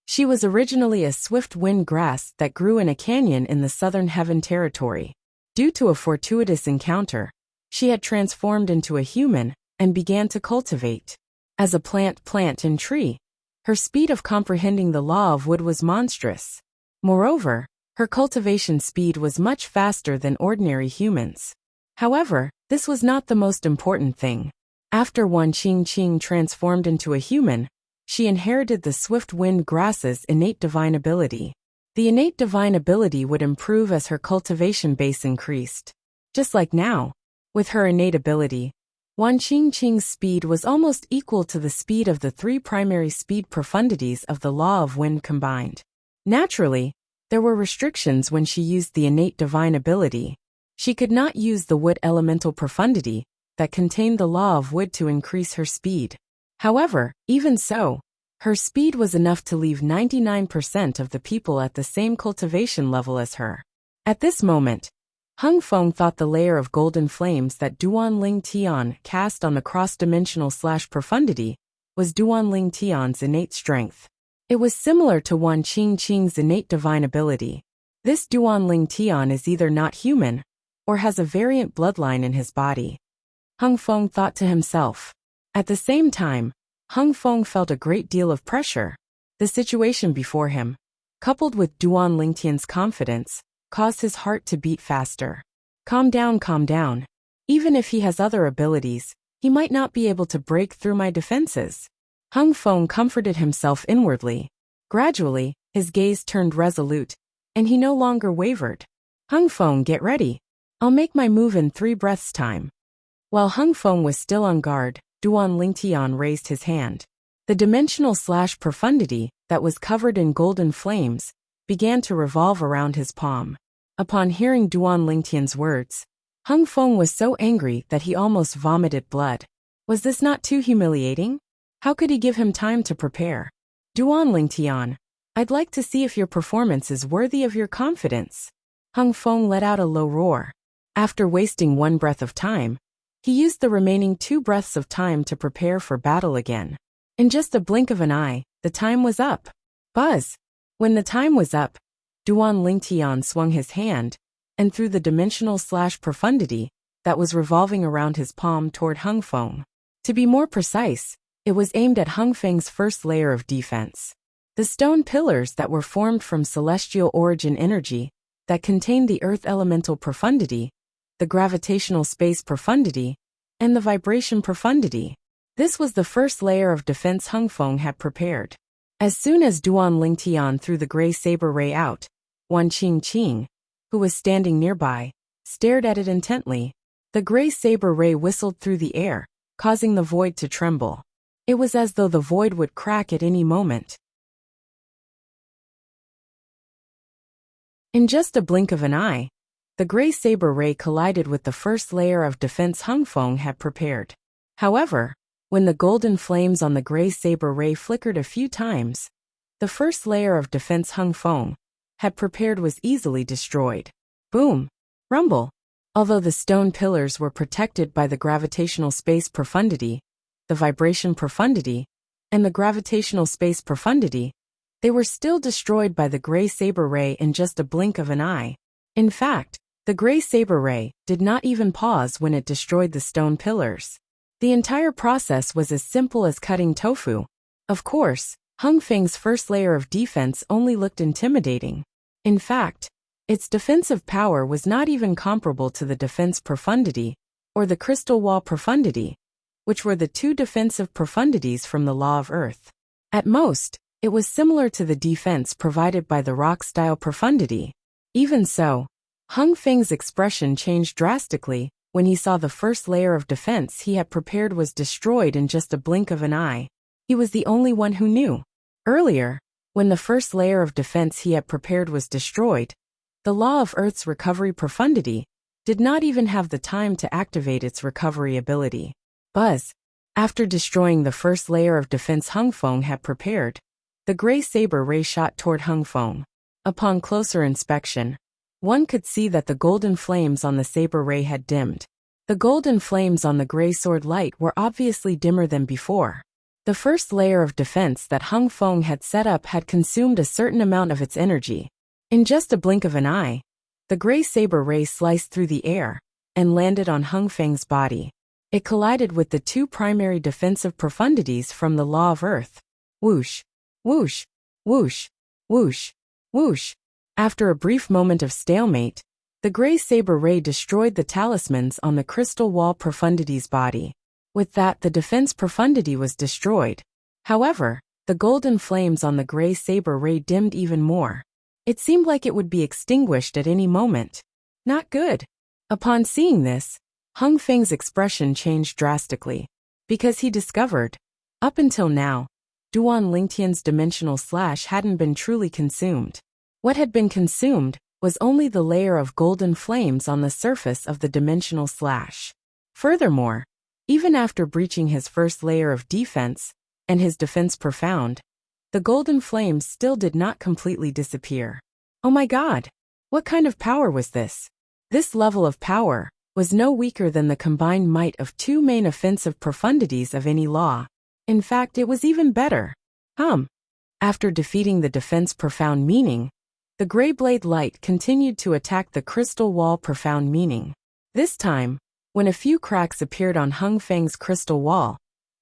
She was originally a swift wind grass that grew in a canyon in the southern heaven territory. Due to a fortuitous encounter, she had transformed into a human and began to cultivate. As a plant and tree, her speed of comprehending the law of wood was monstrous. Moreover, her cultivation speed was much faster than ordinary humans. However, this was not the most important thing. After Wan Qingqing transformed into a human, she inherited the swift wind grass's innate divine ability. The innate divine ability would improve as her cultivation base increased. Just like now, with her innate ability, Wan Qingqing's speed was almost equal to the speed of the 3 primary speed profundities of the law of wind combined. Naturally, there were restrictions when she used the innate divine ability. She could not use the wood elemental profundity that contained the law of wood to increase her speed. However, even so, her speed was enough to leave 99% of the people at the same cultivation level as her. At this moment, Hung Feng thought the layer of golden flames that Duan Lingtian cast on the cross-dimensional/profundity was Duan Lingtian's innate strength. It was similar to Wan Qingqing's innate divine ability. This Duan Lingtian is either not human or has a variant bloodline in his body. Hung Feng thought to himself. At the same time, Hung Feng felt a great deal of pressure. The situation before him, coupled with Duan Lingtian's confidence, caused his heart to beat faster. Calm down. Even if he has other abilities, he might not be able to break through my defenses. Hung Feng comforted himself inwardly. Gradually, his gaze turned resolute, and he no longer wavered. Hung Feng, get ready. I'll make my move in 3 breaths' time. While Hung Feng was still on guard, Duan Lingtian raised his hand. The dimensional/profundity that was covered in golden flames began to revolve around his palm. Upon hearing Duan Lingtian's words, Hung Feng was so angry that he almost vomited blood. Was this not too humiliating? How could he give him time to prepare? Duan Lingtian, I'd like to see if your performance is worthy of your confidence. Hung Feng let out a low roar. After wasting 1 breath of time, he used the remaining 2 breaths of time to prepare for battle again. In just a blink of an eye, the time was up. Buzz! When the time was up, Duan Lingtian swung his hand, and threw the dimensional/profundity that was revolving around his palm toward Hung Feng. To be more precise, it was aimed at Hung Feng's first layer of defense. The stone pillars that were formed from celestial origin energy that contained the earth elemental profundity, the gravitational space profundity, and the vibration profundity. This was the first layer of defense Hung Feng had prepared. As soon as Duan Lingtian threw the gray saber ray out, Wan Qingqing, who was standing nearby, stared at it intently. The gray saber ray whistled through the air, causing the void to tremble. It was as though the void would crack at any moment. In just a blink of an eye, the gray saber ray collided with the first layer of defense Hung Feng had prepared. However, when the golden flames on the gray saber ray flickered a few times, the first layer of defense Hung Feng had prepared was easily destroyed. Boom! Rumble! Although the stone pillars were protected by the gravitational space profundity, the vibration profundity, and the gravitational space profundity, they were still destroyed by the gray saber ray in just a blink of an eye. In fact, the gray saber ray did not even pause when it destroyed the stone pillars. The entire process was as simple as cutting tofu. Of course, Hung Feng's first layer of defense only looked intimidating. In fact, its defensive power was not even comparable to the defense profundity, or the crystal wall profundity, which were the two defensive profundities from the law of earth. At most, it was similar to the defense provided by the rock-style profundity. Even so, Hung Feng's expression changed drastically when he saw the first layer of defense he had prepared was destroyed in just a blink of an eye. He was the only one who knew. Earlier, when the first layer of defense he had prepared was destroyed, the law of Earth's recovery profundity did not even have the time to activate its recovery ability. Buzz! After destroying the first layer of defense Hung Feng had prepared, the gray saber ray shot toward Hung Feng. Upon closer inspection, one could see that the golden flames on the saber ray had dimmed. The golden flames on the gray sword light were obviously dimmer than before. The first layer of defense that Hung Feng had set up had consumed a certain amount of its energy. In just a blink of an eye, the gray saber ray sliced through the air and landed on Hung Feng's body. It collided with the two primary defensive profundities from the law of earth. Whoosh! Whoosh! Whoosh! Whoosh! Whoosh! After a brief moment of stalemate, the gray saber ray destroyed the talismans on the crystal wall profundity's body. With that, the defense profundity was destroyed. However, the golden flames on the gray saber ray dimmed even more. It seemed like it would be extinguished at any moment. Not good. Upon seeing this, Hung Feng's expression changed drastically, because he discovered, up until now, Duan Lingtian's dimensional slash hadn't been truly consumed. What had been consumed was only the layer of golden flames on the surface of the dimensional slash. Furthermore, even after breaching his first layer of defense, and his defense profound, the golden flames still did not completely disappear. Oh my god! What kind of power was this? This level of power was no weaker than the combined might of two main offensive profundities of any law. In fact, it was even better. After defeating the defense profound meaning, the gray blade light continued to attack the crystal wall profound meaning. This time, when a few cracks appeared on Hung Feng's crystal wall,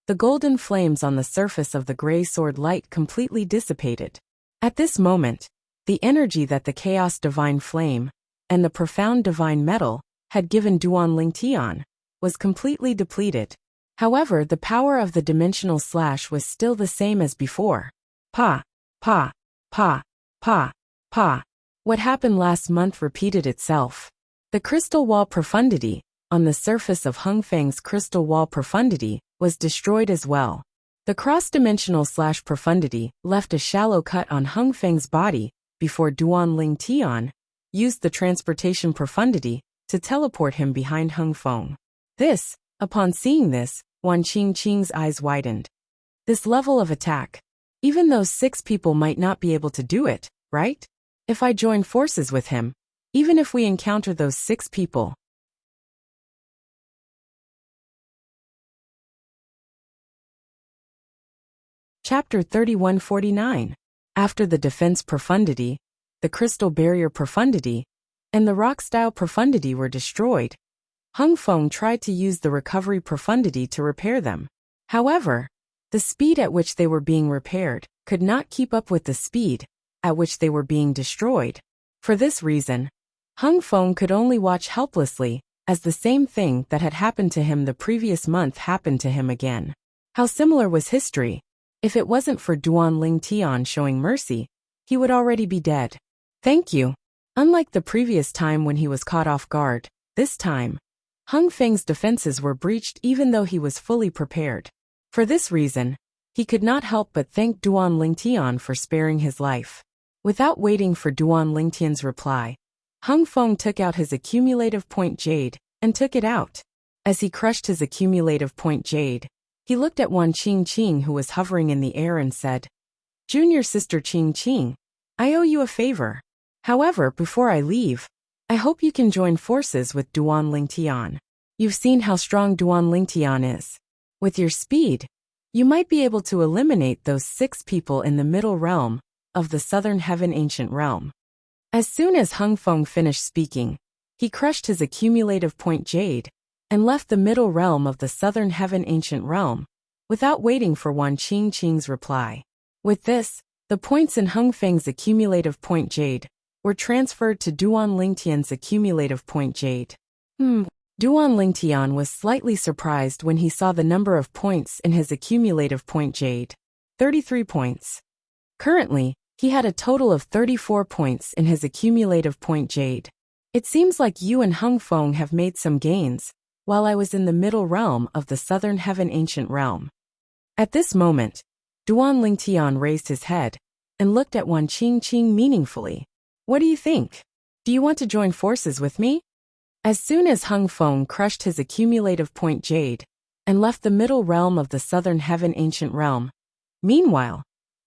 the golden flames on the surface of the gray sword light completely dissipated. At this moment, the energy that the chaos divine flame and the profound divine metal had given Duan Lingtian was completely depleted. However, the power of the dimensional slash was still the same as before. Pa, pa, pa, pa, pa. What happened last month repeated itself. The crystal wall profundity on the surface of Hung Feng's crystal wall profundity was destroyed as well. The cross-dimensional slash profundity left a shallow cut on Hung Feng's body before Duan Lingtian used the transportation profundity to teleport him behind Hung Feng. Upon seeing this, Wan Qingqing's eyes widened. This level of attack. Even those 6 people might not be able to do it, right? If I join forces with him, even if we encounter those 6 people. Chapter 3149. After the defense profundity, the crystal barrier profundity, and the rock-style profundity were destroyed, Hung Feng tried to use the recovery profundity to repair them. However, the speed at which they were being repaired could not keep up with the speed at which they were being destroyed. For this reason, Hung Feng could only watch helplessly as the same thing that had happened to him the previous month happened to him again. How similar was history? If it wasn't for Duan Ling Tian showing mercy, he would already be dead. Thank you. Unlike the previous time when he was caught off guard, this time, Hung Feng's defenses were breached even though he was fully prepared. For this reason, he could not help but thank Duan Ling Tian for sparing his life. Without waiting for Duan Ling Tian's reply, Hung Feng took out his accumulative point jade and took it out. As he crushed his accumulative point jade, he looked at Wan Qingqing who was hovering in the air and said, "Junior sister Qingqing, I owe you a favor. However, before I leave, I hope you can join forces with Duan Ling Tian. You've seen how strong Duan Ling Tian is. With your speed, you might be able to eliminate those 6 people in the middle realm of the Southern Heaven Ancient Realm." As soon as Hung Feng finished speaking, he crushed his accumulative point jade and left the middle realm of the Southern Heaven Ancient Realm, without waiting for Wan Qingqing's reply. With this, the points in Hung Feng's accumulative point jade were transferred to Duan Ling Tian's accumulative point jade. Duan Ling Tian was slightly surprised when he saw the number of points in his accumulative point jade. 33 points. Currently, he had a total of 34 points in his accumulative point jade. It seems like you and Hung Feng have made some gains, while I was in the middle realm of the Southern Heaven Ancient Realm. At this moment, Duan Ling Tian raised his head and looked at Wan Qingqing meaningfully. What do you think? Do you want to join forces with me? As soon as Hung Feng crushed his accumulative point jade and left the middle realm of the Southern Heaven Ancient Realm. Meanwhile,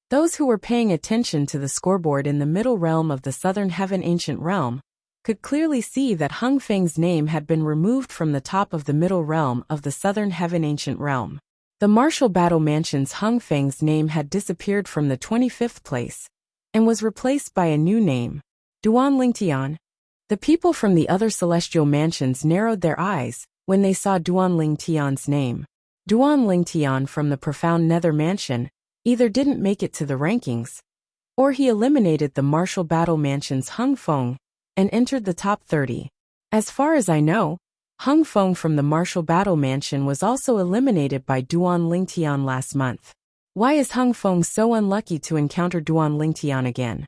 those who were paying attention to the scoreboard in the middle realm of the Southern Heaven Ancient Realm could clearly see that Hung Feng's name had been removed from the top of the middle realm of the Southern Heaven Ancient Realm. The Martial Battle Mansion's Hung Feng's name had disappeared from the 25th place and was replaced by a new name, Duan Ling Tian. The people from the other celestial mansions narrowed their eyes when they saw Duan Ling Tian's name. Duan Ling Tian from the Profound Nether Mansion either didn't make it to the rankings, or he eliminated the Martial Battle Mansion's Hung Feng and entered the top 30. As far as I know, Hung Feng from the Martial Battle Mansion was also eliminated by Duan Ling Tian last month. Why is Hung Feng so unlucky to encounter Duan Ling Tian again?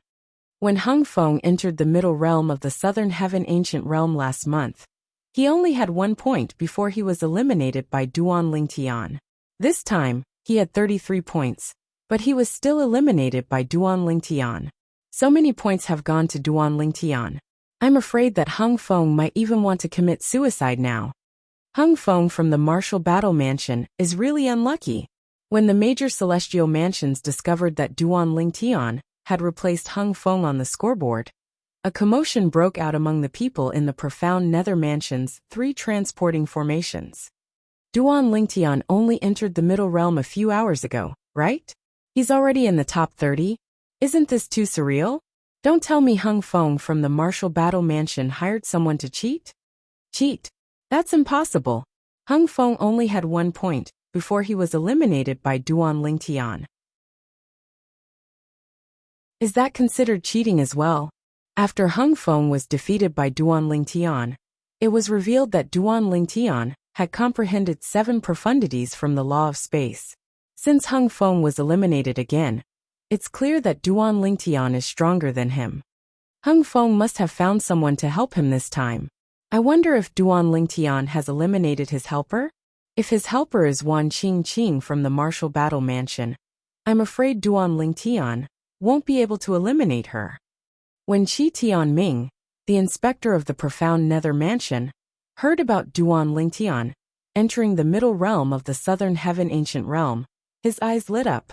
When Hung Feng entered the middle realm of the Southern Heaven Ancient Realm last month, he only had 1 point before he was eliminated by Duan Ling Tian. This time, he had 33 points, but he was still eliminated by Duan Ling Tian. So many points have gone to Duan Ling Tian. I'm afraid that Hung Feng might even want to commit suicide now. Hung Feng from the Martial Battle Mansion is really unlucky. When the major celestial mansions discovered that Duan Ling Tian had replaced Hung Feng on the scoreboard, a commotion broke out among the people in the Profound Nether Mansion's 3 transporting formations. Duan Ling Tian only entered the middle realm a few hours ago, right? He's already in the top 30? Isn't this too surreal? Don't tell me Hung Feng from the Martial Battle Mansion hired someone to cheat? Cheat? That's impossible. Hung Feng only had 1 point before he was eliminated by Duan Ling Tian. Is that considered cheating as well? After Hung Feng was defeated by Duan Ling Tian, it was revealed that Duan Ling Tian had comprehended 7 profundities from the law of space. Since Hung Feng was eliminated again, it's clear that Duan Ling Tian is stronger than him. Hung Feng must have found someone to help him this time. I wonder if Duan Ling Tian has eliminated his helper? If his helper is Wan Qingqing from the Martial Battle Mansion, I'm afraid Duan Ling Tian won't be able to eliminate her. When Qi Tianming, the inspector of the Profound Nether Mansion, heard about Duan Ling Tian entering the middle realm of the Southern Heaven Ancient Realm, his eyes lit up.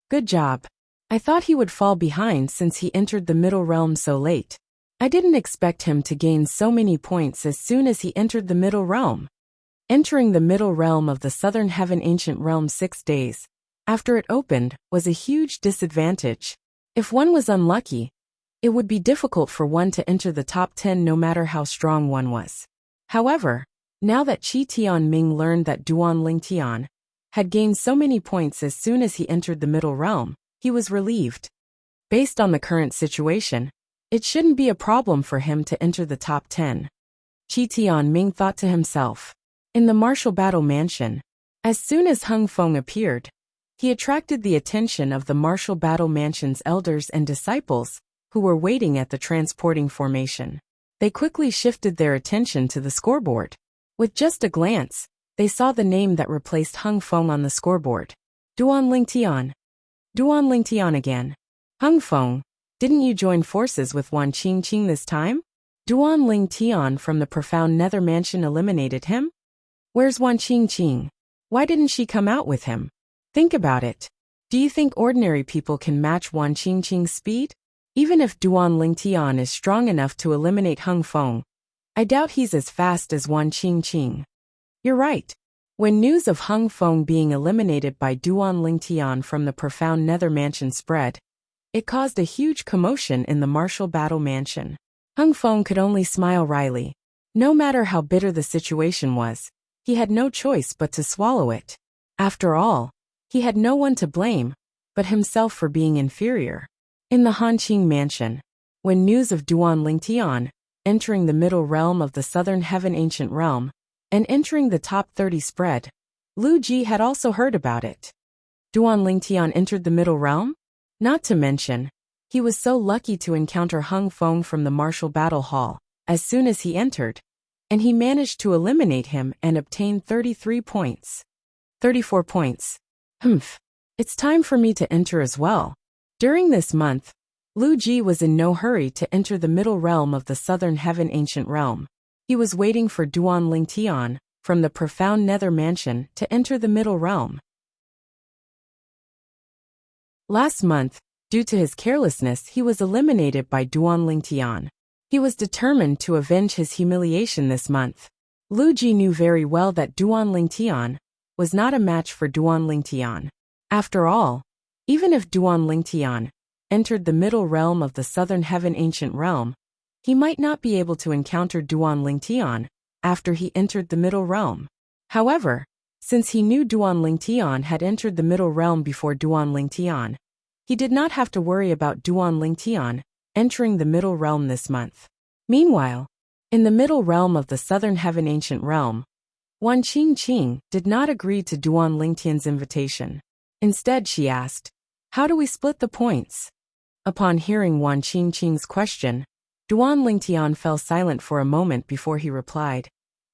Good job. I thought he would fall behind since he entered the middle realm so late. I didn't expect him to gain so many points as soon as he entered the middle realm. Entering the middle realm of the Southern Heaven Ancient Realm 6 days after it opened was a huge disadvantage. If one was unlucky, it would be difficult for one to enter the top 10 no matter how strong one was. However, now that Qi Tianming learned that Duan Ling Tian had gained so many points as soon as he entered the middle realm, he was relieved. Based on the current situation, it shouldn't be a problem for him to enter the top 10. Qi Tianming thought to himself. In the Martial Battle Mansion, as soon as Hung Feng appeared, He attracted the attention of the martial battle mansion's elders and disciples, who were waiting at the transporting formation. They quickly shifted their attention to the scoreboard. With just a glance, they saw the name that replaced Hung Feng on the scoreboard. Duan Lingtian. Duan Lingtian again. Hung Feng, didn't you join forces with Wan Qingqing this time? Duan Lingtian from the profound nether mansion eliminated him? Where's Wan Qingqing? Why didn't she come out with him? Think about it. Do you think ordinary people can match Wan Qingqing's speed? Even if Duan Lingtian is strong enough to eliminate Hung Feng, I doubt he's as fast as Wan Qingqing. You're right. When news of Hung Feng being eliminated by Duan Lingtian from the profound nether mansion spread, it caused a huge commotion in the martial battle mansion. Hung Feng could only smile wryly. No matter how bitter the situation was, he had no choice but to swallow it. After all, he had no one to blame but himself for being inferior. In the Hanqing mansion, when news of Duan Lingtian entering the middle realm of the southern heaven ancient realm and entering the top 30 spread, Lu Ji had also heard about it. Duan Lingtian entered the middle realm? Not to mention, he was so lucky to encounter Hung Feng from the martial battle hall as soon as he entered, and he managed to eliminate him and obtain 33 points. 34 points. It's time for me to enter as well. During this month, Lu Ji was in no hurry to enter the middle realm of the southern heaven ancient realm. He was waiting for Duan Lingtian from the profound nether mansion to enter the middle realm. Last month, due to his carelessness, he was eliminated by Duan Lingtian. He was determined to avenge his humiliation this month. Lu Ji knew very well that Duan Lingtian was not a match for Duan Lingtian. After all, even if Duan Lingtian entered the middle realm of the southern heaven ancient realm, he might not be able to encounter Duan Lingtian after he entered the middle realm. However, since he knew Duan Lingtian had entered the middle realm before Duan Lingtian, he did not have to worry about Duan Lingtian entering the middle realm this month. Meanwhile, in the middle realm of the southern heaven ancient realm, Wan Qingqing did not agree to Duan Lingtian's invitation. Instead, she asked, "How do we split the points?" Upon hearing Wan Qingqing's question, Duan Lingtian fell silent for a moment before he replied,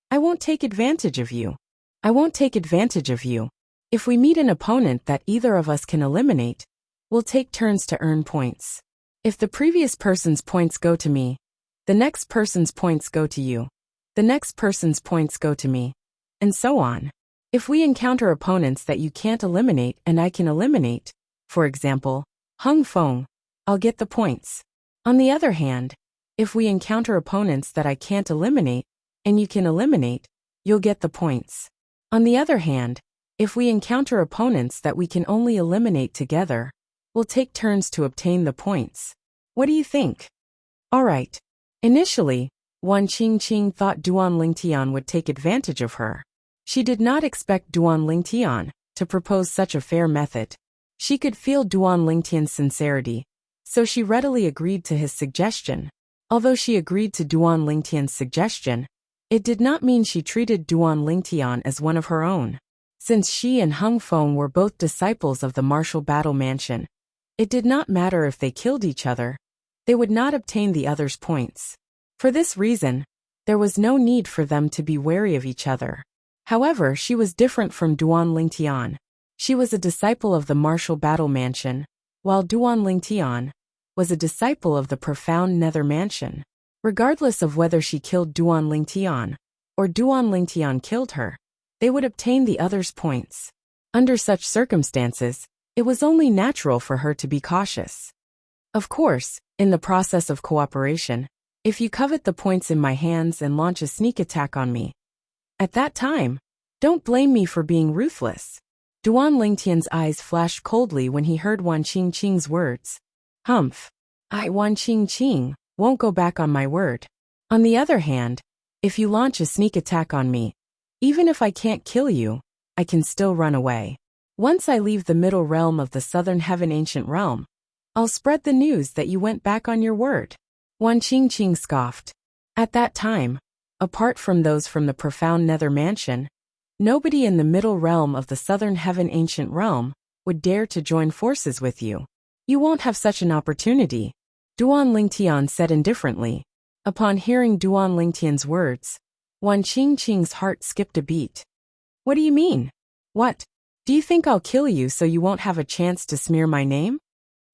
"I won't take advantage of you. I won't take advantage of you. If we meet an opponent that either of us can eliminate, we'll take turns to earn points. If the previous person's points go to me, the next person's points go to you. The next person's points go to me. And so on. If we encounter opponents that you can't eliminate and I can eliminate, for example, Hung Feng, I'll get the points. On the other hand, if we encounter opponents that I can't eliminate and you can eliminate, you'll get the points. On the other hand, if we encounter opponents that we can only eliminate together, we'll take turns to obtain the points. What do you think?" Alright. Initially, Wan Qingqing thought Duan Lingtian would take advantage of her. She did not expect Duan Lingtian to propose such a fair method. She could feel Duan Lingtian's sincerity, so she readily agreed to his suggestion. Although she agreed to Duan Lingtian's suggestion, it did not mean she treated Duan Lingtian as one of her own. Since she and Hung Feng were both disciples of the martial battle mansion, it did not matter if they killed each other, they would not obtain the other's points. For this reason, there was no need for them to be wary of each other. However, she was different from Duan Lingtian. She was a disciple of the martial battle mansion, while Duan Lingtian was a disciple of the profound nether mansion. Regardless of whether she killed Duan Lingtian or Duan Lingtian killed her, they would obtain the other's points. Under such circumstances, it was only natural for her to be cautious. Of course, in the process of cooperation, if you covet the points in my hands and launch a sneak attack on me, at that time, don't blame me for being ruthless. Duan Lingtian's eyes flashed coldly when he heard Wan Qingqing's words. Humph. Wan Qingqing won't go back on my word. On the other hand, if you launch a sneak attack on me, even if I can't kill you, I can still run away. Once I leave the middle realm of the southern heaven ancient realm, I'll spread the news that you went back on your word. Wan Qingqing scoffed. At that time, apart from those from the profound nether mansion, nobody in the middle realm of the southern heaven ancient realm would dare to join forces with you. You won't have such an opportunity, Duan Lingtian said indifferently. Upon hearing Duan Lingtian's words, Wan Qingqing's heart skipped a beat. What do you mean? What? Do you think I'll kill you so you won't have a chance to smear my name?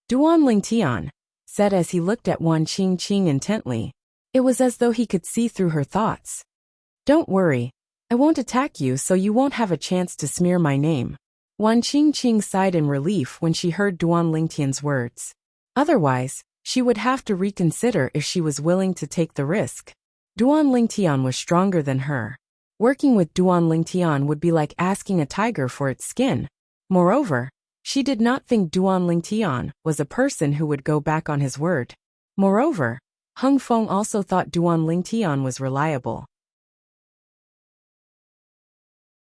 Duan Lingtian said as he looked at Wan Qingqing intently. It was as though he could see through her thoughts. Don't worry, I won't attack you so you won't have a chance to smear my name. Wan Qingqing sighed in relief when she heard Duan Lingtian's words. Otherwise, she would have to reconsider if she was willing to take the risk. Duan Lingtian was stronger than her. Working with Duan Lingtian would be like asking a tiger for its skin. Moreover, she did not think Duan Lingtian was a person who would go back on his word. Moreover, Hung Feng also thought Duan Lingtian was reliable.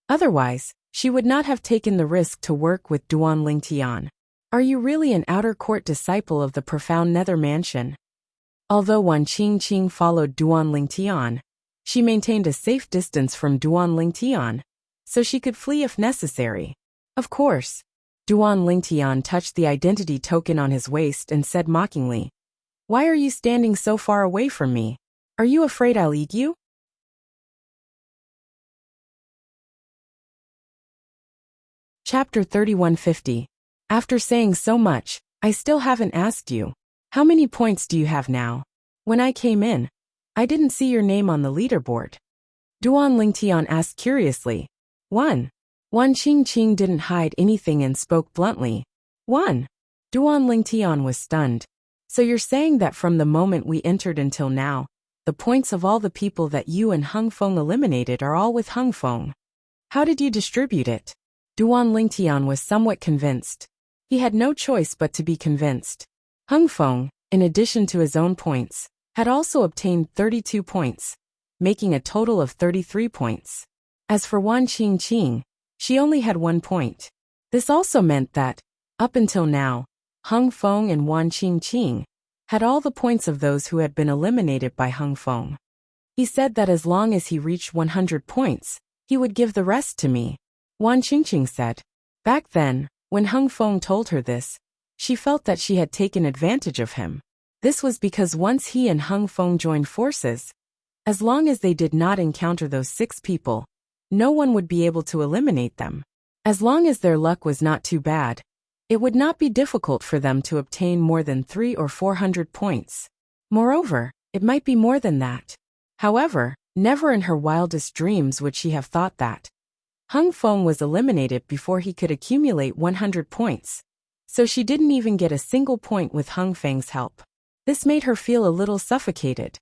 Otherwise, she would not have taken the risk to work with Duan Lingtian. Are you really an outer court disciple of the profound nether mansion? Although Wan Qingqing followed Duan Lingtian, she maintained a safe distance from Duan Lingtian, so she could flee if necessary. Of course. Duan Lingtian touched the identity token on his waist and said mockingly, Why are you standing so far away from me? Are you afraid I'll eat you? Chapter 3150. After saying so much, I still haven't asked you. How many points do you have now? When I came in, I didn't see your name on the leaderboard. Duan Lingtian asked curiously. 1. Wan Qingqing didn't hide anything and spoke bluntly. 1. Duan Lingtian was stunned. So you're saying that from the moment we entered until now, the points of all the people that you and Hung Feng eliminated are all with Hung Feng. How did you distribute it? Duan Lingtian was somewhat convinced. He had no choice but to be convinced. Hung Feng, in addition to his own points, had also obtained 32 points, making a total of 33 points. As for Wan Qingqing, she only had 1 point. This also meant that, up until now, Hung Feng and Wan Qingqing had all the points of those who had been eliminated by Hung Feng. He said that as long as he reached 100 points, he would give the rest to me. Wan Qingqing said. Back then, when Hung Feng told her this, she felt that she had taken advantage of him. This was because once he and Hung Feng joined forces, as long as they did not encounter those 6 people, no one would be able to eliminate them. As long as their luck was not too bad, it would not be difficult for them to obtain more than 300 or 400 points. Moreover, it might be more than that. However, never in her wildest dreams would she have thought that. Hung Feng was eliminated before he could accumulate 100 points, so she didn't even get a single point with Hung Feng's help. This made her feel a little suffocated.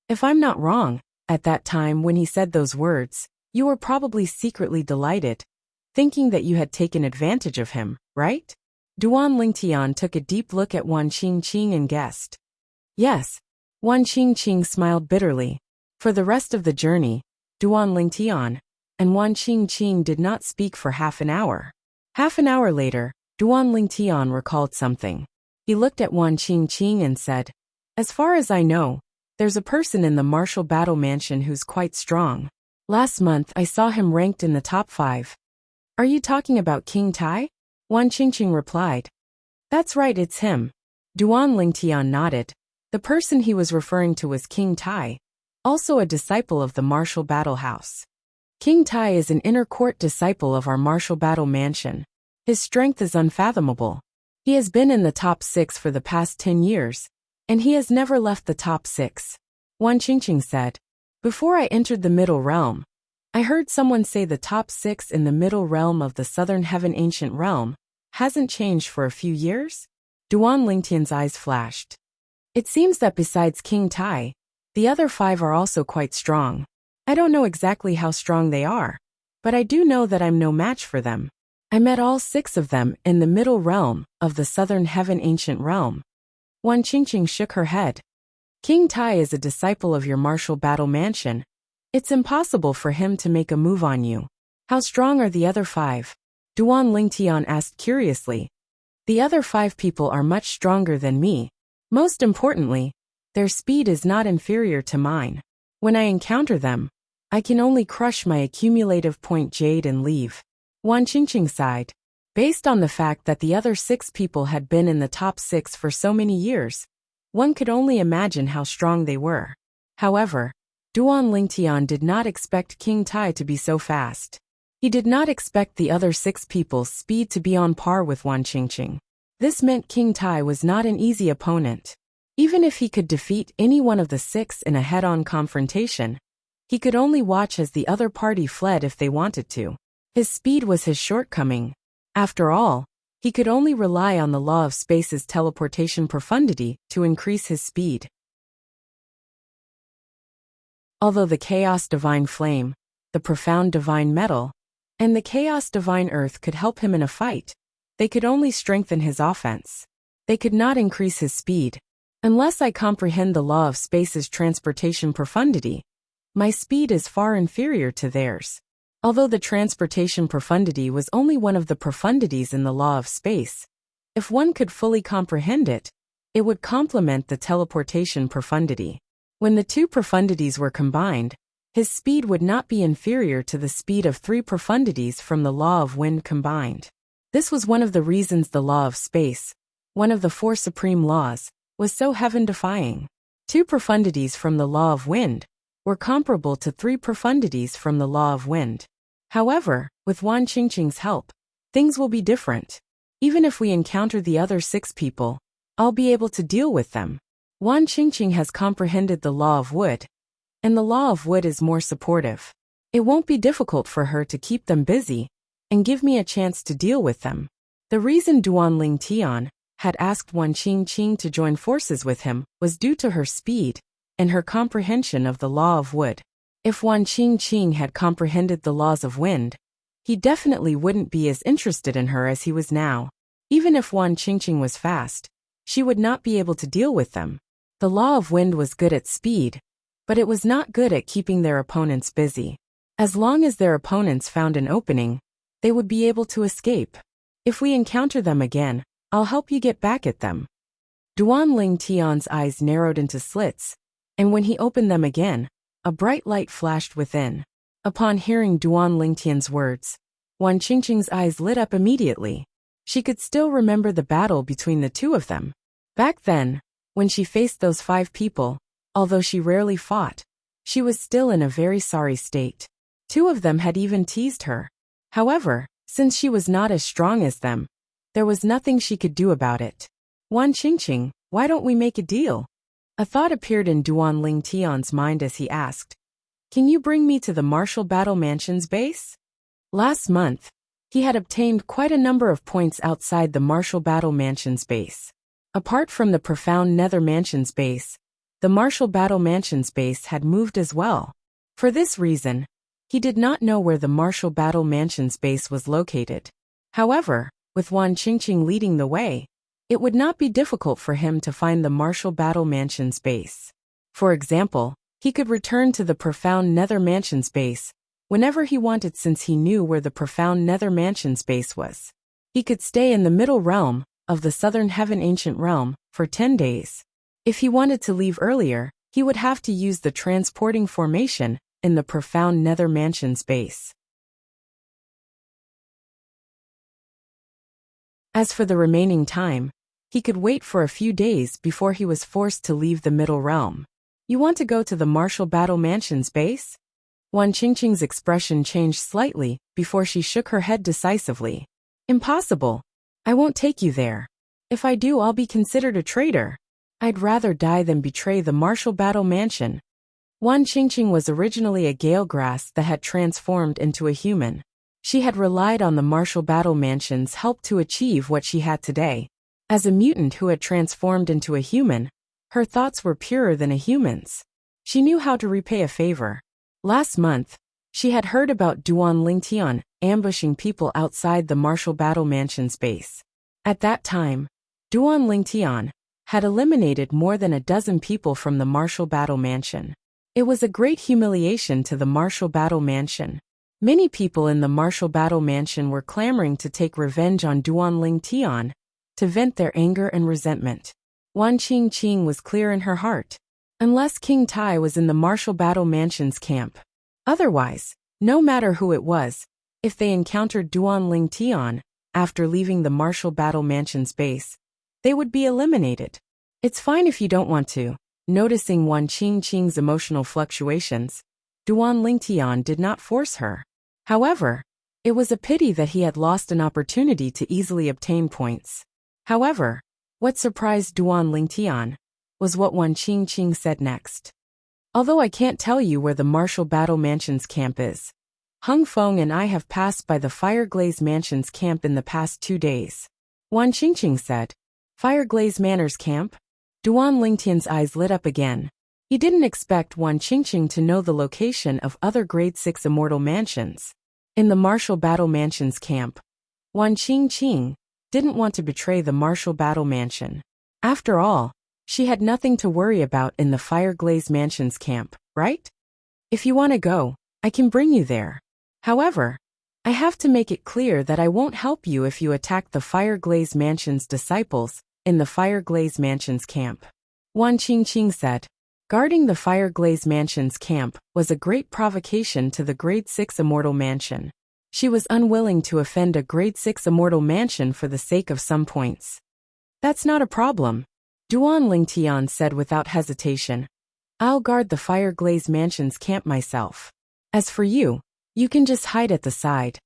If I'm not wrong, at that time when he said those words, you were probably secretly delighted, thinking that you had taken advantage of him, right? Duan Lingtian took a deep look at Wan Qingqing and guessed. Yes. Wan Qingqing smiled bitterly. For the rest of the journey, Duan Lingtian and Wan Qingqing did not speak for half an hour. Half an hour later, Duan Lingtian recalled something. He looked at Wan Qingqing and said, As far as I know, there's a person in the martial battle mansion who's quite strong. Last month I saw him ranked in the top 5. Are you talking about King Tai? Wan Qingqing replied. That's right, it's him. Duan Lingtian nodded. The person he was referring to was King Tai, also a disciple of the martial battle house. King Tai is an inner court disciple of our martial battle mansion. His strength is unfathomable. He has been in the top 6 for the past 10 years, and he has never left the top 6. Wan Qingqing said. Before I entered the middle realm, I heard someone say the top 6 in the middle realm of the southern heaven ancient realm hasn't changed for a few years? Duan Lingtian's eyes flashed. It seems that besides King Tai, the other 5 are also quite strong. I don't know exactly how strong they are, but I do know that I'm no match for them. I met all 6 of them in the middle realm of the southern heaven ancient realm. Wan Qingqing shook her head. King Tai is a disciple of your martial battle mansion. It's impossible for him to make a move on you. How strong are the other 5? Duan Lingtian asked curiously. The other 5 people are much stronger than me. Most importantly, their speed is not inferior to mine. When I encounter them, I can only crush my accumulative point jade and leave. Wan Qingqing sighed. Based on the fact that the other 6 people had been in the top 6 for so many years, one could only imagine how strong they were. However, Duan Lingtian did not expect King Tai to be so fast. He did not expect the other 6 people's speed to be on par with Wan Qingqing. This meant King Tai was not an easy opponent. Even if he could defeat any one of the 6 in a head-on confrontation, he could only watch as the other party fled if they wanted to. His speed was his shortcoming. After all, he could only rely on the law of space's teleportation profundity to increase his speed. Although the Chaos Divine Flame, the Profound Divine Metal, and the Chaos Divine Earth could help him in a fight, they could only strengthen his offense. They could not increase his speed. Unless I comprehend the law of space's transportation profundity, my speed is far inferior to theirs. Although the transportation profundity was only one of the profundities in the law of space, if one could fully comprehend it, it would complement the teleportation profundity. When the 2 profundities were combined, his speed would not be inferior to the speed of 3 profundities from the law of wind combined. This was one of the reasons the law of space, one of the 4 supreme laws, was so heaven-defying. 2 profundities from the law of wind were comparable to 3 profundities from the law of wind. However, with Wan Qingqing's help, things will be different. Even if we encounter the other 6 people, I'll be able to deal with them. Wan Qingqing has comprehended the law of wood, and the law of wood is more supportive. It won't be difficult for her to keep them busy and give me a chance to deal with them. The reason Duan Lingtian had asked Wan Qingqing to join forces with him was due to her speed and her comprehension of the law of wood. If Wan Qingqing had comprehended the laws of wind, he definitely wouldn't be as interested in her as he was now. Even if Wan Qingqing was fast, she would not be able to deal with them. The law of wind was good at speed, but it was not good at keeping their opponents busy. As long as their opponents found an opening, they would be able to escape. If we encounter them again, I'll help you get back at them. Duan Lingtian's eyes narrowed into slits, and when he opened them again, a bright light flashed within. Upon hearing Duan Lingtian's words, Wan Qingqing's eyes lit up immediately. She could still remember the battle between the 2 of them. Back then, when she faced those 5 people, although she rarely fought, she was still in a very sorry state. 2 of them had even teased her. However, since she was not as strong as them, there was nothing she could do about it. Wan Qingqing, why don't we make a deal? A thought appeared in Duan Lingtian's mind as he asked, "Can you bring me to the Martial Battle Mansion's base?" Last month, he had obtained quite a number of points outside the Martial Battle Mansion's base. Apart from the Profound Nether Mansion's base, the Martial Battle Mansion's base had moved as well. For this reason, he did not know where the Martial Battle Mansion's base was located. However, with Wan Qingqing leading the way, it would not be difficult for him to find the Martial Battle Mansion's base. For example, he could return to the Profound Nether Mansion's base whenever he wanted since he knew where the Profound Nether Mansion's base was. He could stay in the Middle Realm of the Southern Heaven Ancient Realm for 10 days. If he wanted to leave earlier, he would have to use the transporting formation in the Profound Nether Mansion's base. As for the remaining time, he could wait for a few days before he was forced to leave the Middle Realm. You want to go to the Martial Battle Mansion's base? Wan Qingqing's expression changed slightly before she shook her head decisively. Impossible. I won't take you there. If I do, I'll be considered a traitor. I'd rather die than betray the Martial Battle Mansion. Wan Qingqing was originally a gale grass that had transformed into a human. She had relied on the Martial Battle Mansion's help to achieve what she had today. As a mutant who had transformed into a human, her thoughts were purer than a human's. She knew how to repay a favor. Last month, she had heard about Duan Lingtian ambushing people outside the Martial Battle Mansion's base. At that time, Duan Lingtian had eliminated more than a dozen people from the Martial Battle Mansion. It was a great humiliation to the Martial Battle Mansion. Many people in the Martial Battle Mansion were clamoring to take revenge on Duan Lingtian, to vent their anger and resentment. Wan Qingqing was clear in her heart. Unless King Tai was in the Martial Battle Mansion's camp. Otherwise, no matter who it was, if they encountered Duan Lingtian, after leaving the Martial Battle Mansion's base, they would be eliminated. It's fine if you don't want to. Noticing Wan Qingqing's emotional fluctuations, Duan Lingtian did not force her. However, it was a pity that he had lost an opportunity to easily obtain points. However, what surprised Duan Lingtian was what Wan Qingqing said next. Although I can't tell you where the Martial Battle Mansion's camp is, Hung Feng and I have passed by the Fireglaze Mansion's camp in the past 2 days. Wan Qingqing said. Fireglaze Manor's camp? Duan Lingtian's eyes lit up again. He didn't expect Wan Qingqing to know the location of other Grade 6 immortal mansions. In the Martial Battle Mansion's camp, Wan Qingqing didn't want to betray the Martial Battle Mansion. After all, she had nothing to worry about in the Fireglaze Mansion's camp, right? If you want to go, I can bring you there. However, I have to make it clear that I won't help you if you attack the Fireglaze Mansion's disciples in the Fireglaze Mansion's camp. Wan Qingqing said. Guarding the Fireglaze Mansion's camp was a great provocation to the Grade 6 Immortal Mansion. She was unwilling to offend a Grade 6 Immortal Mansion for the sake of some points. That's not a problem, Duan Lingtian said without hesitation. I'll guard the Fireglaze Mansion's camp myself. As for you, you can just hide at the side.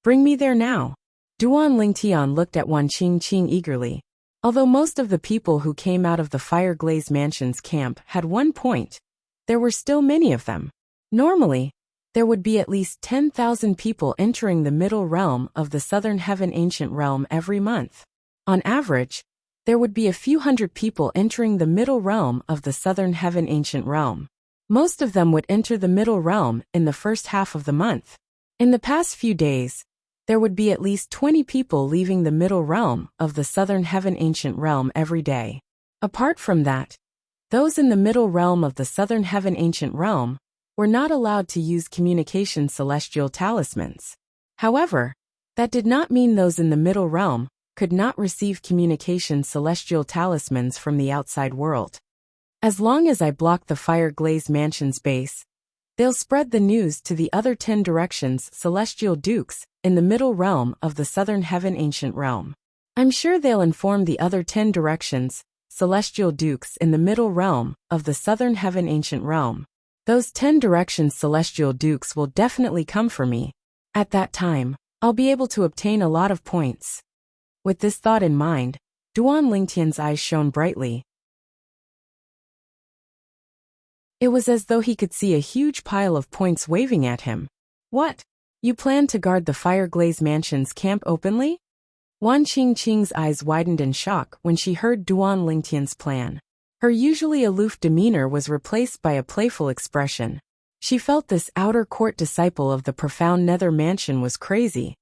Bring me there now. Duan Lingtian looked at Wan Qingqing eagerly. Although most of the people who came out of the Fireglaze Mansion's camp had 1 point, there were still many of them. Normally, there would be at least 10,000 people entering the middle realm of the Southern Heaven Ancient Realm every month. On average, there would be a few hundred people entering the middle realm of the Southern Heaven Ancient Realm. Most of them would enter the middle realm in the first half of the month. In the past few days, there would be at least 20 people leaving the middle realm of the Southern Heaven Ancient Realm every day. Apart from that, those in the middle realm of the Southern Heaven Ancient Realm were not allowed to use communication celestial talismans. However, that did not mean those in the middle realm could not receive communication celestial talismans from the outside world. As long as I block the Fireglaze Mansion's base, they'll spread the news to the other 10 directions celestial dukes in the middle realm of the Southern Heaven Ancient Realm. I'm sure they'll inform the other 10 directions celestial dukes in the middle realm of the Southern Heaven Ancient Realm. Those 10 directions celestial dukes will definitely come for me. At that time, I'll be able to obtain a lot of points. With this thought in mind, Duan Lingtian's eyes shone brightly. It was as though he could see a huge pile of points waving at him. What? You plan to guard the Fireglaze Mansion's camp openly? Wan Qingqing's eyes widened in shock when she heard Duan Lingtian's plan. Her usually aloof demeanor was replaced by a playful expression. She felt this outer court disciple of the profound Nether Mansion was crazy.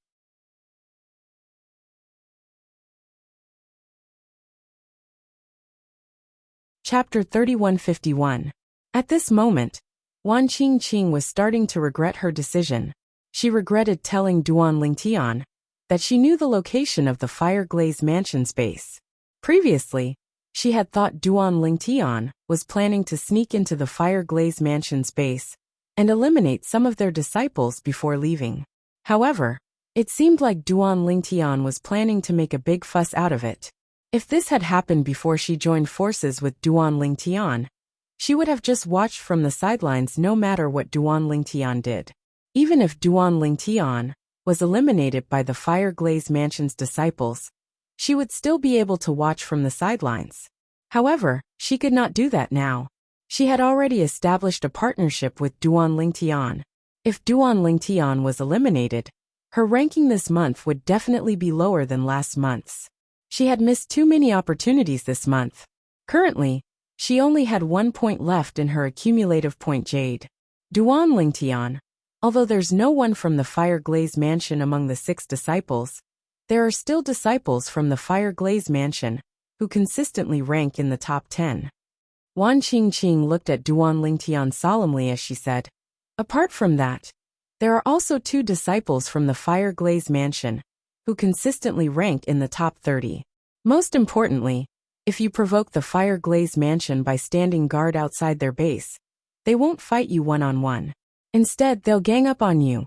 Chapter 3151. At this moment, Wan Qingqing was starting to regret her decision. She regretted telling Duan Lingtian that she knew the location of the Fireglaze Mansion's base. Previously, she had thought Duan Lingtian was planning to sneak into the Fireglaze Mansion's base and eliminate some of their disciples before leaving. However, it seemed like Duan Lingtian was planning to make a big fuss out of it. If this had happened before she joined forces with Duan Lingtian, she would have just watched from the sidelines no matter what Duan Lingtian did. Even if Duan Lingtian was eliminated by the Fireglaze Mansion's disciples, she would still be able to watch from the sidelines. However, she could not do that now. She had already established a partnership with Duan Lingtian. If Duan Lingtian was eliminated, her ranking this month would definitely be lower than last month's. She had missed too many opportunities this month. Currently, she only had 1 point left in her accumulative point jade. Duan Lingtian, although there's no one from the Fireglaze Mansion among the 6 disciples, there are still disciples from the Fireglaze Mansion who consistently rank in the top 10. Wan Qingqing looked at Duan Lingtian solemnly as she said, apart from that, there are also 2 disciples from the Fireglaze Mansion who consistently rank in the top 30. Most importantly, if you provoke the Fireglaze Mansion by standing guard outside their base, they won't fight you one-on-one. Instead, they'll gang up on you.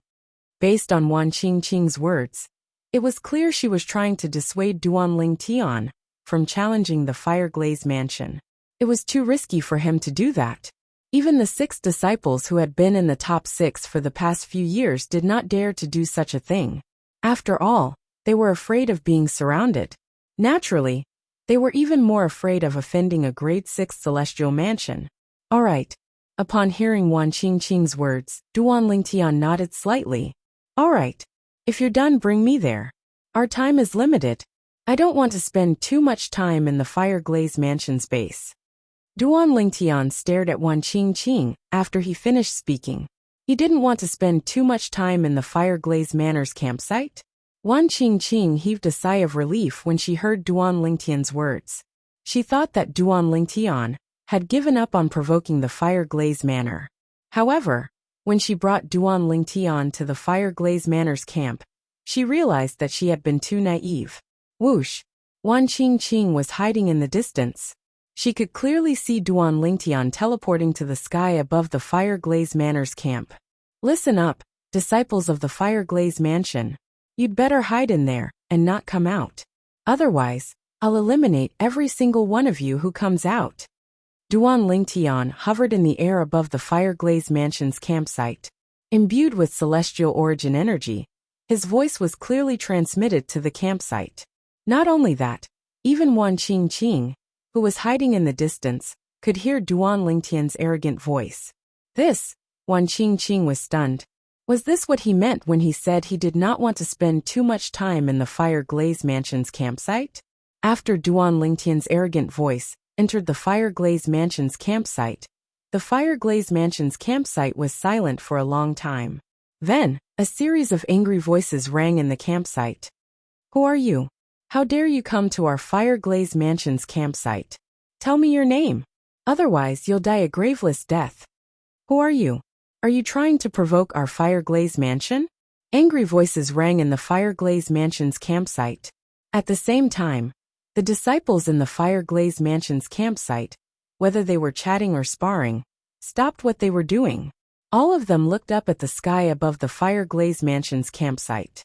Based on Wan Qingqing's words, It was clear she was trying to dissuade Duanling Tian from challenging the Fire Glaze Mansion. It was too risky for him to do that. Even the 6 disciples who had been in the top 6 for the past few years did not dare to do such a thing. After all, they were afraid of being surrounded. Naturally, they were even more afraid of offending a grade 6 celestial mansion. All right. Upon hearing Wan Qingqing's words, Duanling Tian nodded slightly. All right. If you're done, bring me there. Our time is limited. I don't want to spend too much time in the Fire Glaze Mansion's base. Duanling Tian stared at Wan Qingqing after he finished speaking. He didn't want to spend too much time in the Fire Glaze Manor's campsite. Wan Qingqing heaved a sigh of relief when she heard Duanling Tian's words. She thought that Duanling Tian had given up on provoking the Fire Glaze Manor. However, when she brought Duanling Tian to the Fire Glaze Manor's camp, she realized that she had been too naive. Whoosh! Wan Qingqing was hiding in the distance. She could clearly see Duanling Tian teleporting to the sky above the Fire Glaze Manor's camp. Listen up, disciples of the Fire Glaze Mansion. You'd better hide in there and not come out. Otherwise, I'll eliminate every single one of you who comes out. Duanling Tian hovered in the air above the Fire Glaze Mansion's campsite. Imbued with celestial origin energy, his voice was clearly transmitted to the campsite. Not only that, even Wan Qingqing, who was hiding in the distance, could hear Duanling Tian's arrogant voice. This, Wan Qingqing was stunned. Was this what he meant when he said he did not want to spend too much time in the Fire Glaze Mansion's campsite? After Duanling Tian's arrogant voice entered the Fire Glaze Mansion's campsite, the Fire Glaze Mansion's campsite was silent for a long time. Then, a series of angry voices rang in the campsite. Who are you? How dare you come to our Fire Glaze Mansion's campsite? Tell me your name. Otherwise, you'll die a graveless death. Who are you? Are you trying to provoke our Fire Glaze Mansion? Angry voices rang in the Fire Glaze Mansion's campsite. At the same time, the disciples in the Fire Glaze Mansion's campsite, whether they were chatting or sparring, stopped what they were doing. All of them looked up at the sky above the Fire Glaze Mansion's campsite.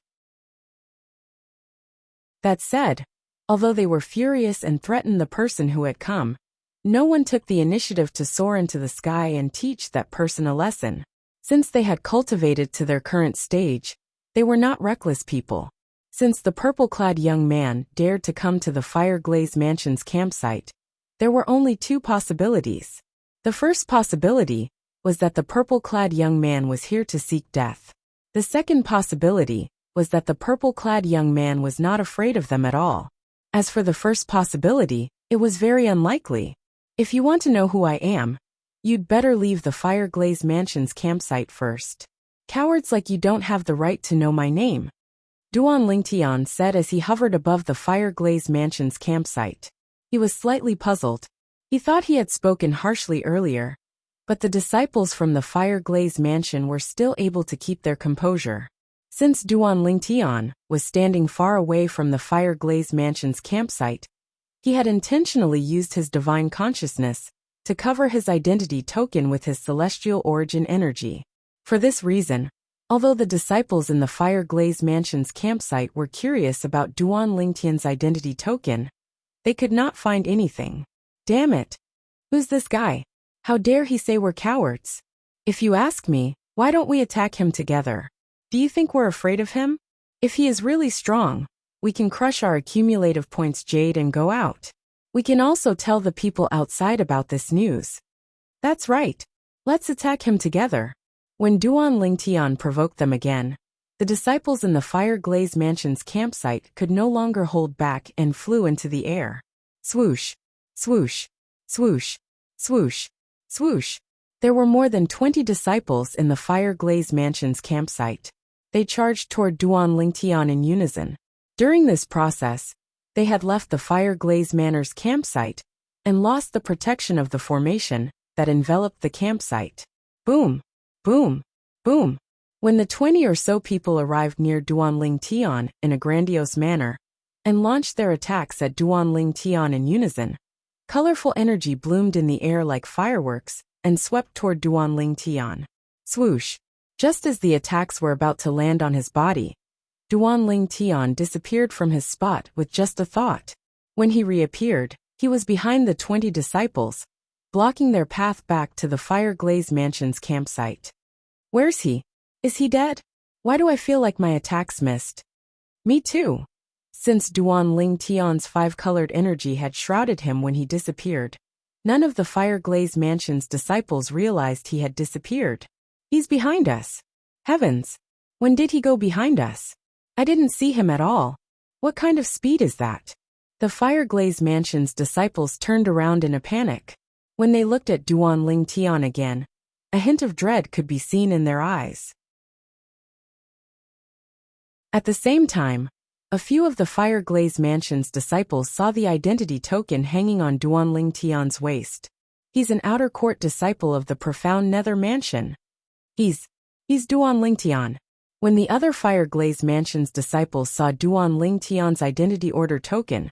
That said, although they were furious and threatened the person who had come, no one took the initiative to soar into the sky and teach that person a lesson. Since they had cultivated to their current stage, they were not reckless people. Since the purple-clad young man dared to come to the Fire Glaze Mansion's campsite, there were only 2 possibilities. The first possibility was that the purple-clad young man was here to seek death. The second possibility was that the purple-clad young man was not afraid of them at all. As for the first possibility, it was very unlikely. If you want to know who I am, you'd better leave the Fire Glaze Mansion's campsite first. Cowards like you don't have the right to know my name, Duanling Tian said as he hovered above the Fire Glaze Mansion's campsite. He was slightly puzzled. He thought he had spoken harshly earlier, but the disciples from the Fire Glaze Mansion were still able to keep their composure. Since Duanling Tian was standing far away from the Fire Glaze Mansion's campsite, he had intentionally used his divine consciousness to cover his identity token with his celestial origin energy. For this reason, although the disciples in the Fire Glaze Mansion's campsite were curious about Duanling Tian's identity token, they could not find anything. Damn it! Who's this guy? How dare he say we're cowards? If you ask me, why don't we attack him together? Do you think we're afraid of him? If he is really strong, we can crush our accumulative points Jade and go out. We can also tell the people outside about this news. That's right. Let's attack him together. When Duanling Tian provoked them again, the disciples in the Fire Glaze Mansion's campsite could no longer hold back and flew into the air. Swoosh, swoosh, swoosh, swoosh, swoosh. There were more than 20 disciples in the Fire Glaze Mansion's campsite. They charged toward Duanling Tian in unison. During this process, they had left the Fire Glaze Manor's campsite and lost the protection of the formation that enveloped the campsite. Boom, boom, boom. When the 20 or so people arrived near Duanling Tian in a grandiose manner and launched their attacks at Duanling Tian in unison, colorful energy bloomed in the air like fireworks and swept toward Duanling Tian. Swoosh! Just as the attacks were about to land on his body, Duan Tian disappeared from his spot with just a thought. When he reappeared, he was behind the 20 disciples, blocking their path back to the Fire Glaze Mansion's campsite. Where's he? Is he dead? Why do I feel like my attacks missed? Me too. Since Duan Tian's five-colored energy had shrouded him when he disappeared, none of the Fire Glaze Mansion's disciples realized he had disappeared. He's behind us. Heavens! When did he go behind us? I didn't see him at all. What kind of speed is that? The Fire Glaze Mansion's disciples turned around in a panic. When they looked at Duan Tian again, a hint of dread could be seen in their eyes. At the same time, a few of the Fire Glaze Mansion's disciples saw the identity token hanging on Duan Tian's waist. He's an outer court disciple of the Profound Nether Mansion. He's Duan Tian. When the other Fire Glaze Mansion's disciples saw Duan Tian's identity order token,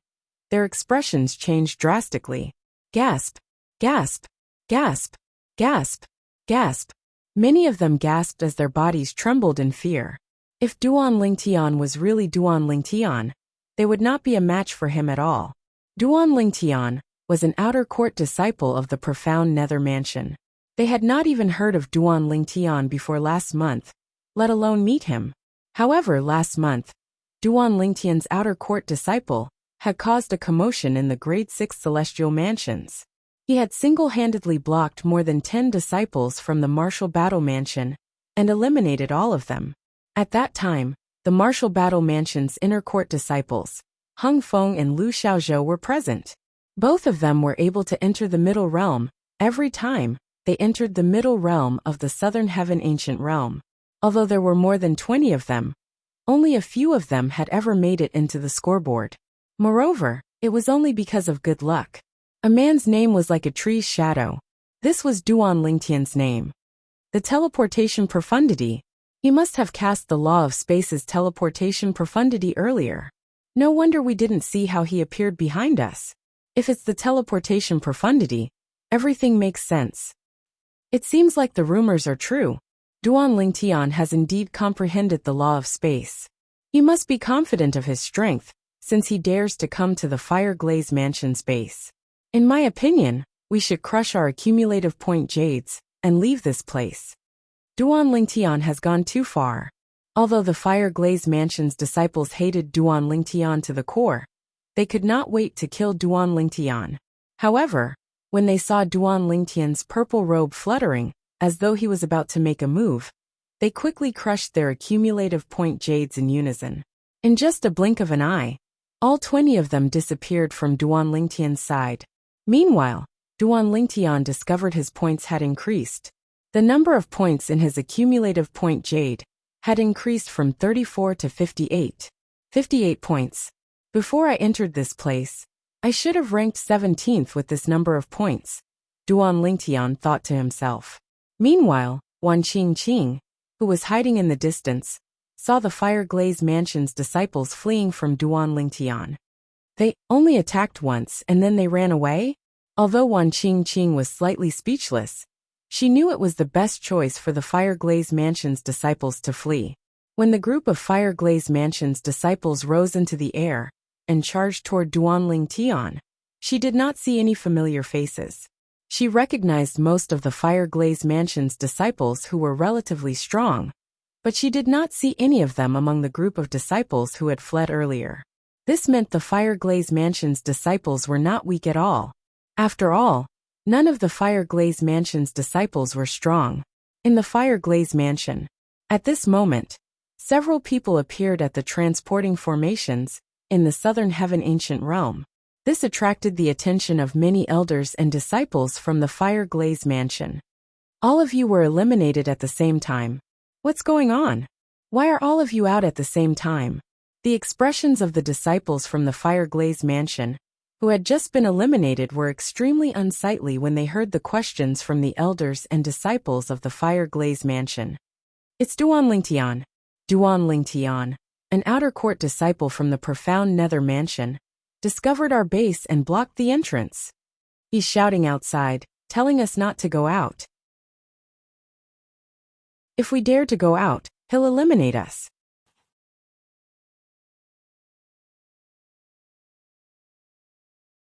their expressions changed drastically. Gasp, gasp, gasp, gasp, gasp. Many of them gasped as their bodies trembled in fear. If Duan Tian was really Duan Tian, they would not be a match for him at all. Duan Tian was an outer court disciple of the Profound Nether Mansion. They had not even heard of Duan Tian before last month, let alone meet him. However, last month, Duan Tian's outer court disciple had caused a commotion in the Grade 6 Celestial Mansions. He had single-handedly blocked more than 10 disciples from the Martial Battle Mansion and eliminated all of them. At that time, the Martial Battle Mansion's inner court disciples, Hung Feng and Lu Xiaozhou, were present. Both of them were able to enter the Middle Realm every time they entered the Middle Realm of the Southern Heaven Ancient Realm. Although there were more than 20 of them, only a few of them had ever made it into the scoreboard. Moreover, it was only because of good luck. A man's name was like a tree's shadow. This was Duan Tian's name. The teleportation profundity. He must have cast the law of space's teleportation profundity earlier. No wonder we didn't see how he appeared behind us. If it's the teleportation profundity, everything makes sense. It seems like the rumors are true. Duan Tian has indeed comprehended the law of space. He must be confident of his strength, since he dares to come to the Fire Glaze Mansion's base. In my opinion, we should crush our accumulative point jades and leave this place. Duan Tian has gone too far. Although the Fire Glaze Mansion's disciples hated Duan Tian to the core, they could not wait to kill Duan Tian. However, when they saw Duan Tian's purple robe fluttering, as though he was about to make a move, they quickly crushed their accumulative point jades in unison. In just a blink of an eye, all 20 of them disappeared from Duan Tian's side. Meanwhile, Duan Tian discovered his points had increased. The number of points in his accumulative point jade had increased from 34 to 58. 58 points. Before I entered this place, I should have ranked 17th with this number of points, Duan Tian thought to himself. Meanwhile, Wan Qingqing, who was hiding in the distance, saw the Fire Glaze Mansion's disciples fleeing from Duan Tian. They only attacked once and then they ran away? Although Wan Qingqing was slightly speechless, she knew it was the best choice for the Fire Glaze Mansion's disciples to flee. When the group of Fire Glaze Mansion's disciples rose into the air and charged toward Duan Tian, she did not see any familiar faces. She recognized most of the Fire Glaze Mansion's disciples who were relatively strong, but she did not see any of them among the group of disciples who had fled earlier. This meant the Fire Glaze Mansion's disciples were not weak at all. After all, none of the Fire Glaze Mansion's disciples were strong. In the Fire Glaze Mansion, at this moment, several people appeared at the transporting formations in the Southern Heaven Ancient Realm. This attracted the attention of many elders and disciples from the Fire Glaze Mansion. All of you were eliminated at the same time. What's going on? Why are all of you out at the same time? The expressions of the disciples from the Fire Glaze Mansion, who had just been eliminated, were extremely unsightly when they heard the questions from the elders and disciples of the Fire Glaze Mansion. It's Duan Tian. Duan Tian, an outer court disciple from the Profound Nether Mansion, discovered our base and blocked the entrance. He's shouting outside, telling us not to go out. If we dare to go out, he'll eliminate us.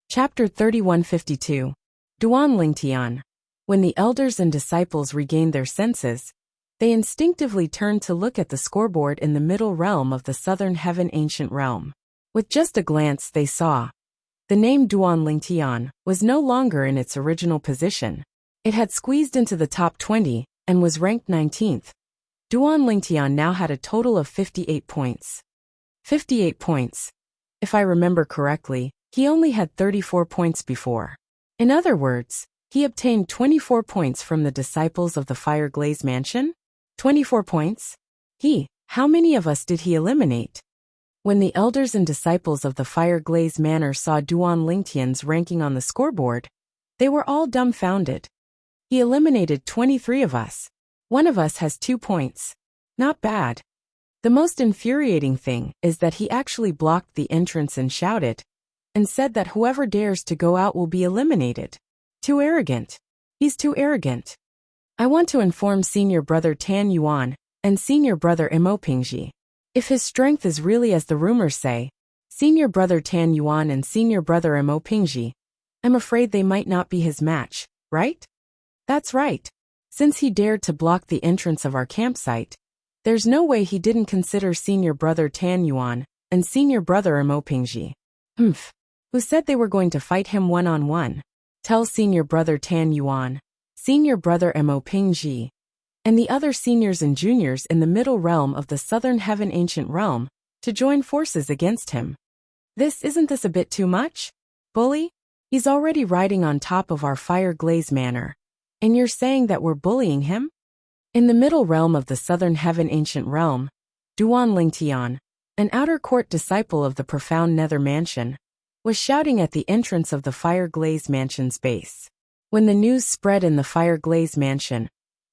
Chapter 3152. Duan Lingtian. When the elders and disciples regained their senses, they instinctively turned to look at the scoreboard in the middle realm of the southern heaven ancient realm. With just a glance they saw. The name Duan Lingtian was no longer in its original position. It had squeezed into the top 20 and was ranked 19th. Duan Lingtian now had a total of 58 points. 58 points. If I remember correctly, he only had 34 points before. In other words, he obtained 24 points from the disciples of the Fire Glaze Mansion? 24 points? How many of us did he eliminate? When the elders and disciples of the Fire Glaze Manor saw Duan Lingtian's ranking on the scoreboard, they were all dumbfounded. He eliminated 23 of us. One of us has 2 points. Not bad. The most infuriating thing is that he actually blocked the entrance and shouted, and said that whoever dares to go out will be eliminated. Too arrogant. He's too arrogant. I want to inform Senior Brother Tan Yuan and Senior Brother Imo Pingji. If his strength is really as the rumors say, Senior Brother Tan Yuan and Senior Brother Imo Pingji, I'm afraid they might not be his match, right? That's right. Since he dared to block the entrance of our campsite, there's no way he didn't consider Senior Brother Tan Yuan and Senior Brother Imo Pingji. Who said they were going to fight him one-on-one? Tell Senior Brother Tan Yuan, Senior Brother Mo Pingji, and the other seniors and juniors in the middle realm of the Southern Heaven Ancient Realm to join forces against him. Isn't this a bit too much? Bully? He's already riding on top of our Fire Glaze Manor, and you're saying that we're bullying him? In the middle realm of the Southern Heaven Ancient Realm, Duan Lingtian, an outer court disciple of the profound Nether Mansion, was shouting at the entrance of the Fire Glaze Mansion's base. When the news spread in the Fire Glaze Mansion,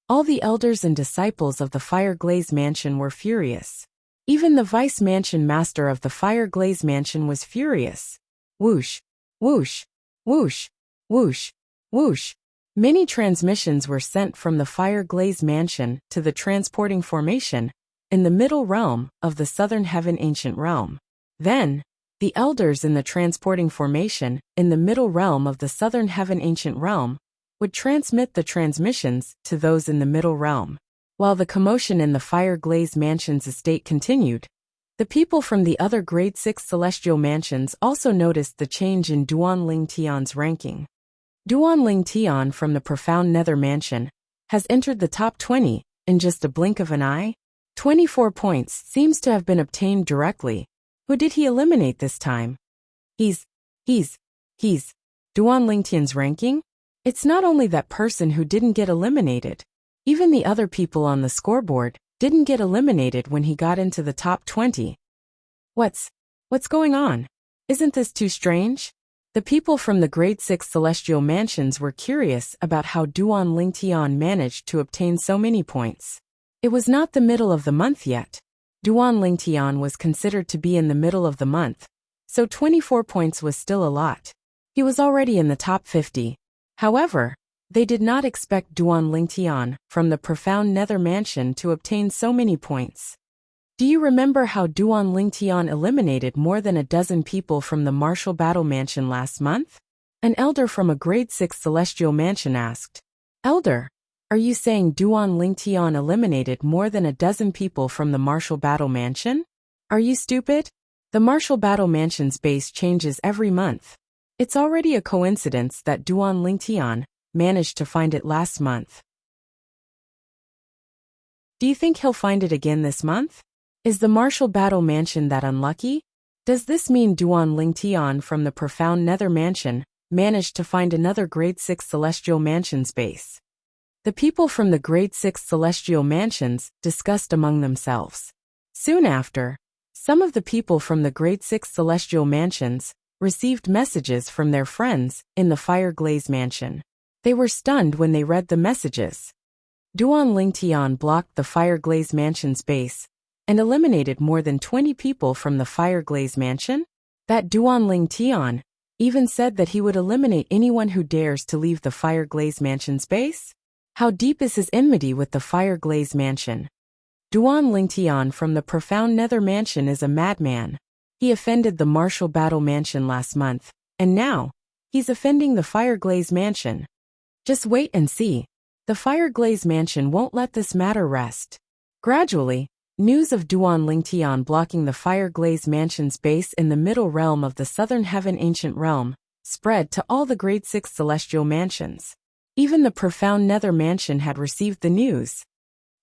all the elders and disciples of the Fire Glaze Mansion were furious. Even the Vice Mansion Master of the Fire Glaze Mansion was furious. Whoosh, whoosh, whoosh, whoosh, whoosh. Many transmissions were sent from the Fire Glaze Mansion to the transporting formation in the middle realm of the Southern Heaven Ancient Realm. Then, the elders in the transporting formation in the middle realm of the Southern Heaven Ancient Realm would transmit the transmissions to those in the middle realm. While the commotion in the Fire Glaze Mansion's estate continued, the people from the other Grade 6 celestial mansions also noticed the change in Duan Lingtian's ranking. Duan Lingtian from the profound Nether Mansion has entered the top 20 in just a blink of an eye. 24 points seems to have been obtained directly. Who did he eliminate this time? He's Duan Lingtian's ranking? It's not only that person who didn't get eliminated. Even the other people on the scoreboard didn't get eliminated when he got into the top 20. What's going on? Isn't this too strange? The people from the Grade 6 celestial mansions were curious about how Duan Lingtian managed to obtain so many points. It was not the middle of the month yet. Duan Lingtian was considered to be in the middle of the month, so 24 points was still a lot. He was already in the top 50. However, they did not expect Duan Lingtian from the profound Nether Mansion to obtain so many points. Do you remember how Duan Lingtian eliminated more than a dozen people from the Martial Battle Mansion last month? An elder from a Grade 6 celestial mansion asked. Elder, are you saying Duan Lingtian eliminated more than a dozen people from the Martial Battle Mansion? Are you stupid? The Martial Battle Mansion's base changes every month. It's already a coincidence that Duan Lingtian managed to find it last month. Do you think he'll find it again this month? Is the Martial Battle Mansion that unlucky? Does this mean Duan Lingtian from the profound Nether Mansion managed to find another Grade 6 celestial mansion's base? The people from the Grade 6 celestial mansions discussed among themselves. Soon after, some of the people from the Grade 6 celestial mansions received messages from their friends in the Fire Glaze Mansion. They were stunned when they read the messages. Duan Lingtian blocked the Fire Glaze Mansion's base and eliminated more than 20 people from the Fire Glaze Mansion? That Duan Lingtian even said that he would eliminate anyone who dares to leave the Fire Glaze Mansion's base? How deep is his enmity with the Fire Glaze Mansion? Duan Lingtian from the profound Nether Mansion is a madman. He offended the Martial Battle Mansion last month, and now, He's offending the Fireglaze Mansion. Just wait and see. The Fireglaze Mansion won't let this matter rest. Gradually, news of Duan Lingtian blocking the Fireglaze Mansion's base in the middle realm of the Southern Heaven Ancient Realm spread to all the Grade 6 celestial mansions. Even the Profound Nether Mansion had received the news.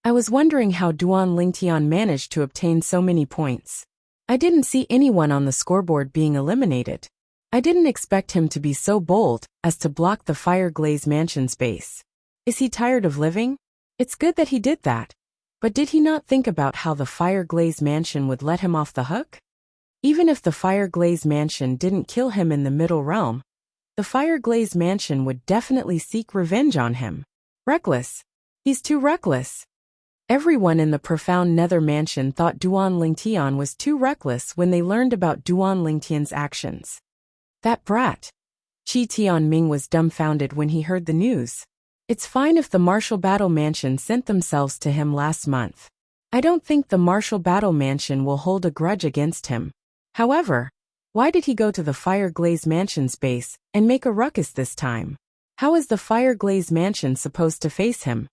I was wondering how Duan Lingtian managed to obtain so many points. I didn't see anyone on the scoreboard being eliminated. I didn't expect him to be so bold as to block the Fireglaze Mansion's base. Is he tired of living? It's good that he did that. But did he not think about how the Fireglaze Mansion would let him off the hook? Even if the Fireglaze Mansion didn't kill him in the Middle Realm, the Fireglaze Mansion would definitely seek revenge on him. Reckless. He's too reckless. Everyone in the Profound Nether Mansion thought Duan Lingtian was too reckless when they learned about Duan Lingtian's actions. That brat. Qi Tianming was dumbfounded when he heard the news. It's fine if the Martial Battle Mansion sent themselves to him last month. I don't think the Martial Battle Mansion will hold a grudge against him. However, why did he go to the Fireglaze Mansion's base and make a ruckus this time? How is the Fireglaze Mansion supposed to face him?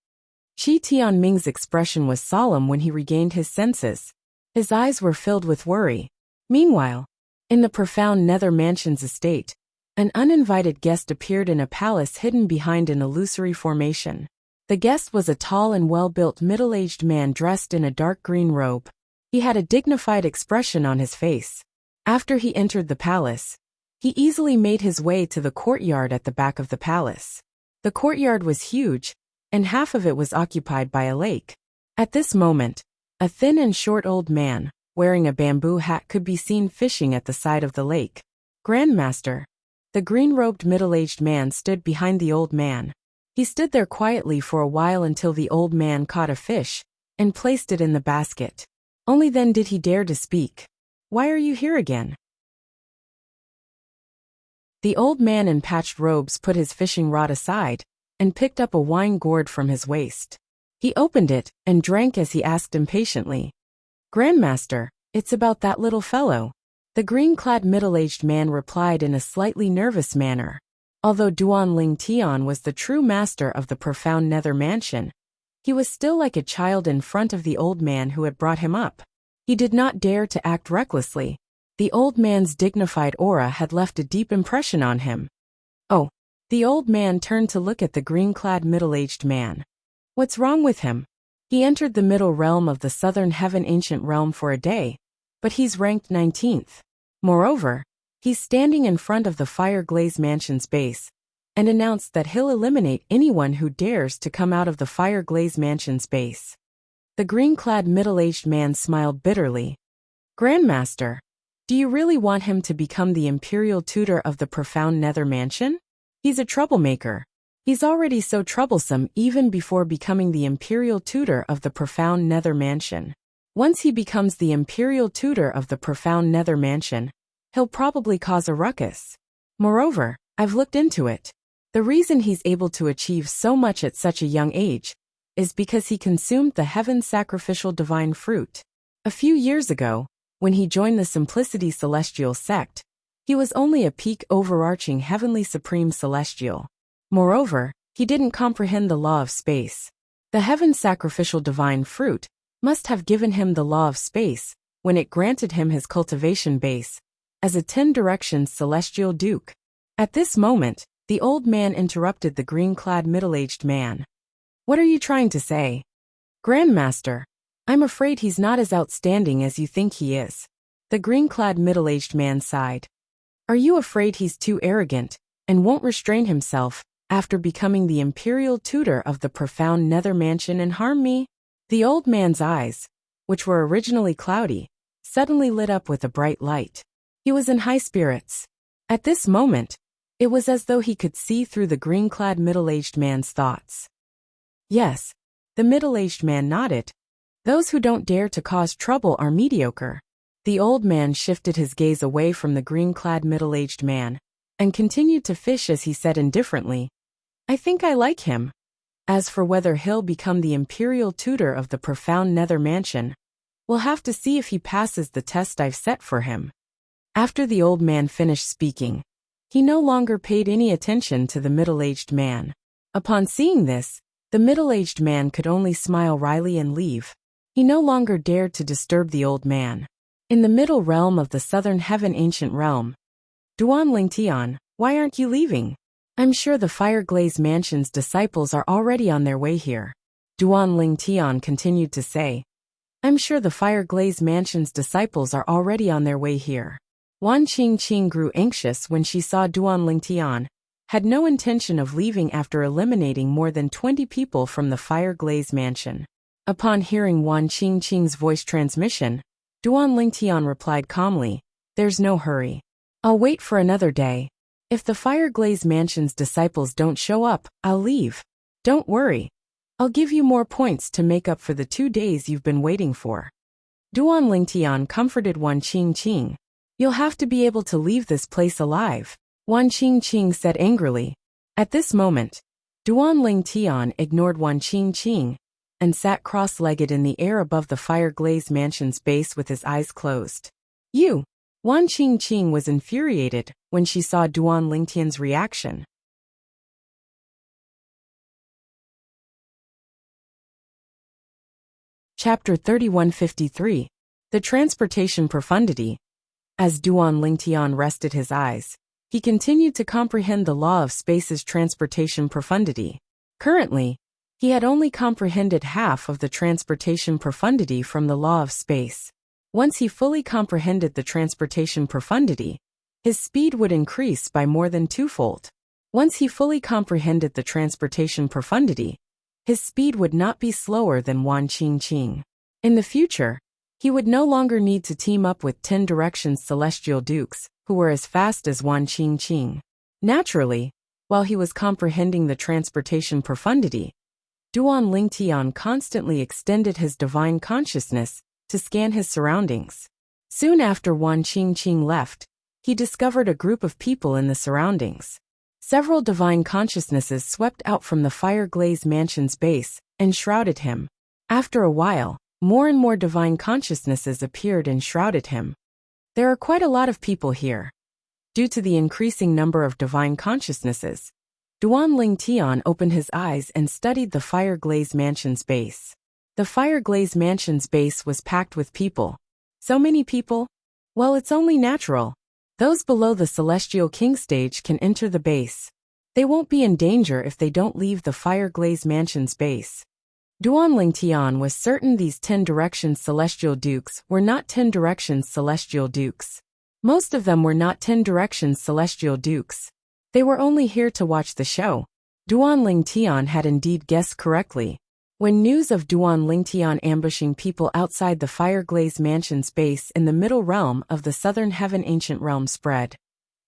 Qi Tianming's expression was solemn when he regained his senses. His eyes were filled with worry. Meanwhile, in the Profound Nether Mansion's estate, an uninvited guest appeared in a palace hidden behind an illusory formation. The guest was a tall and well-built middle-aged man dressed in a dark green robe. He had a dignified expression on his face. After he entered the palace, he easily made his way to the courtyard at the back of the palace. The courtyard was huge, and half of it was occupied by a lake. At this moment, a thin and short old man, wearing a bamboo hat, could be seen fishing at the side of the lake. Grandmaster. The green-robed middle-aged man stood behind the old man. He stood there quietly for a while until the old man caught a fish and placed it in the basket. Only then did he dare to speak. Why are you here again? The old man in patched robes put his fishing rod aside and picked up a wine gourd from his waist. He opened it and drank as he asked impatiently, "Grandmaster, it's about that little fellow." The green-clad middle-aged man replied in a slightly nervous manner. Although Duan Lingtian was the true master of the Profound Nether Mansion, he was still like a child in front of the old man who had brought him up. He did not dare to act recklessly. The old man's dignified aura had left a deep impression on him. Oh, the old man turned to look at the green-clad middle-aged man. What's wrong with him? He entered the middle realm of the Southern Heaven Ancient Realm for a day, but he's ranked 19th. Moreover, he's standing in front of the Fireglaze Mansion's base and announced that he'll eliminate anyone who dares to come out of the Fireglaze Mansion's base. The green-clad middle-aged man smiled bitterly. Grandmaster, do you really want him to become the imperial tutor of the Profound Nether Mansion? He's a troublemaker. He's already so troublesome even before becoming the imperial tutor of the Profound Nether Mansion. Once he becomes the imperial tutor of the Profound Nether Mansion, he'll probably cause a ruckus. Moreover, I've looked into it. The reason he's able to achieve so much at such a young age is because he consumed the Heaven Sacrificial Divine Fruit. A few years ago, when he joined the Simplicity Celestial sect, he was only a peak overarching Heavenly Supreme Celestial. Moreover, he didn't comprehend the law of space. The Heaven Sacrificial Divine Fruit must have given him the law of space when it granted him his cultivation base as a 10 Directions Celestial Duke. At this moment, the old man interrupted the green-clad middle-aged man. What are you trying to say? Grandmaster, I'm afraid he's not as outstanding as you think he is. The green-clad middle-aged man sighed. Are you afraid he's too arrogant and won't restrain himself after becoming the imperial tutor of the Profound Nether Mansion and harm me? The old man's eyes, which were originally cloudy, suddenly lit up with a bright light. He was in high spirits. At this moment, it was as though he could see through the green-clad middle-aged man's thoughts. Yes, the middle-aged man nodded. Those who don't dare to cause trouble are mediocre. The old man shifted his gaze away from the green-clad middle-aged man and continued to fish as he said indifferently, I think I like him. As for whether he'll become the imperial tutor of the Profound Nether Mansion, we'll have to see if he passes the test I've set for him. After the old man finished speaking, He no longer paid any attention to the middle-aged man. Upon seeing this, the middle-aged man could only smile wryly and leave. He no longer dared to disturb the old man. In the middle realm of the southern heaven ancient realm. Duan Lingtian, why aren't you leaving? I'm sure the Fire Glaze Mansion's disciples are already on their way here. Duan Lingtian continued to say. I'm sure the Fire Glaze Mansion's disciples are already on their way here. Wan Qingqing grew anxious when she saw Duan Lingtian had no intention of leaving after eliminating more than 20 people from the Fire Glaze Mansion. Upon hearing Wan Qingqing's voice transmission, Duan Lingtian replied calmly, there's no hurry. I'll wait for another day. If the Fire Glaze Mansion's disciples don't show up, I'll leave. Don't worry. I'll give you more points to make up for the 2 days you've been waiting for. Duan Lingtian comforted Wan Qingqing. You'll have to be able to leave this place alive, Wan Qingqing said angrily. At this moment, Duan Lingtian ignored Wan Qingqing and sat cross-legged in the air above the Fire Glaze Mansion's base with his eyes closed. You! Wan Qingqing was infuriated when she saw Duan Lingtian's reaction. Chapter 3153. The Transportation Profundity. As Duan Lingtian rested his eyes, he continued to comprehend the law of space's transportation profundity. Currently, he had only comprehended half of the transportation profundity from the law of space. Once he fully comprehended the transportation profundity, his speed would increase by more than twofold. Once he fully comprehended the transportation profundity, his speed would not be slower than Wan Qingqing. In the future, he would no longer need to team up with 10 Directions Celestial Dukes, who were as fast as Wan Qingqing. Naturally, while he was comprehending the transportation profundity, Duan Lingtian constantly extended his divine consciousness to scan his surroundings. Soon after Wan Qingqing left, he discovered a group of people in the surroundings. Several divine consciousnesses swept out from the Fire Glaze Mansion's base and shrouded him. After a while, more and more divine consciousnesses appeared and shrouded him. There are quite a lot of people here. Due to the increasing number of divine consciousnesses, Duan Lingtian opened his eyes and studied the Fire Glaze Mansion's base. The Fire Glaze Mansion's base was packed with people. So many people? Well, it's only natural. Those below the Celestial King stage can enter the base. They won't be in danger if they don't leave the Fire Glaze Mansion's base. Duan Lingtian was certain these 10 Directions Celestial Dukes were not 10 Directions Celestial Dukes. Most of them were not 10 Directions Celestial Dukes. They were only here to watch the show. Duan Lingtian had indeed guessed correctly. When news of Duan Lingtian ambushing people outside the Fire Glaze Mansion's base in the middle realm of the Southern Heaven Ancient Realm spread,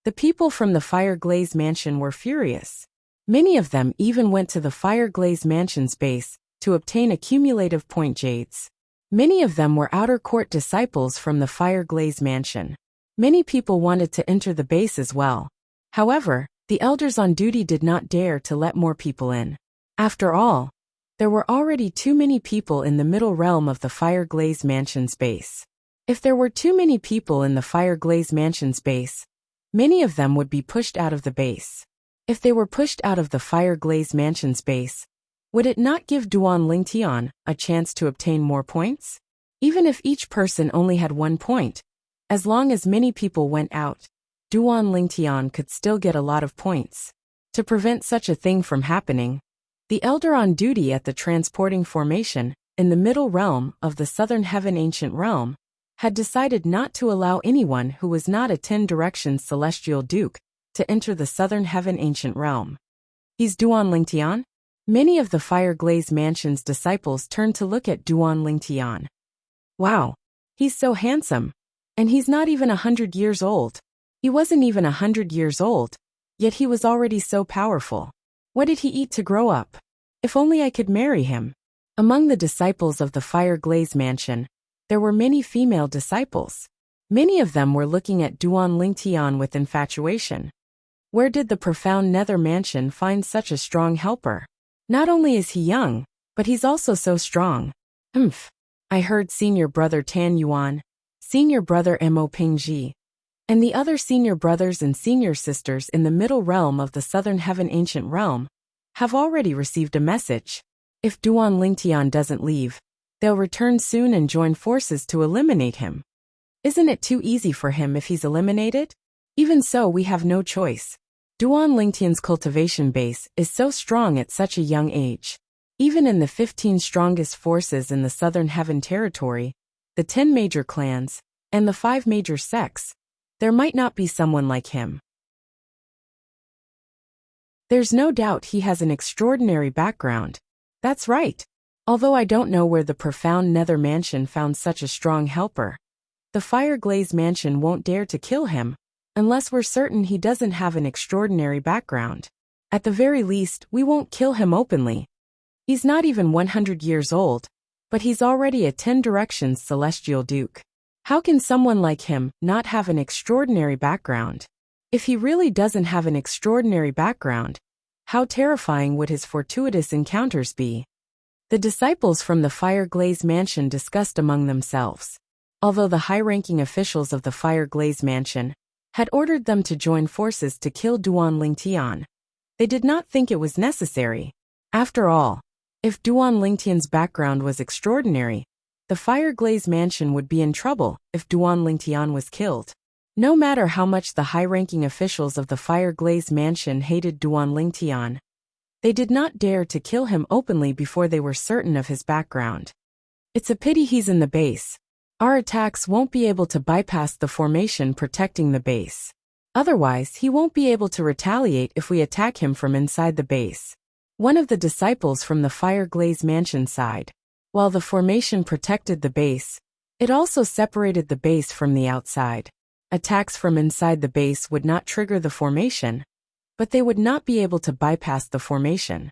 the people from the Fire Glaze Mansion were furious. Many of them even went to the Fire Glaze Mansion's base to obtain accumulative point jades. Many of them were outer court disciples from the Fire Glaze Mansion. Many people wanted to enter the base as well. However, the elders on duty did not dare to let more people in. After all, there were already too many people in the middle realm of the Fire Glaze Mansion's base. If there were too many people in the Fire Glaze Mansion's base, many of them would be pushed out of the base. If they were pushed out of the Fire Glaze Mansion's base, would it not give Duan Lingtian a chance to obtain more points? Even if each person only had 1 point, as long as many people went out, Duan Lingtian could still get a lot of points. To prevent such a thing from happening, the elder on duty at the transporting formation in the middle realm of the Southern Heaven Ancient Realm had decided not to allow anyone who was not a 10 Directions Celestial Duke to enter the Southern Heaven Ancient Realm. He's Duan Lingtian? Many of the Fire Glaze Mansion's disciples turned to look at Duan Lingtian. Wow, he's so handsome. And he's not even 100 years old. He wasn't even 100 years old, yet he was already so powerful. What did he eat to grow up? If only I could marry him. Among the disciples of the Fire Glaze Mansion, there were many female disciples. Many of them were looking at Duan Lingtian with infatuation. Where did the profound Nether Mansion find such a strong helper? Not only is he young, but he's also so strong. I heard senior brother Tan Yuan, senior brother Mo Pingji, and the other senior brothers and senior sisters in the middle realm of the southern heaven ancient realm have already received a message. If Duan Lingtian doesn't leave, they'll return soon and join forces to eliminate him. Isn't it too easy for him if he's eliminated? Even so, we have no choice. Duan Lingtian's cultivation base is so strong at such a young age. Even in the 15 strongest forces in the Southern Heaven territory, the 10 major clans, and the 5 major sects, there might not be someone like him. There's no doubt he has an extraordinary background. That's right. Although I don't know where the profound Nether Mansion found such a strong helper. The Fireglaze Mansion won't dare to kill him, unless we're certain he doesn't have an extraordinary background. At the very least, we won't kill him openly. He's not even 100 years old, but he's already a 10 Directions Celestial Duke. How can someone like him not have an extraordinary background? If he really doesn't have an extraordinary background, how terrifying would his fortuitous encounters be? The disciples from the Fireglaze Mansion discussed among themselves. Although the high-ranking officials of the Fireglaze Mansion had ordered them to join forces to kill Duan Lingtian, they did not think it was necessary. After all, if Duan Lingtian's background was extraordinary, the Fireglaze Mansion would be in trouble if Duan Lingtian was killed. No matter how much the high-ranking officials of the Fireglaze Mansion hated Duan Lingtian, they did not dare to kill him openly before they were certain of his background. It's a pity he's in the base. Our attacks won't be able to bypass the formation protecting the base. Otherwise, he won't be able to retaliate if we attack him from inside the base. One of the disciples from the Fireglaze Mansion sighed. While the formation protected the base, it also separated the base from the outside. Attacks from inside the base would not trigger the formation, but they would not be able to bypass the formation.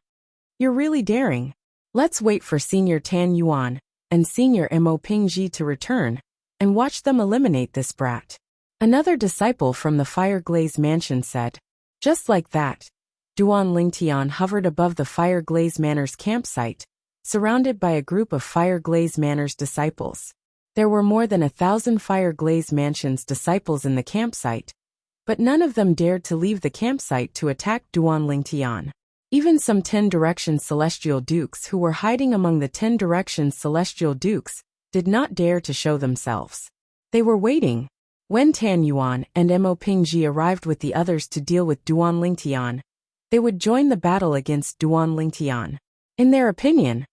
You're really daring. Let's wait for Senior Tan Yuan and Senior Mo Pingji to return, and watch them eliminate this brat. Another disciple from the Fireglaze Mansion said. Just like that, Duan Lingtian hovered above the Fireglaze Manor's campsite, surrounded by a group of Fireglaze Manor's disciples. There were more than 1,000 Fireglaze Mansion's disciples in the campsite, but none of them dared to leave the campsite to attack Duan Lingtian. Even some 10 Directions Celestial Dukes who were hiding among the 10 Directions Celestial Dukes did not dare to show themselves. They were waiting. When Tan Yuan and Mo Pingji arrived with the others to deal with Duan Lingtian, they would join the battle against Duan Lingtian. In their opinion,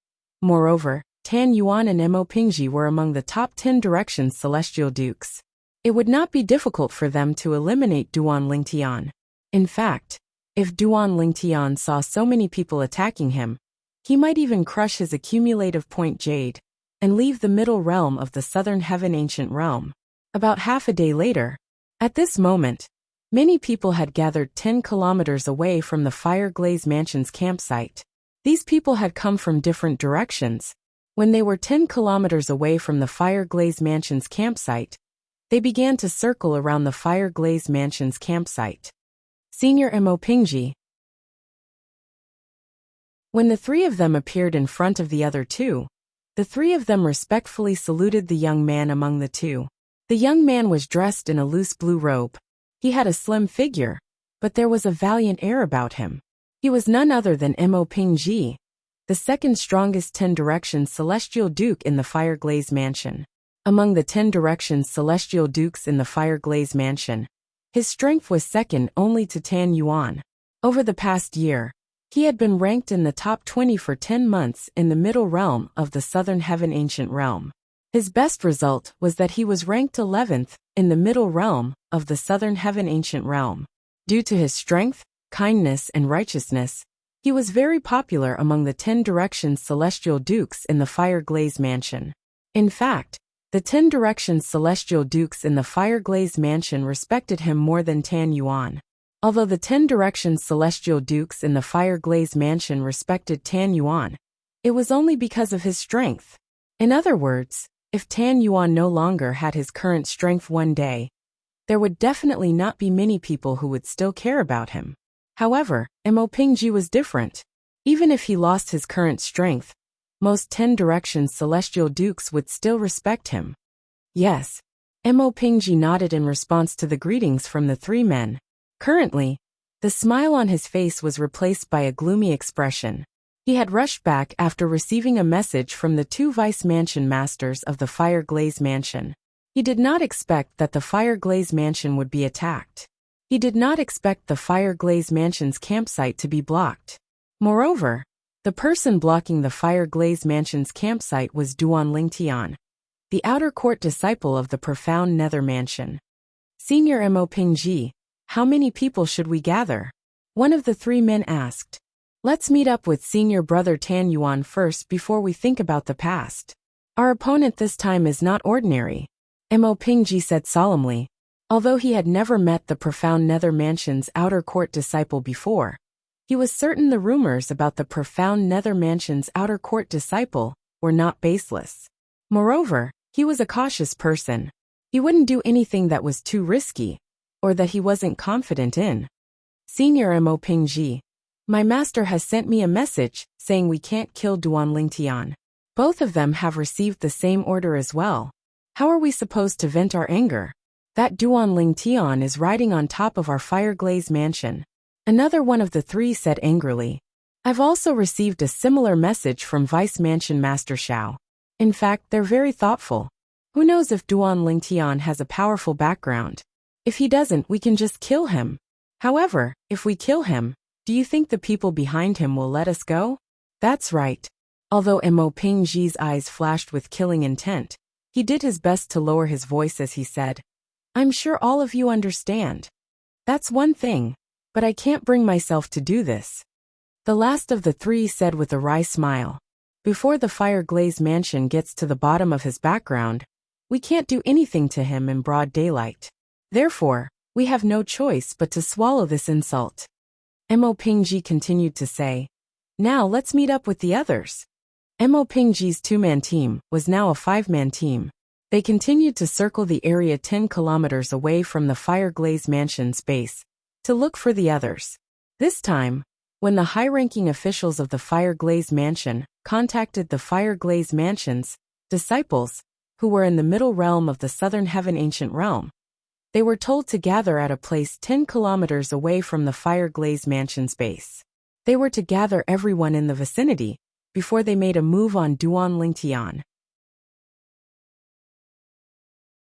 moreover, Tan Yuan and Mo Pingji were among the top 10 Directions Celestial Dukes. It would not be difficult for them to eliminate Duan Lingtian. In fact, if Duan Lingtian saw so many people attacking him, he might even crush his accumulative point jade and leave the middle realm of the Southern Heaven Ancient Realm. About half a day later, at this moment, many people had gathered 10 kilometers away from the Fireglaze Mansion's campsite. These people had come from different directions. When they were 10 kilometers away from the Fireglaze Mansion's campsite, they began to circle around the Fireglaze Mansion's campsite. Senior Mo Pingji. When the 3 of them appeared in front of the other 2, the 3 of them respectfully saluted the young man among the 2. The young man was dressed in a loose blue robe. He had a slim figure, but there was a valiant air about him. He was none other than Mo Pingji, the second strongest 10 Directions Celestial Duke in the Fireglaze Mansion. Among the 10 Directions Celestial Dukes in the Fireglaze Mansion, his strength was second only to Tan Yuan. Over the past year, he had been ranked in the top 20 for 10 months in the middle realm of the Southern Heaven Ancient Realm. His best result was that he was ranked 11th in the middle realm of the Southern Heaven Ancient Realm. Due to his strength, kindness, and righteousness, he was very popular among the 10 Directions Celestial Dukes in the Fireglaze Mansion. In fact, the 10 Directions Celestial Dukes in the Fireglaze Mansion respected him more than Tan Yuan. Although the 10 Directions Celestial Dukes in the Fireglaze Mansion respected Tan Yuan, it was only because of his strength. In other words, if Tan Yuan no longer had his current strength one day, there would definitely not be many people who would still care about him. However, Mo Pingji was different. Even if he lost his current strength, most 10 Directions Celestial Dukes would still respect him. Yes, Mo Pingji nodded in response to the greetings from the three men. Currently, the smile on his face was replaced by a gloomy expression. He had rushed back after receiving a message from the two vice mansion masters of the Fire Glaze Mansion. He did not expect that the Fire Glaze Mansion would be attacked. He did not expect the Fire Glaze Mansion's campsite to be blocked. Moreover, the person blocking the Fire Glaze Mansion's campsite was Duan Lingtian, the outer court disciple of the profound Nether Mansion. Senior Mo Pingji, how many people should we gather? One of the three men asked. Let's meet up with senior brother Tan Yuan first before we think about the past. Our opponent this time is not ordinary, Mo Pingji said solemnly. Although he had never met the profound Nether Mansion's outer court disciple before, he was certain the rumors about the profound Nether Mansion's outer court disciple were not baseless. Moreover, he was a cautious person. He wouldn't do anything that was too risky, or that he wasn't confident in. Senior Mo Pingji, my master has sent me a message saying we can't kill Duan Lingtian. Both of them have received the same order as well. How are we supposed to vent our anger? That Duan Lingtian is riding on top of our Fire Glaze Mansion. Another one of the three said angrily. I've also received a similar message from Vice Mansion Master Xiao. In fact, they're very thoughtful. Who knows if Duan Lingtian has a powerful background? If he doesn't, we can just kill him. However, if we kill him, do you think the people behind him will let us go? That's right. Although Mo Pingji's eyes flashed with killing intent, he did his best to lower his voice as he said, I'm sure all of you understand. That's one thing, but I can't bring myself to do this. The last of the three said with a wry smile. Before the Fire Glaze Mansion gets to the bottom of his background, we can't do anything to him in broad daylight. Therefore, we have no choice but to swallow this insult. Mo Pingji continued to say, now let's meet up with the others. Mo Pingji's two-man team was now a five-man team. They continued to circle the area 10 kilometers away from the Fire Glaze Mansion's base to look for the others. This time, when the high-ranking officials of the Fire Glaze Mansion contacted the Fire Glaze Mansion's disciples, who were in the middle realm of the Southern Heaven Ancient Realm, they were told to gather at a place 10 kilometers away from the Fire Glaze Mansion's base. They were to gather everyone in the vicinity before they made a move on Duan Lingtian.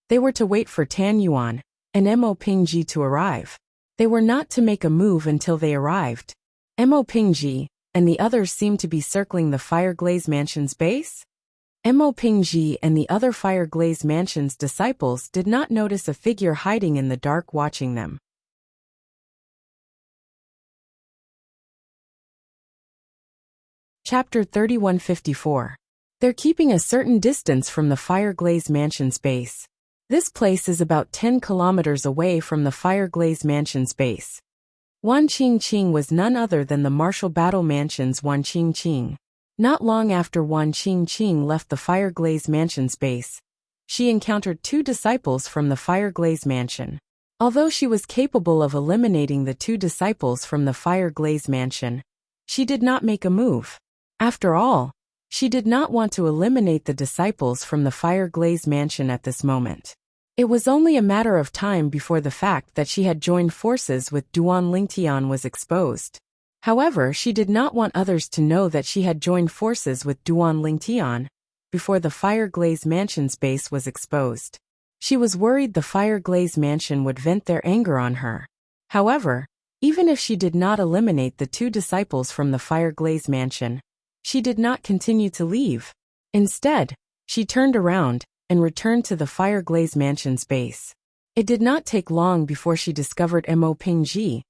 They were to wait for Tan Yuan and Mo Pingji to arrive. They were not to make a move until they arrived. Mo Pingji and the others seemed to be circling the Fire Glaze Mansion's base. Mo Pingji and the other Fire Glaze Mansion's disciples did not notice a figure hiding in the dark watching them. Chapter 3154. They're keeping a certain distance from the Fire Glaze Mansion's base. This place is about 10 kilometers away from the Fire Glaze Mansion's base. Wan Qingqing was none other than the Martial Battle Mansion's Wan Qingqing. Not long after Wan Qingqing left the Fire Glaze Mansion's base, she encountered two disciples from the Fire Glaze Mansion. Although she was capable of eliminating the two disciples from the Fire Glaze Mansion, she did not make a move. After all, she did not want to eliminate the disciples from the Fire Glaze Mansion at this moment. It was only a matter of time before the fact that she had joined forces with Duan Lingtian was exposed. However, she did not want others to know that she had joined forces with Duan Lingtian before the Fire Glaze Mansion's base was exposed. She was worried the Fire Glaze Mansion would vent their anger on her. However, even if she did not eliminate the two disciples from the Fire Glaze Mansion, she did not continue to leave. Instead, she turned around and returned to the Fire Glaze Mansion's base. It did not take long before she discovered Mo Pingji,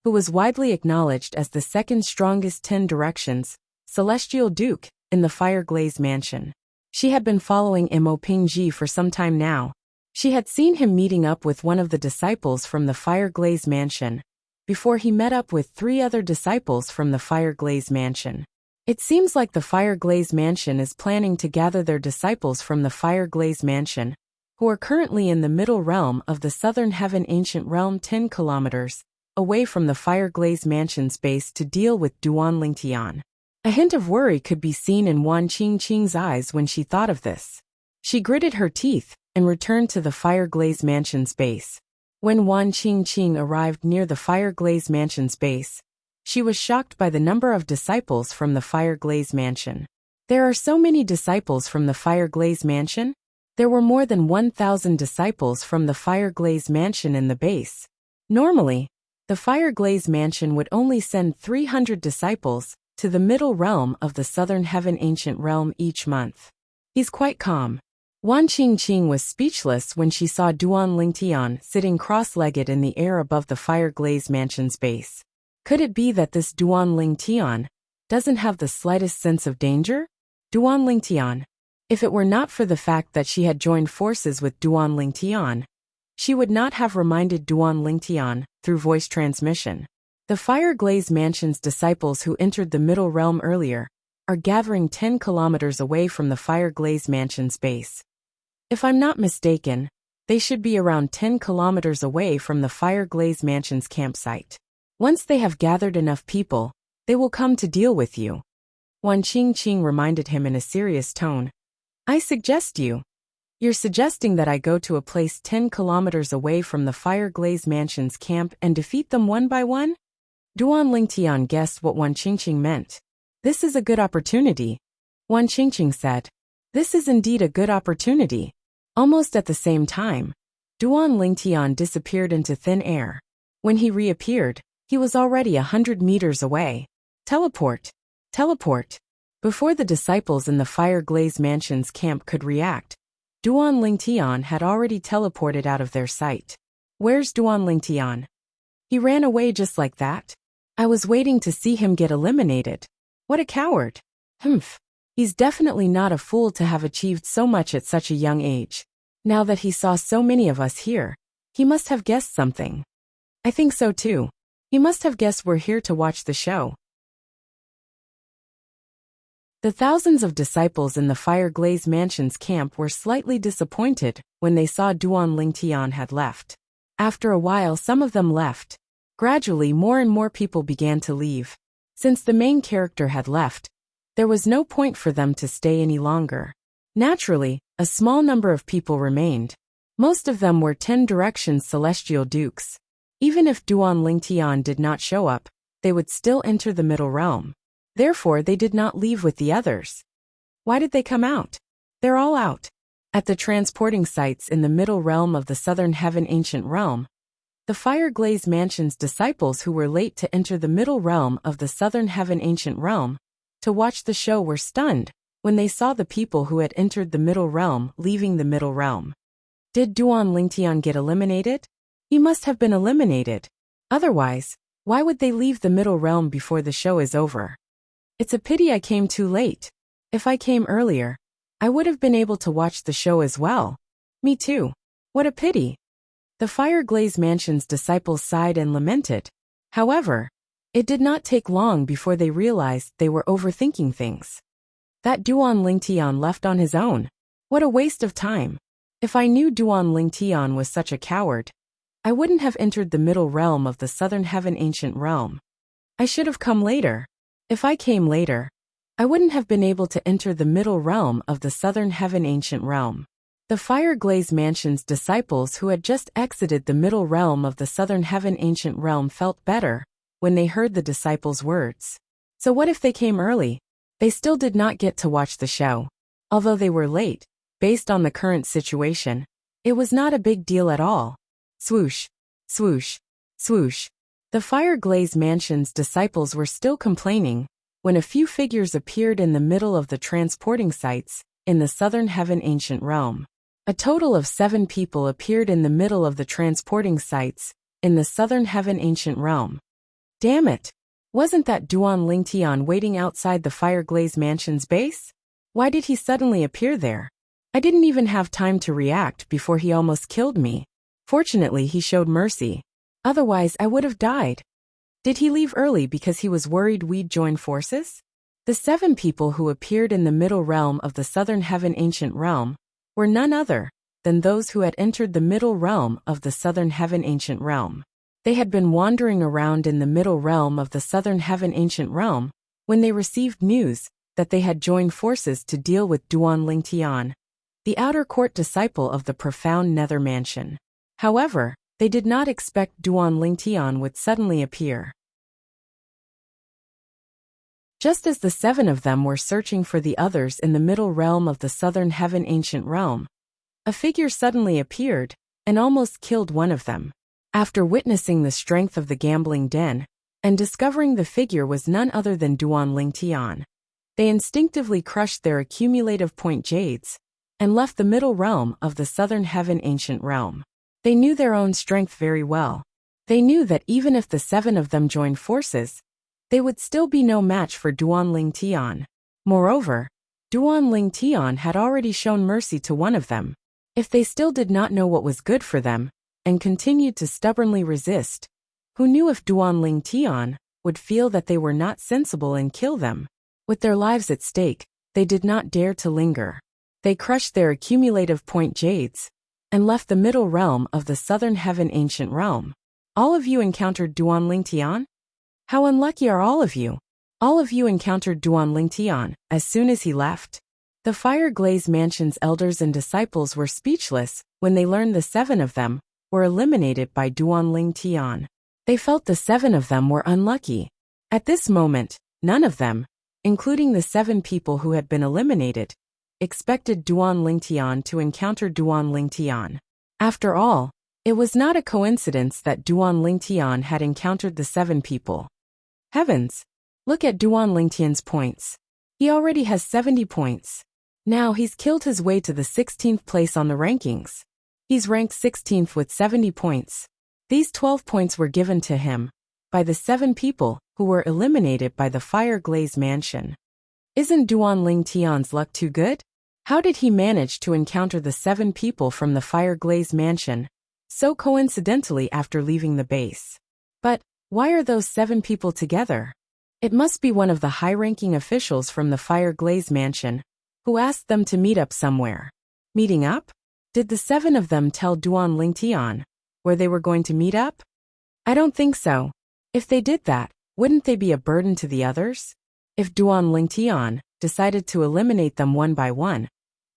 who was widely acknowledged as the second strongest 10 Directions Celestial Duke in the Fire Glaze Mansion. She had been following Mo Pingji for some time now. She had seen him meeting up with one of the disciples from the Fire Glaze Mansion before he met up with 3 other disciples from the Fire Glaze Mansion. It seems like the Fire Glaze Mansion is planning to gather their disciples from the Fire Glaze Mansion, who are currently in the middle realm of the Southern Heaven Ancient Realm 10 kilometers away from the Fire Glaze Mansion's base to deal with Duan Lingtian. A hint of worry could be seen in Wan Qingqing's eyes when she thought of this. She gritted her teeth and returned to the Fireglaze Mansion's base. When Wan Qingqing arrived near the Fireglaze Mansion's base, she was shocked by the number of disciples from the Fireglaze Mansion. There are so many disciples from the Fireglaze Mansion? There were more than 1,000 disciples from the Fireglaze Mansion in the base. Normally, the Fireglaze Mansion would only send 300 disciples to the middle realm of the Southern Heaven Ancient Realm each month. He's quite calm. Wan Qingqing was speechless when she saw Duan Lingtian sitting cross-legged in the air above the Fireglaze Mansion's base. Could it be that this Duan Lingtian doesn't have the slightest sense of danger? Duan Lingtian. If it were not for the fact that she had joined forces with Duan Lingtian, she would not have reminded Duan Lingtian through voice transmission. The Fireglaze Mansion's disciples who entered the Middle Realm earlier are gathering 10 kilometers away from the Fireglaze Mansion's base. If I'm not mistaken, they should be around 10 kilometers away from the Fireglaze Mansion's campsite. Once they have gathered enough people, they will come to deal with you. Wan Qingqing reminded him in a serious tone. I suggest You're suggesting that I go to a place 10 kilometers away from the Fireglaze Mansion's camp and defeat them one by one? Duan Lingtian guessed what Wan Qingqing meant. This is a good opportunity. Wan Qingqing said. This is indeed a good opportunity. Almost at the same time, Duan Lingtian disappeared into thin air. When he reappeared, he was already 100 meters away. Teleport. Teleport. Before the disciples in the Fireglaze Mansion's camp could react, Duan Lingtian had already teleported out of their sight. Where's Duan Lingtian? He ran away just like that? I was waiting to see him get eliminated. What a coward. Humph. He's definitely not a fool to have achieved so much at such a young age. Now that he saw so many of us here, he must have guessed something. I think so too. He must have guessed we're here to watch the show. The thousands of disciples in the Fireglaze Mansion's camp were slightly disappointed when they saw Duan Lingtian had left. After a while, some of them left. Gradually, more and more people began to leave. Since the main character had left, there was no point for them to stay any longer. Naturally, a small number of people remained. Most of them were 10 Directions Celestial Dukes. Even if Duan Lingtian did not show up, they would still enter the Middle Realm. Therefore, they did not leave with the others. Why did they come out? They're all out. At the transporting sites in the Middle Realm of the Southern Heaven Ancient Realm, the Fireglaze Mansion's disciples who were late to enter the Middle Realm of the Southern Heaven Ancient Realm to watch the show were stunned when they saw the people who had entered the Middle Realm leaving the Middle Realm. Did Duan Lingtian get eliminated? He must have been eliminated. Otherwise, why would they leave the Middle Realm before the show is over? It's a pity I came too late. If I came earlier, I would have been able to watch the show as well. Me too. What a pity. The Fireglaze Mansion's disciples sighed and lamented. However, it did not take long before they realized they were overthinking things. That Duan Lingtian left on his own. What a waste of time. If I knew Duan Lingtian was such a coward, I wouldn't have entered the Middle Realm of the Southern Heaven Ancient Realm. I should have come later. If I came later, I wouldn't have been able to enter the Middle Realm of the Southern Heaven Ancient Realm. The Fireglaze Mansion's disciples who had just exited the Middle Realm of the Southern Heaven Ancient Realm felt better when they heard the disciples' words. So what if they came early? They still did not get to watch the show. Although they were late, based on the current situation, it was not a big deal at all. Swoosh, swoosh, swoosh. The Fireglaze Mansion's disciples were still complaining when a few figures appeared in the middle of the transporting sites in the Southern Heaven Ancient Realm. A total of 7 people appeared in the middle of the transporting sites in the Southern Heaven Ancient Realm. Damn it! Wasn't that Duan Lingtian waiting outside the Fireglaze Mansion's base? Why did he suddenly appear there? I didn't even have time to react before he almost killed me. Fortunately, he showed mercy. Otherwise, I would have died. Did he leave early because he was worried we'd join forces? The 7 people who appeared in the Middle Realm of the Southern Heaven Ancient Realm were none other than those who had entered the Middle Realm of the Southern Heaven Ancient Realm. They had been wandering around in the Middle Realm of the Southern Heaven Ancient Realm when they received news that they had joined forces to deal with Duan Lingtian. the outer court disciple of the profound nether mansion. However, they did not expect Duan Lingtian would suddenly appear. Just as the 7 of them were searching for the others in the middle realm of the southern heaven ancient realm, a figure suddenly appeared and almost killed one of them. After witnessing the strength of the gambling den and discovering the figure was none other than Duan Lingtian, they instinctively crushed their accumulative point jades and left the middle realm of the southern heaven ancient realm. They knew their own strength very well. They knew that even if the 7 of them joined forces, they would still be no match for Duan Lingtian. Moreover, Duan Lingtian had already shown mercy to one of them. If they still did not know what was good for them and continued to stubbornly resist, who knew if Duan Lingtian would feel that they were not sensible and kill them? With their lives at stake, they did not dare to linger. They crushed their accumulative point jades and left the middle realm of the southern heaven ancient realm. All of you encountered Duan Lingtian? How unlucky are all of you? All of you encountered Duan Lingtian as soon as he left. The Fire Glaze Mansion's elders and disciples were speechless when they learned the 7 of them were eliminated by Duan Lingtian. They felt the 7 of them were unlucky. At this moment, none of them, including the 7 people who had been eliminated, expected Duan Lingtian to encounter Duan Lingtian. After all, it was not a coincidence that Duan Lingtian had encountered the 7 people. Heavens! Look at Duan Lingtian's points. He already has 70 points. Now he's killed his way to the 16th place on the rankings. He's ranked 16th with 70 points. These 12 points were given to him by the 7 people who were eliminated by the Fire Glaze Mansion. Isn't Duan Lingtian's luck too good? How did he manage to encounter the 7 people from the Fire Glaze Mansion so coincidentally after leaving the base? But why are those 7 people together? It must be one of the high-ranking officials from the Fire Glaze Mansion who asked them to meet up somewhere. Meeting up? Did the 7 of them tell Duan Lingtian where they were going to meet up? I don't think so. If they did that, wouldn't they be a burden to the others? If Duan Lingtian decided to eliminate them one by one,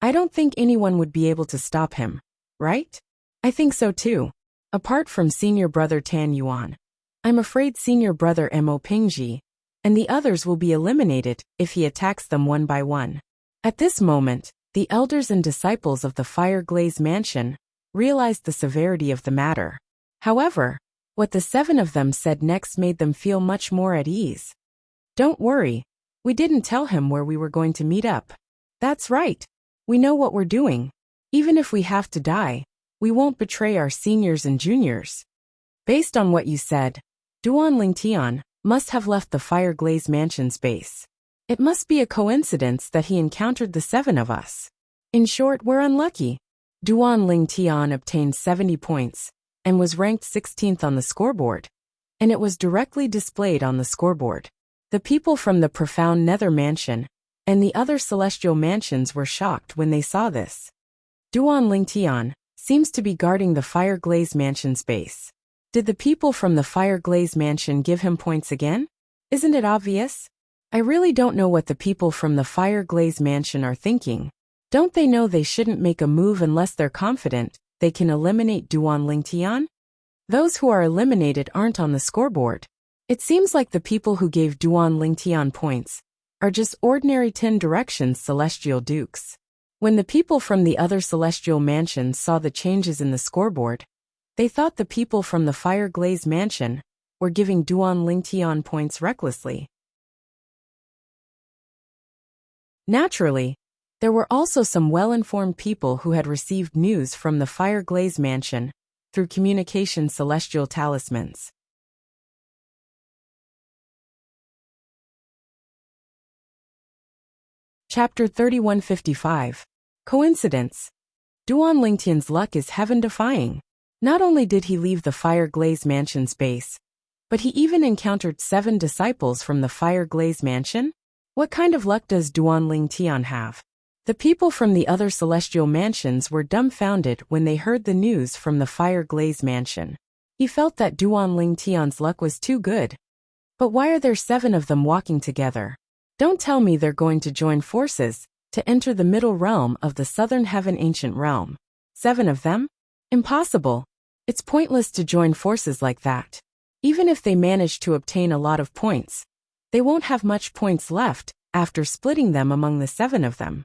I don't think anyone would be able to stop him, right? I think so too. Apart from senior brother Tan Yuan, I'm afraid senior brother Mo Pingji and the others will be eliminated if he attacks them one by one. At this moment, the elders and disciples of the Fire Glaze Mansion realized the severity of the matter. However, what the 7 of them said next made them feel much more at ease. Don't worry, we didn't tell him where we were going to meet up. That's right. We know what we're doing. Even if we have to die, we won't betray our seniors and juniors. Based on what you said, Duan Lingtian must have left the Fire Glaze Mansion's base. It must be a coincidence that he encountered the 7 of us. In short, we're unlucky. Duan Lingtian obtained 70 points and was ranked 16th on the scoreboard, and it was directly displayed on the scoreboard. The people from the profound Nether Mansion and the other celestial mansions were shocked when they saw this. Duan Lingtian seems to be guarding the Fire Glaze Mansion's base. Did the people from the Fire Glaze Mansion give him points again? Isn't it obvious? I really don't know what the people from the Fire Glaze Mansion are thinking. Don't they know they shouldn't make a move unless they're confident they can eliminate Duan Lingtian? Those who are eliminated aren't on the scoreboard. It seems like the people who gave Duan Lingtian points are just ordinary 10 Directions celestial dukes. When the people from the other celestial mansions saw the changes in the scoreboard, they thought the people from the Fire Glaze Mansion were giving Duan Lingtian points recklessly. Naturally, there were also some well-informed people who had received news from the Fire Glaze Mansion through communication celestial talismans. Chapter 3155. Coincidence. Duan Lingtian's luck is heaven-defying. Not only did he leave the Fire Glaze Mansion's base, but he even encountered 7 disciples from the Fire Glaze Mansion? What kind of luck does Duan Lingtian have? The people from the other celestial mansions were dumbfounded when they heard the news from the Fire Glaze Mansion. He felt that Duan Lingtian's luck was too good. But why are there 7 of them walking together? Don't tell me they're going to join forces to enter the middle realm of the southern heaven ancient realm. 7 of them? Impossible. It's pointless to join forces like that. Even if they manage to obtain a lot of points, they won't have much points left after splitting them among the 7 of them.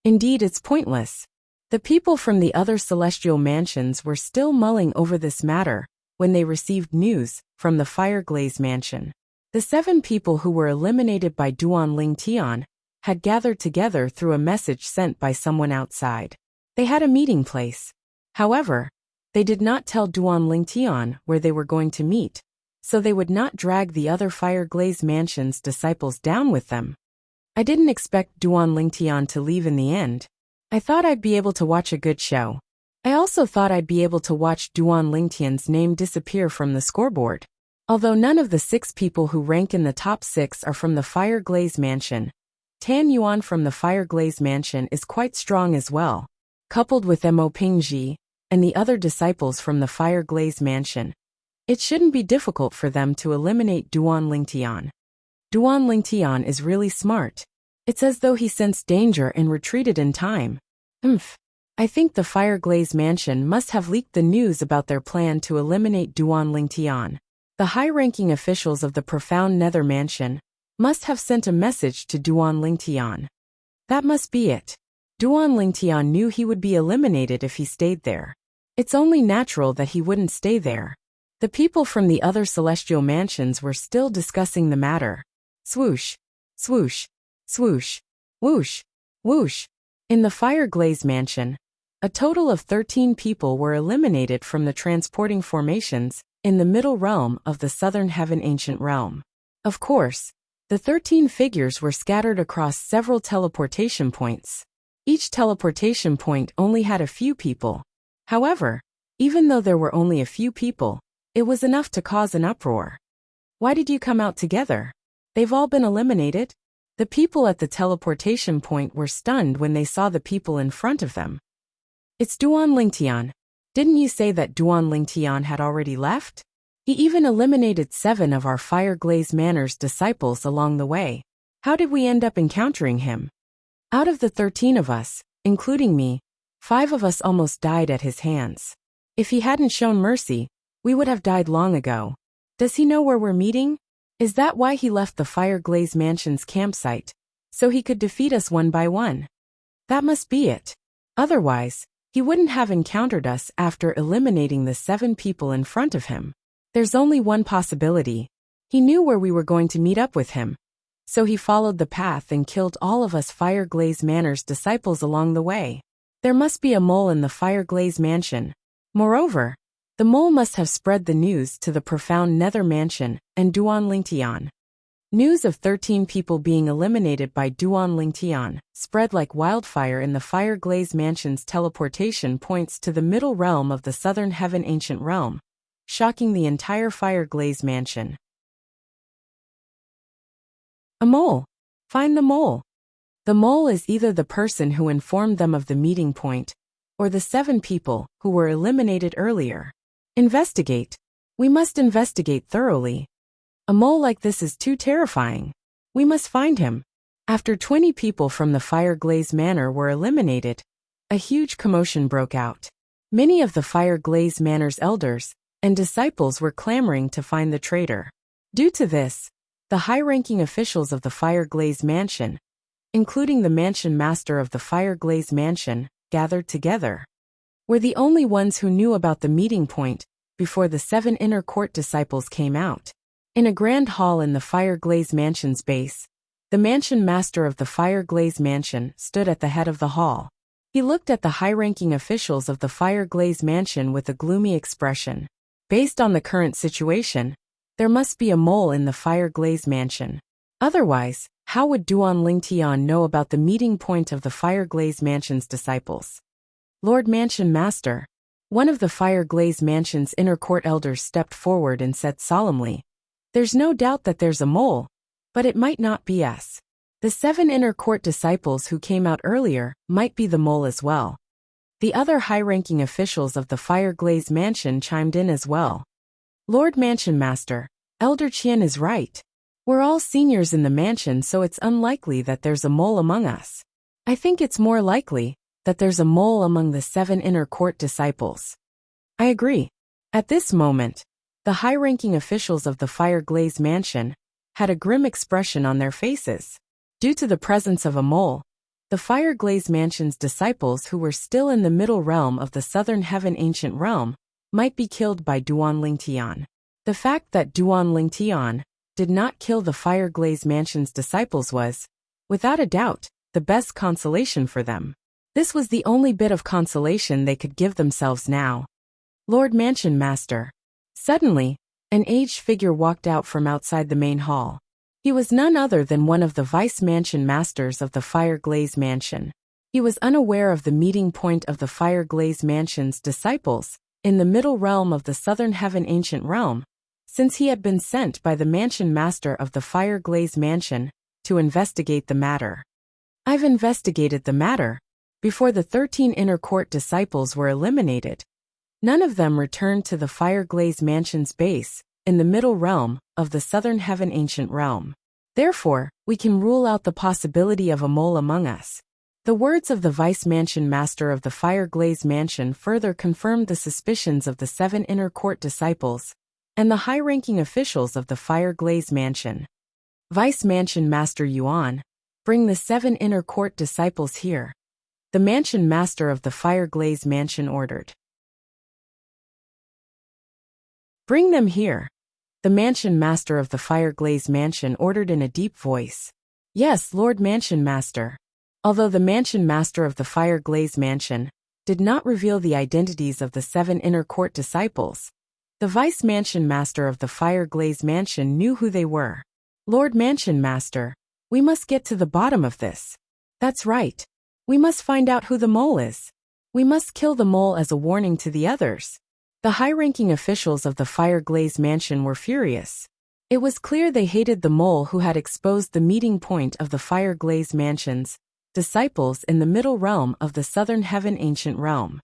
Indeed, it's pointless. The people from the other celestial mansions were still mulling over this matter when they received news from the Fireglaze mansion. The 7 people who were eliminated by Duan Ling Tian had gathered together through a message sent by someone outside. They had a meeting place. However, they did not tell Duan Ling Tian where they were going to meet, so they would not drag the other Fireglaze mansion's disciples down with them. I didn't expect Duan Ling Tian to leave in the end. I thought I'd be able to watch a good show. I also thought I'd be able to watch Duan Ling Tian's name disappear from the scoreboard. Although none of the 6 people who rank in the top 6 are from the Fireglaze mansion, Tan Yuan from the Fireglaze mansion is quite strong as well. Coupled with Mo Pingji and the other disciples from the Fireglaze mansion, it shouldn't be difficult for them to eliminate Duan Ling Tian. Duan Ling Tian is really smart. It's as though he sensed danger and retreated in time. I think the Fireglaze mansion must have leaked the news about their plan to eliminate Duan Ling Tian. The high-ranking officials of the Profound Nether Mansion must have sent a message to Duan Ling Tian. That must be it. Duan Ling Tian knew he would be eliminated if he stayed there. It's only natural that he wouldn't stay there. The people from the other celestial mansions were still discussing the matter. Swoosh, swoosh, swoosh, whoosh, whoosh. In the Fireglaze mansion, a total of 13 people were eliminated from the transporting formations in the middle realm of the southern heaven ancient realm. Of course, the 13 figures were scattered across several teleportation points. Each teleportation point only had a few people. However, even though there were only a few people, it was enough to cause an uproar. Why did you come out together? They've all been eliminated? The people at the teleportation point were stunned when they saw the people in front of them. It's Duan Ling Tian. Didn't you say that Duan Ling Tian had already left? He even eliminated 7 of our Fireglaze Manor's disciples along the way. How did we end up encountering him? Out of the 13 of us, including me, 5 of us almost died at his hands. If he hadn't shown mercy, we would have died long ago. Does he know where we're meeting? Is that why he left the Fireglaze Mansion's campsite? So he could defeat us one by one? That must be it. Otherwise, he wouldn't have encountered us after eliminating the 7 people in front of him. There's only one possibility. He knew where we were going to meet up with him. So he followed the path and killed all of us Fireglaze Manor's disciples along the way. There must be a mole in the Fireglaze Mansion. Moreover, the mole must have spread the news to the Profound Nether Mansion and Duan Ling Tian. News of 13 people being eliminated by Duan Ling Tian spread like wildfire in the Fireglaze Mansion's teleportation points to the middle realm of the southern heaven ancient realm, shocking the entire Fireglaze Mansion. A mole. Find the mole. The mole is either the person who informed them of the meeting point, or the 7 people who were eliminated earlier. Investigate. We must investigate thoroughly. A mole like this is too terrifying. We must find him. After 20 people from the Fireglaze Manor were eliminated, a huge commotion broke out. Many of the Fireglaze Manor's elders and disciples were clamoring to find the traitor. Due to this, the high-ranking officials of the Fireglaze Mansion, including the mansion master of the Fireglaze Mansion, gathered together. We're the only ones who knew about the meeting point before the 7 inner court disciples came out. In a grand hall in the Fireglaze Mansion's base, the mansion master of the Fireglaze Mansion stood at the head of the hall. He looked at the high-ranking officials of the Fireglaze Mansion with a gloomy expression. Based on the current situation, there must be a mole in the Fireglaze Mansion. Otherwise, how would Duan Ling Tian know about the meeting point of the Fireglaze Mansion's disciples? Lord Mansion Master, one of the Fireglaze Mansion's inner court elders stepped forward and said solemnly, "There's no doubt that there's a mole, but it might not be us. The 7 inner court disciples who came out earlier might be the mole as well." The other high-ranking officials of the Fireglaze Mansion chimed in as well. Lord Mansion Master, Elder Qian is right. We're all seniors in the mansion, so it's unlikely that there's a mole among us. I think it's more likely that there's a mole among the 7 inner court disciples. I agree. At this moment, the high-ranking officials of the Fireglaze Mansion had a grim expression on their faces. Due to the presence of a mole, the Fireglaze Mansion's disciples who were still in the middle realm of the Southern Heaven Ancient Realm might be killed by Duan Tian. The fact that Duan Tian did not kill the Fireglaze Mansion's disciples was, without a doubt, the best consolation for them. This was the only bit of consolation they could give themselves now. Lord Mansion Master. Suddenly, an aged figure walked out from outside the main hall. He was none other than one of the Vice Mansion Masters of the Fireglaze Mansion. He was unaware of the meeting point of the Fireglaze Mansion's disciples in the middle realm of the Southern Heaven Ancient Realm, since he had been sent by the Mansion Master of the Fireglaze Mansion to investigate the matter. I've investigated the matter. Before the 13 inner court disciples were eliminated, none of them returned to the Fireglaze Mansion's base in the middle realm of the Southern Heaven Ancient Realm. Therefore, we can rule out the possibility of a mole among us. The words of the Vice Mansion Master of the Fireglaze Mansion further confirmed the suspicions of the 7 inner court disciples and the high-ranking officials of the Fireglaze Mansion. Vice Mansion Master Yuan, bring the 7 inner court disciples here. The Mansion Master of the Fireglaze Mansion ordered. Bring them here. The Mansion Master of the Fireglaze Mansion ordered in a deep voice. Yes, Lord Mansion Master. Although the Mansion Master of the Fireglaze Mansion did not reveal the identities of the 7 inner court disciples, the Vice Mansion Master of the Fireglaze Mansion knew who they were. Lord Mansion Master, we must get to the bottom of this. That's right. We must find out who the mole is. We must kill the mole as a warning to the others. The high-ranking officials of the Fireglaze Mansion were furious. It was clear they hated the mole who had exposed the meeting point of the Fireglaze Mansion's disciples in the middle realm of the Southern Heaven Ancient Realm.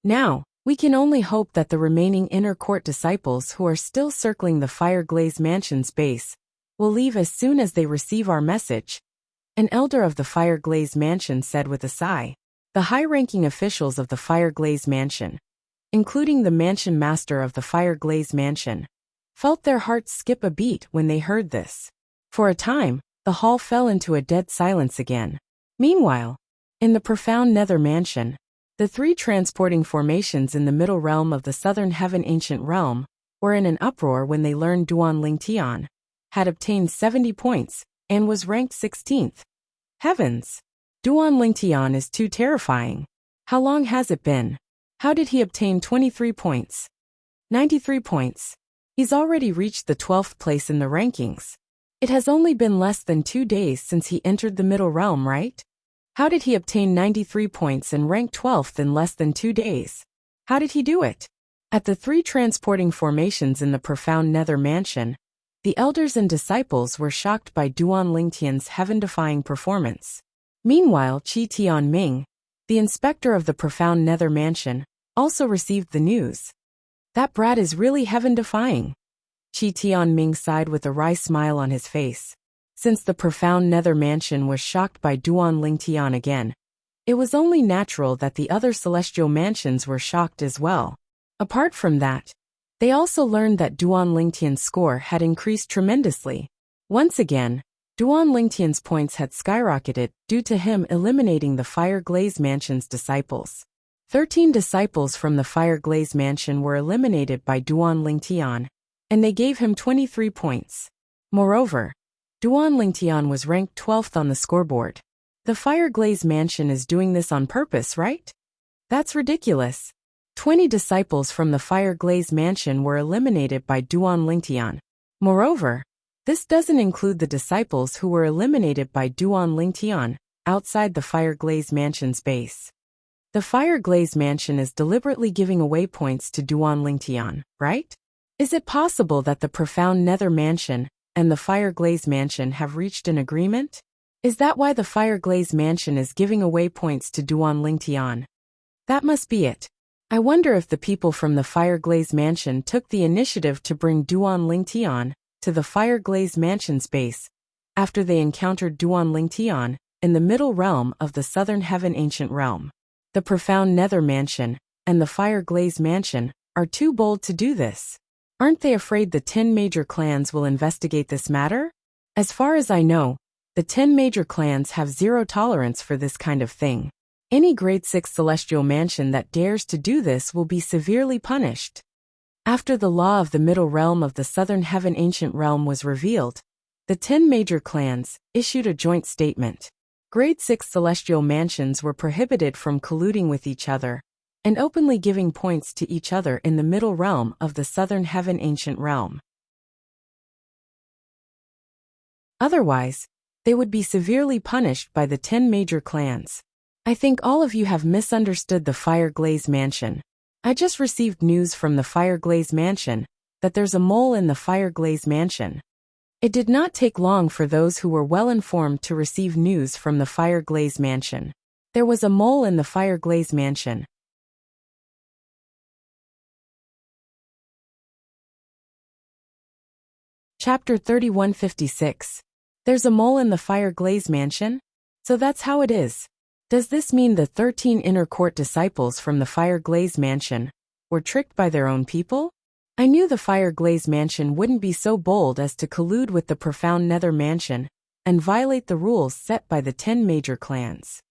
Now, we can only hope that the remaining inner court disciples who are still circling the Fireglaze Mansion's base will leave as soon as they receive our message, an elder of the Fireglaze Mansion said with a sigh. The high-ranking officials of the Fireglaze Mansion, including the Mansion Master of the Fireglaze Mansion, felt their hearts skip a beat when they heard this. For a time, the hall fell into a dead silence again. Meanwhile, in the profound Nether Mansion, the 3 transporting formations in the middle realm of the Southern Heaven Ancient Realm were in an uproar when they learned Duan Tian had obtained 70 points and was ranked 16th. Heavens! Duan Tian is too terrifying. How long has it been? How did he obtain 23 points? 93 points. He's already reached the 12th place in the rankings. It has only been less than 2 days since he entered the middle realm, right? How did he obtain 93 points and rank 12th in less than 2 days? How did he do it? At the 3 transporting formations in the profound Nether Mansion, the elders and disciples were shocked by Duan Tian's heaven-defying performance. Meanwhile, Qi Tianming, the inspector of the profound Nether Mansion, also received the news. That brat is really heaven-defying. Qi Tianming sighed with a wry smile on his face. Since the profound Nether Mansion was shocked by Duan Tian again, it was only natural that the other celestial mansions were shocked as well. Apart from that, they also learned that Duan Tian's score had increased tremendously. Once again, Duan Tian's points had skyrocketed due to him eliminating the Fireglaze Mansion's disciples. 13 disciples from the Fireglaze Mansion were eliminated by Duan Tian, and they gave him 23 points. Moreover, Duan Tian was ranked 12th on the scoreboard. The Fireglaze Mansion is doing this on purpose, right? That's ridiculous. 20 disciples from the Fireglaze Mansion were eliminated by Duan Tian. Moreover, this doesn't include the disciples who were eliminated by Duan Tian outside the Fireglaze Mansion's base. The Fireglaze Mansion is deliberately giving away points to Duan Tian, right? Is it possible that the profound Nether Mansion and the Fireglaze Mansion have reached an agreement? Is that why the Fireglaze Mansion is giving away points to Duan Tian? That must be it. I wonder if the people from the Fireglaze Mansion took the initiative to bring Duan Tian to the Fireglaze Mansion's base after they encountered Duan Tian in the middle realm of the southern heaven ancient realm. The profound nether mansion and the fire glaze mansion are too bold to do this. Aren't they afraid the 10 major clans will investigate this matter? As far as I know, the 10 major clans have zero tolerance for this kind of thing. Any grade 6 celestial mansion that dares to do this will be severely punished. After the law of the middle realm of the southern heaven ancient realm was revealed, the 10 major clans issued a joint statement. Grade 6 celestial mansions were prohibited from colluding with each other and openly giving points to each other in the middle realm of the southern heaven ancient realm. Otherwise, they would be severely punished by the 10 major clans. I think all of you have misunderstood the Fire Glaze Mansion. I just received news from the Fire Glaze Mansion that there's a mole in the Fire Glaze Mansion. It did not take long for those who were well informed to receive news from the Fire Glaze Mansion. There was a mole in the Fire Glaze Mansion. Chapter 3156. There's a mole in the Fire Glaze Mansion? So that's how it is. Does this mean the 13 inner court disciples from the Fire Glaze Mansion were tricked by their own people? I knew the Fire Glaze Mansion wouldn't be so bold as to collude with the profound Nether Mansion and violate the rules set by the 10 major clans.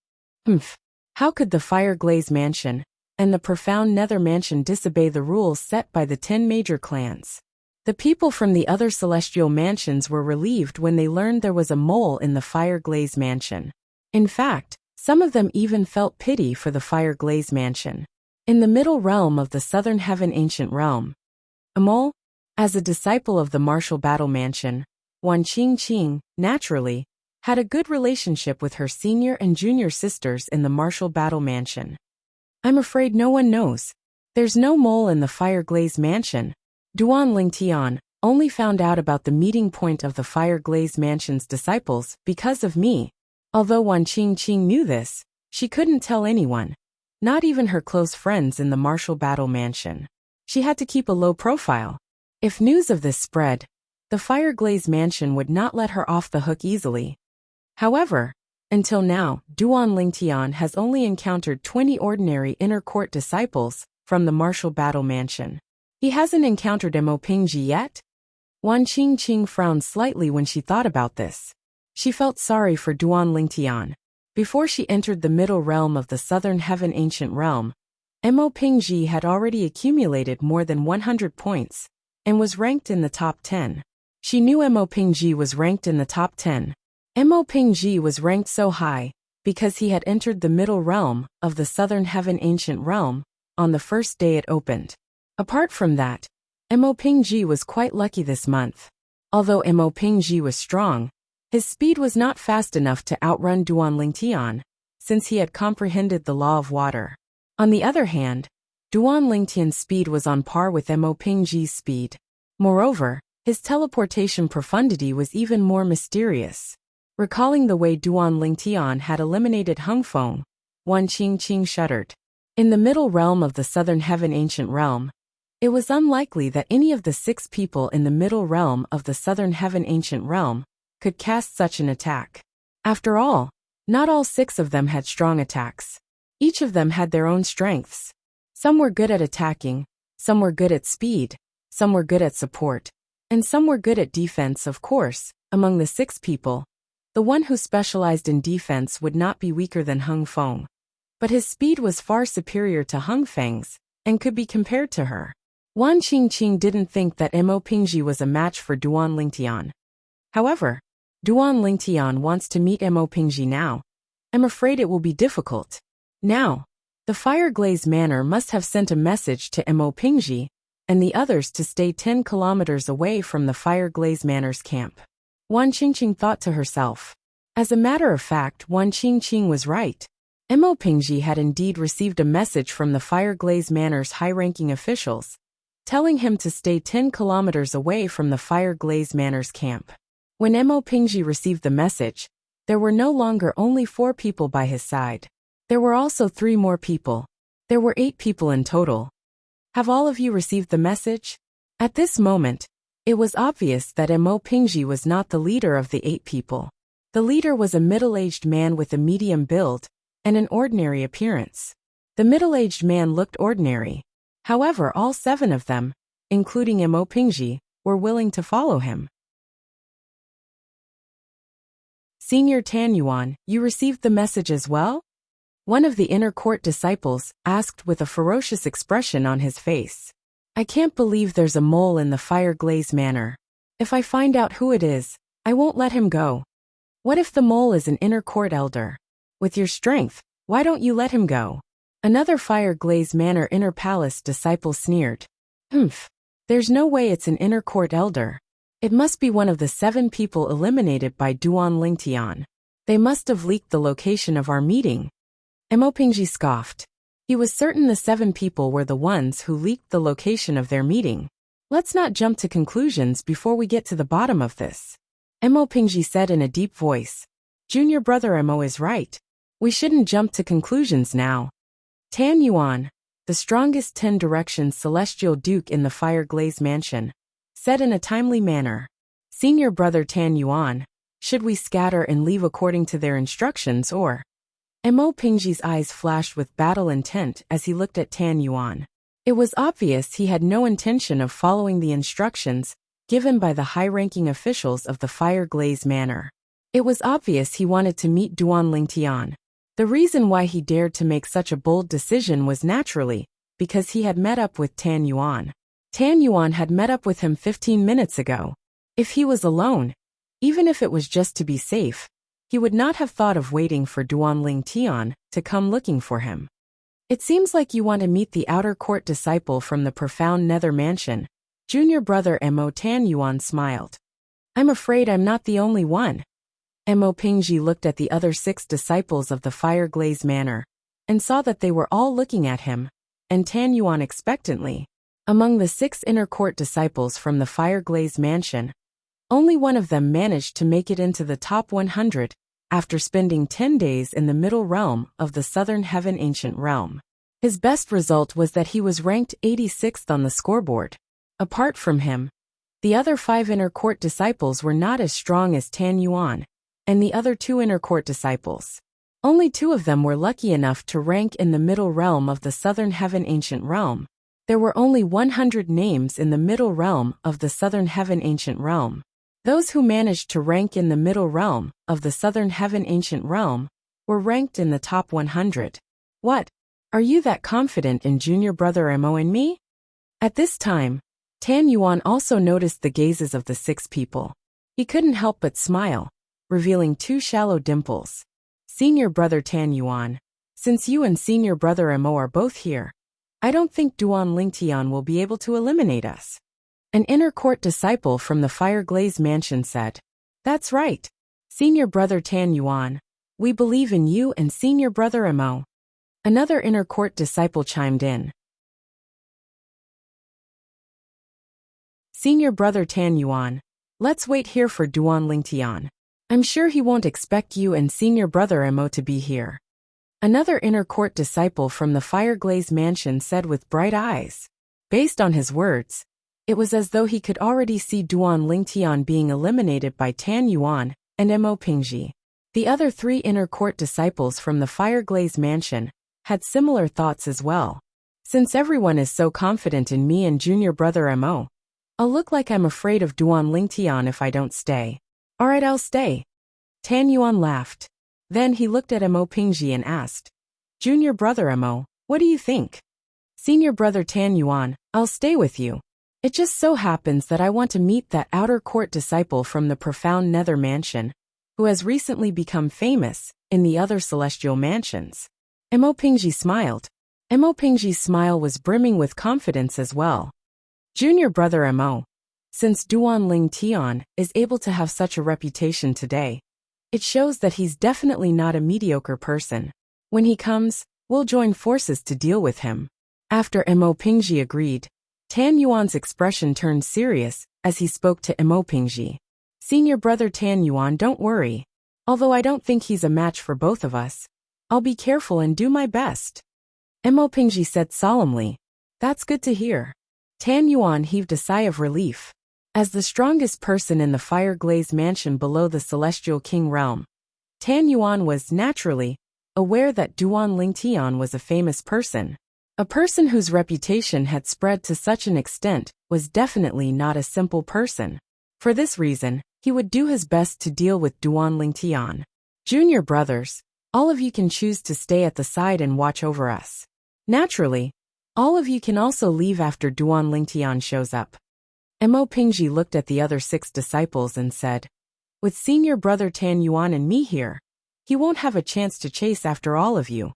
How could the Fire Glaze Mansion and the profound Nether Mansion disobey the rules set by the 10 major clans? The people from the other celestial mansions were relieved when they learned there was a mole in the Fire Glaze Mansion. In fact, some of them even felt pity for the Fire Glaze Mansion. In the middle realm of the southern heaven ancient realm, a mole, as a disciple of the martial battle mansion, Wan Qingqing, naturally, had a good relationship with her senior and junior sisters in the martial battle mansion. I'm afraid no one knows. There's no mole in the Fire Glaze Mansion. Duan Lingtian only found out about the meeting point of the Fire Glaze Mansion's disciples because of me. Although Wan Qingqing knew this, she couldn't tell anyone, not even her close friends in the martial battle mansion. She had to keep a low profile. If news of this spread, the Fire Glaze Mansion would not let her off the hook easily. However, until now, Duan Lingtian has only encountered 20 ordinary inner court disciples from the martial battle mansion. He hasn't encountered Mo Pingji yet? Wan Qingqing frowned slightly when she thought about this. She felt sorry for Duan Lingtian. Before she entered the middle realm of the southern heaven ancient realm, Mo Pingji had already accumulated more than 100 points and was ranked in the top 10. She knew Mo Pingji was ranked in the top 10. Mo Pingji was ranked so high because he had entered the middle realm of the southern heaven ancient realm on the first day it opened. Apart from that, Mo Pingji was quite lucky this month. Although Mo Pingji was strong, his speed was not fast enough to outrun Duan Lingtian, since he had comprehended the law of water. On the other hand, Duan Lingtian's speed was on par with Mo Pingji's speed. Moreover, his teleportation profundity was even more mysterious. Recalling the way Duan Lingtian had eliminated Hung Feng, Wan Qingqing shuddered. In the middle realm of the southern heaven ancient realm, it was unlikely that any of the 6 people in the middle realm of the southern heaven ancient realm could cast such an attack. After all, not all 6 of them had strong attacks. Each of them had their own strengths. Some were good at attacking, some were good at speed, some were good at support, and some were good at defense. Of course, among the 6 people, the one who specialized in defense would not be weaker than Hung Feng. But his speed was far superior to Hung Feng's and could be compared to her. Wan Qingqing didn't think that Mo Pingji was a match for Duan Lingtian. However, Duan Lingtian wants to meet Mo Pingji now. I'm afraid it will be difficult. Now, the Fire Glaze Manor must have sent a message to Mo Pingji and the others to stay 10 kilometers away from the Fire Glaze Manor's camp. Wan Qingqing thought to herself. As a matter of fact, Wan Qingqing was right. Mo Pingji had indeed received a message from the Fire Glaze Manor's high-ranking officials, telling him to stay 10 kilometers away from the Fire Glaze Manor's camp. When Mo Pingji received the message, there were no longer only 4 people by his side. There were also 3 more people. There were 8 people in total. Have all of you received the message? At this moment, it was obvious that Mo Pingji was not the leader of the 8 people. The leader was a middle-aged man with a medium build and an ordinary appearance. The middle-aged man looked ordinary. However, all 7 of them, including Mo Pingji, were willing to follow him. Senior Tan Yuan, you received the message as well? One of the inner court disciples asked with a ferocious expression on his face. I can't believe there's a mole in the fire glaze manor. If I find out who it is, I won't let him go. What if the mole is an inner court elder? With your strength, why don't you let him go? Another fire glaze manor inner palace disciple sneered. There's no way it's an inner court elder. It must be one of the 7 people eliminated by Duan Lingtian. They must have leaked the location of our meeting. Mo Pingji scoffed. He was certain the 7 people were the ones who leaked the location of their meeting. Let's not jump to conclusions before we get to the bottom of this. Mo Pingji said in a deep voice. Junior brother Mo is right. We shouldn't jump to conclusions now. Tan Yuan, the strongest 10 directions celestial duke in the fire glaze mansion, said in a timely manner. Senior brother Tan Yuan, should we scatter and leave according to their instructions or? Mo Pingji's eyes flashed with battle intent as he looked at Tan Yuan. It was obvious he had no intention of following the instructions given by the high-ranking officials of the fire glaze manor. It was obvious he wanted to meet Duan Lingtian. The reason why he dared to make such a bold decision was naturally because he had met up with Tan Yuan. Tan Yuan had met up with him 15 minutes ago. If he was alone, even if it was just to be safe, he would not have thought of waiting for Duan Lingtian to come looking for him. It seems like you want to meet the outer court disciple from the profound nether mansion. Junior brother Mo Tan Yuan smiled. I'm afraid I'm not the only one. Mo Pingji looked at the other 6 disciples of the fire glaze manor and saw that they were all looking at him, and Tan Yuan expectantly. Among the 6 inner court disciples from the fire glaze mansion, only one of them managed to make it into the top 100 after spending 10 days in the middle realm of the southern heaven ancient realm. His best result was that he was ranked 86th on the scoreboard. Apart from him, the other 5 inner court disciples were not as strong as Tan Yuan and the other 2 inner court disciples. Only 2 of them were lucky enough to rank in the middle realm of the southern heaven ancient realm. There were only 100 names in the middle realm of the southern heaven ancient realm. Those who managed to rank in the middle realm of the southern heaven ancient realm were ranked in the top 100. What? Are you that confident in junior brother Mo and me? At this time, Tan Yuan also noticed the gazes of the 6 people. He couldn't help but smile, revealing 2 shallow dimples. Senior brother Tan Yuan, since you and senior brother Mo are both here, I don't think Duan Lingtian will be able to eliminate us. An inner court disciple from the fire glaze mansion said. That's right. Senior brother Tan Yuan, we believe in you and senior brother Mo. Another inner court disciple chimed in. Senior brother Tan Yuan, let's wait here for Duan Lingtian. I'm sure he won't expect you and senior brother Mo to be here. Another inner court disciple from the fire glaze mansion said with bright eyes. Based on his words, it was as though he could already see Duan Lingtian being eliminated by Tan Yuan and Mo Pingji. The other 3 inner court disciples from the fire glaze mansion had similar thoughts as well. Since everyone is so confident in me and junior brother Mo, I'll look like I'm afraid of Duan Lingtian if I don't stay. Alright, I'll stay. Tan Yuan laughed. Then he looked at Mo Pingji and asked, Junior brother Mo, what do you think? Senior brother Tan Yuan, I'll stay with you. It just so happens that I want to meet that outer court disciple from the profound nether mansion, who has recently become famous in the other celestial mansions. Mo Pingji smiled. Mo Pingji's smile was brimming with confidence as well. Junior brother Mo, since Duan Lingtian is able to have such a reputation today, it shows that he's definitely not a mediocre person. When he comes, we'll join forces to deal with him. After Mo Pingji agreed, Tan Yuan's expression turned serious as he spoke to Mo Pingji. Senior brother Tan Yuan, don't worry. Although I don't think he's a match for both of us, I'll be careful and do my best. Mo Pingji said solemnly. That's good to hear. Tan Yuan heaved a sigh of relief. As the strongest person in the fire-glazed mansion below the Celestial King realm, Tan Yuan was, naturally, aware that Duan Lingtian was a famous person. A person whose reputation had spread to such an extent was definitely not a simple person. For this reason, he would do his best to deal with Duan Lingtian. Junior brothers, all of you can choose to stay at the side and watch over us. Naturally, all of you can also leave after Duan Lingtian shows up. Mo Pingji looked at the other 6 disciples and said, with senior brother Tan Yuan and me here, he won't have a chance to chase after all of you.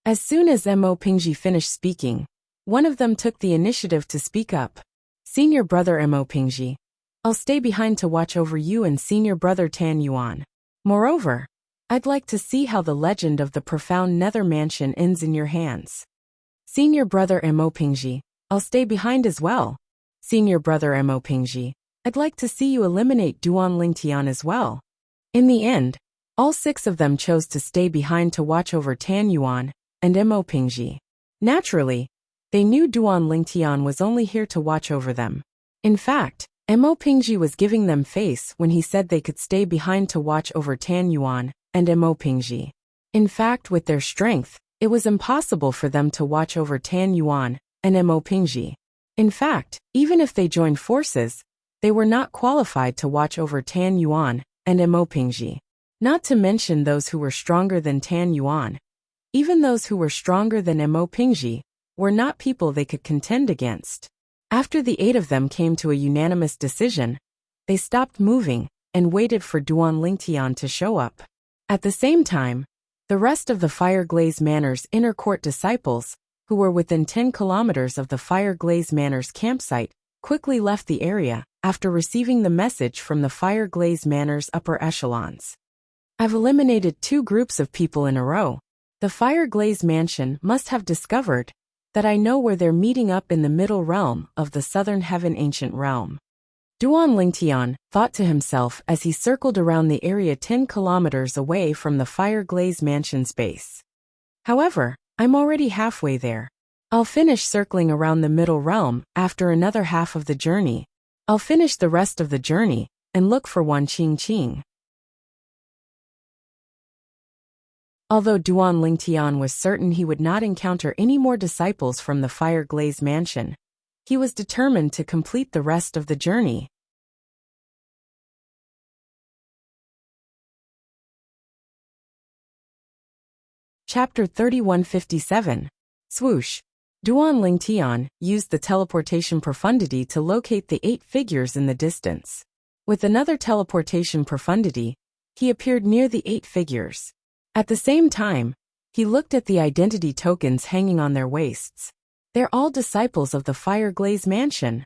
As soon as Mo Pingji finished speaking, one of them took the initiative to speak up. Senior brother Mo Pingji, I'll stay behind to watch over you and senior brother Tan Yuan. Moreover, I'd like to see how the legend of the profound nether mansion ends in your hands. Senior brother Mo Pingji, I'll stay behind as well. Senior brother Mo Pingji, I'd like to see you eliminate Duan Lingtian as well. In the end, all 6 of them chose to stay behind to watch over Tan Yuan and Mo Pingji. Naturally, they knew Duan Lingtian was only here to watch over them. In fact, Mo Pingji was giving them face when he said they could stay behind to watch over Tan Yuan and Mo Pingji. In fact, with their strength, it was impossible for them to watch over Tan Yuan and Mo Pingji. In fact, even if they joined forces, they were not qualified to watch over Tan Yuan and Mo Pingji. Not to mention those who were stronger than Tan Yuan. Even those who were stronger than Mo Pingji were not people they could contend against. After the 8 of them came to a unanimous decision, they stopped moving and waited for Duan Lingtian to show up. At the same time, the rest of the Fire-Glaze Manor's inner court disciples, who were within 10 kilometers of the Fire-Glaze Manor's campsite, quickly left the area after receiving the message from the Fire-Glaze Manor's upper echelons. I've eliminated 2 groups of people in a row. The Fire-Glaze Mansion must have discovered that I know where they're meeting up in the middle realm of the Southern Heaven Ancient Realm. Duan Lingtian thought to himself as he circled around the area 10 kilometers away from the Fire-Glaze Mansion's base. However, I'm already halfway there. I'll finish circling around the middle realm after another half of the journey. I'll finish the rest of the journey and look for Wan Qing. Although Duan Lingtian was certain he would not encounter any more disciples from the Fire-Glaze Mansion, he was determined to complete the rest of the journey. Chapter 3157. Swoosh. Duan Lingtian used the teleportation profundity to locate the 8 figures in the distance. With another teleportation profundity, he appeared near the 8 figures. At the same time, he looked at the identity tokens hanging on their waists. They're all disciples of the Fire-Glaze Mansion.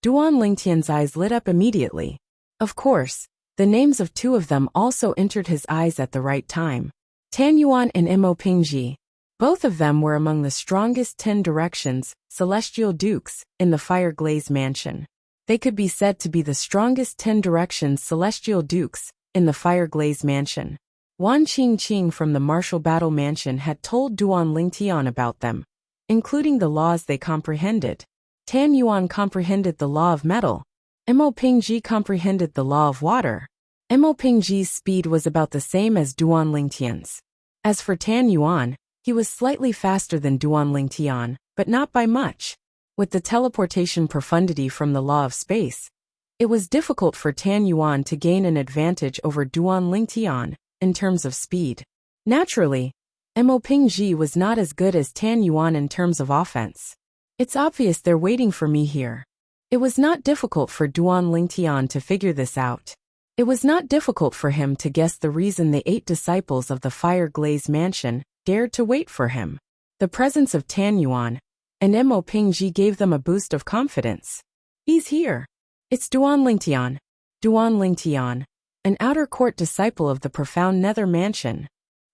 Duan Lingtian's eyes lit up immediately. Of course, the names of 2 of them also entered his eyes at the right time. Tan Yuan and Mo Pingji. Both of them were among the strongest 10 directions, celestial dukes, in the Fire-Glaze Mansion. They could be said to be the strongest 10 directions celestial dukes in the Fire-Glaze Mansion. Wan Qing from the Martial Battle Mansion had told Duan Lingtian about them, including the laws they comprehended. Tan Yuan comprehended the law of metal. Mo Pingji comprehended the law of water. Mo Pingji's speed was about the same as Duan Lingtian's. As for Tan Yuan, he was slightly faster than Duan Lingtian, but not by much. With the teleportation profundity from the law of space, it was difficult for Tan Yuan to gain an advantage over Duan Lingtian in terms of speed. Naturally, Mo Pingji was not as good as Tan Yuan in terms of offense. It's obvious they're waiting for me here. It was not difficult for Duan Lingtian to figure this out. It was not difficult for him to guess the reason the 8 disciples of the Fire-Glaze Mansion dared to wait for him. The presence of Tan Yuan and Mo Pingji gave them a boost of confidence. He's here. It's Duan Lingtian. Duan Lingtian, an outer court disciple of the profound Nether Mansion.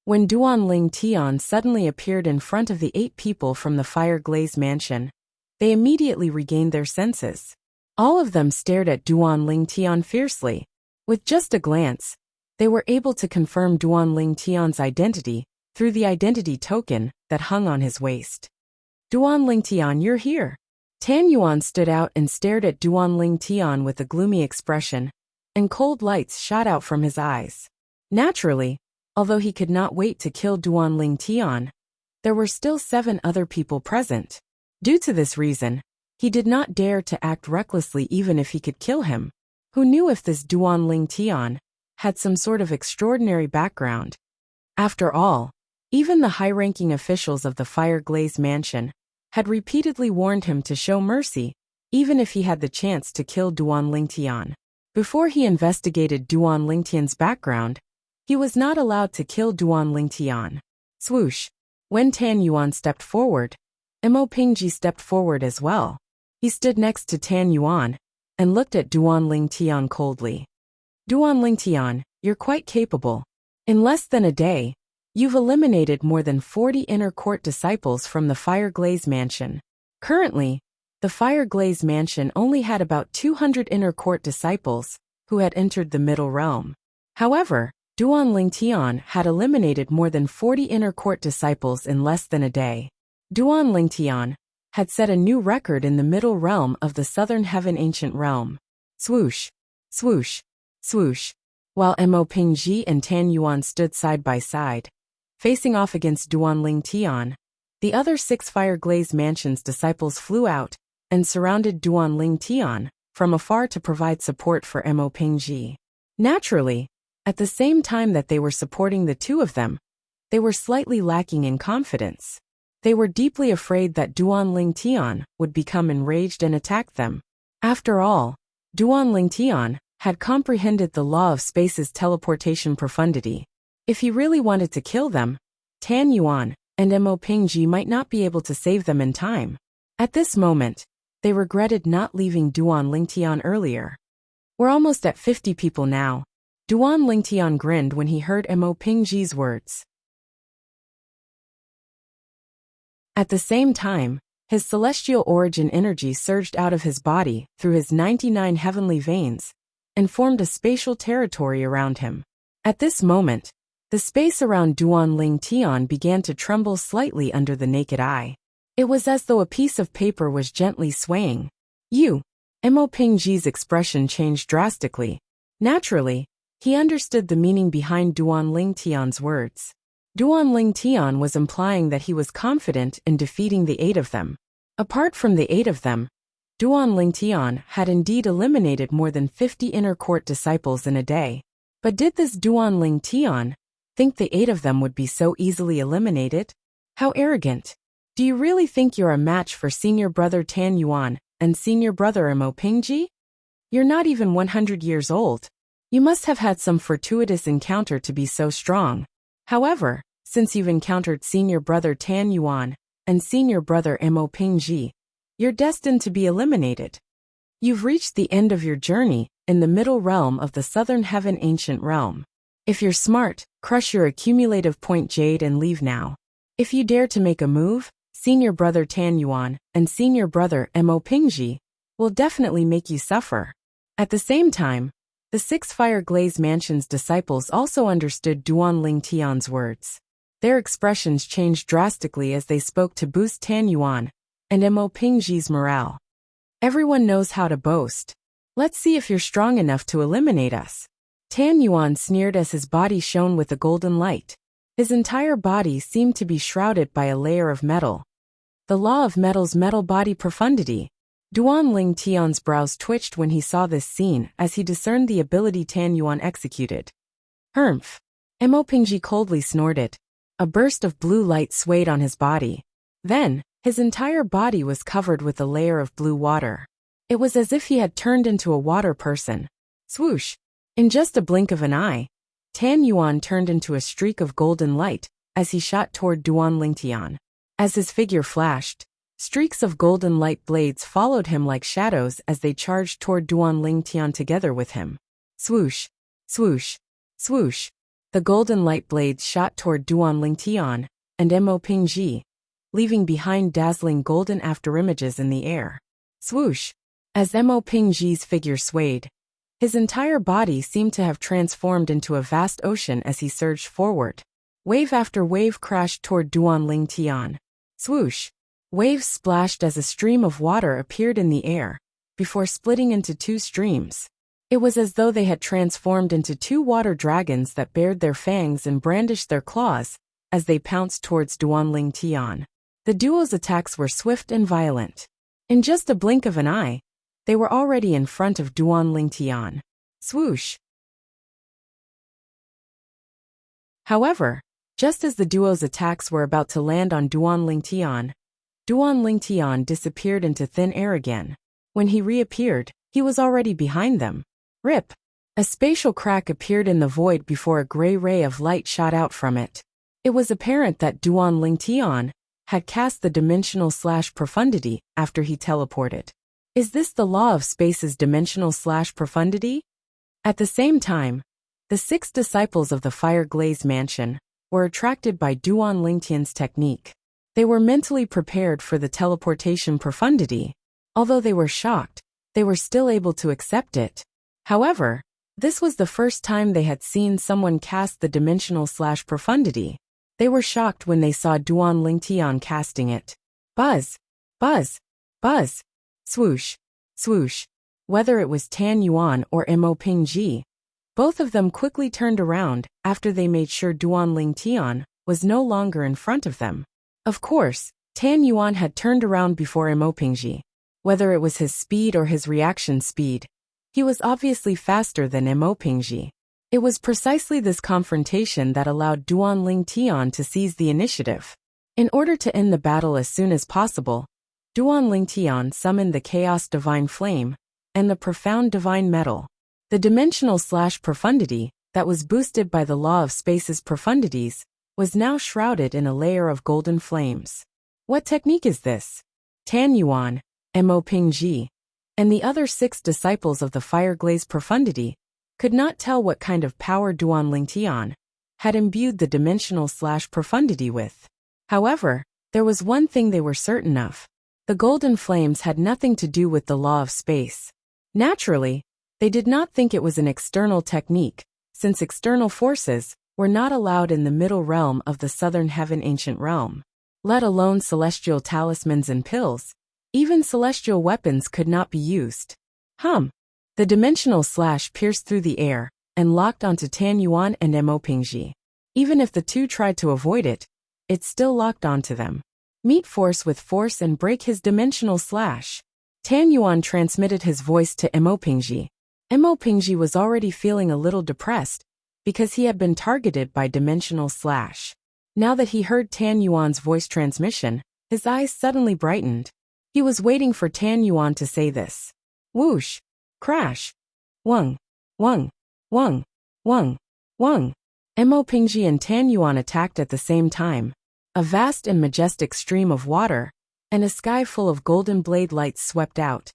When Duan Lingtian suddenly appeared in front of the 8 people from the Fire-Glaze Mansion, they immediately regained their senses. All of them stared at Duan Lingtian fiercely. With just a glance, they were able to confirm Duan Lingtian's identity through the identity token that hung on his waist. Duan Lingtian, you're here. Tan Yuan stood out and stared at Duan Ling Tian with a gloomy expression, and cold lights shot out from his eyes. Naturally, although he could not wait to kill Duan Ling Tian, there were still 7 other people present. Due to this reason, he did not dare to act recklessly even if he could kill him. Who knew if this Duan Ling Tian had some sort of extraordinary background? After all, even the high-ranking officials of the Fire Glaze Mansion had repeatedly warned him to show mercy, even if he had the chance to kill Duan Ling Tian. Before he investigated Duan Ling Tian's background, he was not allowed to kill Duan Ling Tian. Swoosh! When Tan Yuan stepped forward, Mo Pingji stepped forward as well. He stood next to Tan Yuan and looked at Duan Ling Tian coldly. Duan Ling Tian, you're quite capable. In less than a day, you've eliminated more than 40 inner court disciples from the Fire Glaze Mansion. Currently, the Fire Glaze Mansion only had about 200 inner court disciples who had entered the Middle Realm. However, Duan Ling Tian had eliminated more than 40 inner court disciples in less than a day. Duan Ling Tian had set a new record in the Middle Realm of the Southern Heaven Ancient Realm. Swoosh, swoosh, swoosh. While Mo Pingji and Tan Yuan stood side by side, facing off against Duan Ling Tian, the other 6 Fire Glaze Mansion's disciples flew out and surrounded Duan Ling Tian from afar to provide support for Mo Pingji. Naturally, at the same time that they were supporting the two of them, they were slightly lacking in confidence. They were deeply afraid that Duan Ling Tian would become enraged and attack them. After all, Duan Ling Tian had comprehended the law of space's teleportation profundity. If he really wanted to kill them, Tan Yuan and Mo Pingji might not be able to save them in time. At this moment, they regretted not leaving Duan Ling Tian earlier. We're almost at 50 people now. Duan Ling Tian grinned when he heard Mo Pingji's words. At the same time, his celestial origin energy surged out of his body through his 99 heavenly veins and formed a spatial territory around him. At this moment, the space around Duan Ling Tian began to tremble slightly under the naked eye. It was as though a piece of paper was gently swaying. Mo Pingji's expression changed drastically. Naturally, he understood the meaning behind Duan Ling Tian's words. Duan Ling Tian was implying that he was confident in defeating the 8 of them. Apart from the 8 of them, Duan Ling Tian had indeed eliminated more than 50 inner court disciples in a day. But did this Duan Ling Tian think the 8 of them would be so easily eliminated? How arrogant! Do you really think you're a match for senior brother Tan Yuan and senior brother Mo Pingji? You're not even 100 years old. You must have had some fortuitous encounter to be so strong. However, since you've encountered senior brother Tan Yuan and senior brother Mo Pingji, you're destined to be eliminated. You've reached the end of your journey in the middle realm of the Southern Heaven Ancient Realm. If you're smart, crush your accumulative point jade and leave now. If you dare to make a move, senior brother Tan Yuan and senior brother Mo Pingji will definitely make you suffer. At the same time, the 6 Fire Glaze Mansion's disciples also understood Duan Ling Tian's words. Their expressions changed drastically as they spoke to boost Tan Yuan and Mo Pingji's morale. Everyone knows how to boast. Let's see if you're strong enough to eliminate us. Tan Yuan sneered as his body shone with a golden light. His entire body seemed to be shrouded by a layer of metal. The law of metal's metal body profundity. Duan Ling Tian's brows twitched when he saw this scene as he discerned the ability Tan Yuan executed. Humph! Mo Pingji coldly snorted. A burst of blue light swayed on his body. Then, his entire body was covered with a layer of blue water. It was as if he had turned into a water person. Swoosh! In just a blink of an eye, Tan Yuan turned into a streak of golden light as he shot toward Duan Ling Tian. As his figure flashed, streaks of golden light blades followed him like shadows as they charged toward Duan Ling Tian together with him. Swoosh! Swoosh! Swoosh! The golden light blades shot toward Duan Ling Tian and Mo Pingji, leaving behind dazzling golden afterimages in the air. Swoosh! As Mo Pingji's figure swayed, his entire body seemed to have transformed into a vast ocean as he surged forward. Wave after wave crashed toward Duan Ling Tian. Swoosh! Waves splashed as a stream of water appeared in the air, before splitting into two streams. It was as though they had transformed into two water dragons that bared their fangs and brandished their claws as they pounced towards Duanling Tian. The duo's attacks were swift and violent. In just a blink of an eye, they were already in front of Duanling Tian. Swoosh! However, just as the duo's attacks were about to land on Duanling Tian disappeared into thin air again. When he reappeared, he was already behind them. Rip! A spatial crack appeared in the void before a gray ray of light shot out from it. It was apparent that Duanling Tian had cast the dimensional/profundity after he teleported. Is this the law of space's dimensional/profundity? At the same time, the 6 disciples of the Fire Glaze Mansion were attracted by Duanling Tian's technique. They were mentally prepared for the teleportation profundity. Although they were shocked, they were still able to accept it. However, this was the first time they had seen someone cast the dimensional/profundity. They were shocked when they saw Duanling Tian casting it. Buzz! Buzz! Buzz! Swoosh! Swoosh! Whether it was Tan Yuan or Mo Pingji, both of them quickly turned around after they made sure Duanling Tian was no longer in front of them. Of course, Tan Yuan had turned around before Mo Pingji. Whether it was his speed or his reaction speed, he was obviously faster than Mo Pingji. It was precisely this confrontation that allowed Duanling Tian to seize the initiative. In order to end the battle as soon as possible, Duanling Tian summoned the Chaos Divine Flame and the Profound Divine Metal. The dimensional/profundity that was boosted by the law of space's profundities was now shrouded in a layer of golden flames. What technique is this? Tan Yuan, Mo Pingji, and the other 6 disciples of the Fire Glaze Profundity could not tell what kind of power Duanling Tian had imbued the dimensional/profundity with. However, there was one thing they were certain of. The golden flames had nothing to do with the law of space. Naturally, they did not think it was an external technique, since external forces were not allowed in the middle realm of the Southern Heaven Ancient Realm. Let alone celestial talismans and pills, even celestial weapons could not be used. The dimensional slash pierced through the air and locked onto Tan Yuan and Mo Pingji. Even if the two tried to avoid it, it still locked onto them. Meet force with force and break his dimensional slash. Tan Yuan transmitted his voice to Mo Pingji. Mo Pingji was already feeling a little depressed because he had been targeted by dimensional slash. Now that he heard Tan Yuan's voice transmission, his eyes suddenly brightened. He was waiting for Tan Yuan to say this. Whoosh! Crash! Wung! Wung! Wung! Wung! Wung! Mo Pingji and Tan Yuan attacked at the same time. A vast and majestic stream of water and a sky full of golden blade lights swept out,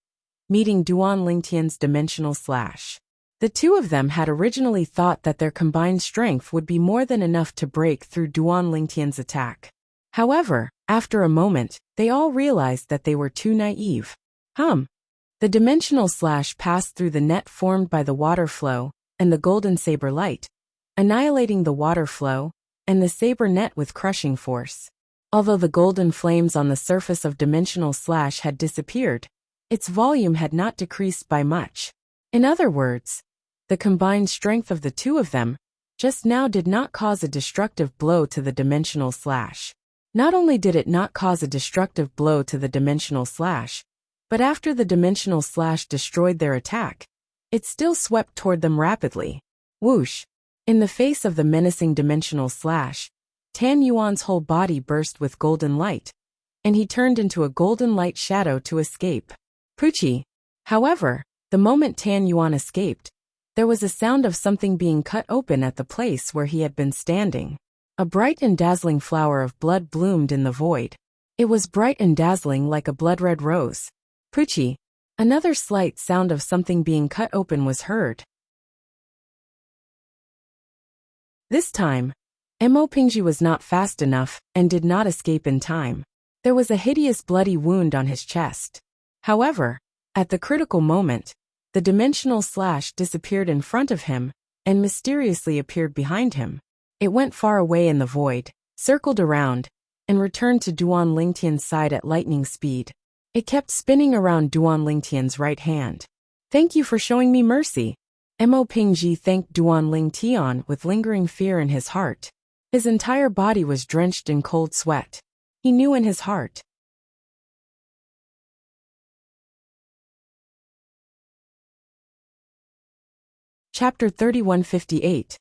meeting Duanling Tian's dimensional slash. The two of them had originally thought that their combined strength would be more than enough to break through Duanling Tian's attack. However, after a moment, they all realized that they were too naive. The dimensional slash passed through the net formed by the water flow and the golden saber light, annihilating the water flow and the saber net with crushing force. Although the golden flames on the surface of dimensional slash had disappeared, its volume had not decreased by much. In other words, the combined strength of the two of them just now did not cause a destructive blow to the dimensional slash. Not only did it not cause a destructive blow to the dimensional slash, but after the dimensional slash destroyed their attack, it still swept toward them rapidly. Whoosh! In the face of the menacing dimensional slash, Tan Yuan's whole body burst with golden light, and he turned into a golden light shadow to escape. Poochie! However, the moment Tan Yuan escaped, there was a sound of something being cut open at the place where he had been standing. A bright and dazzling flower of blood bloomed in the void. It was bright and dazzling like a blood-red rose. Poochie! Another slight sound of something being cut open was heard. This time, Mo Pingji was not fast enough and did not escape in time. There was a hideous bloody wound on his chest. However, at the critical moment, the dimensional slash disappeared in front of him and mysteriously appeared behind him. It went far away in the void, circled around, and returned to Duan Lingtian's side at lightning speed. It kept spinning around Duan Lingtian's right hand. "Thank you for showing me mercy." Mo Pingji thanked Duan Lingtian with lingering fear in his heart. His entire body was drenched in cold sweat. He knew in his heart. Chapter 3158.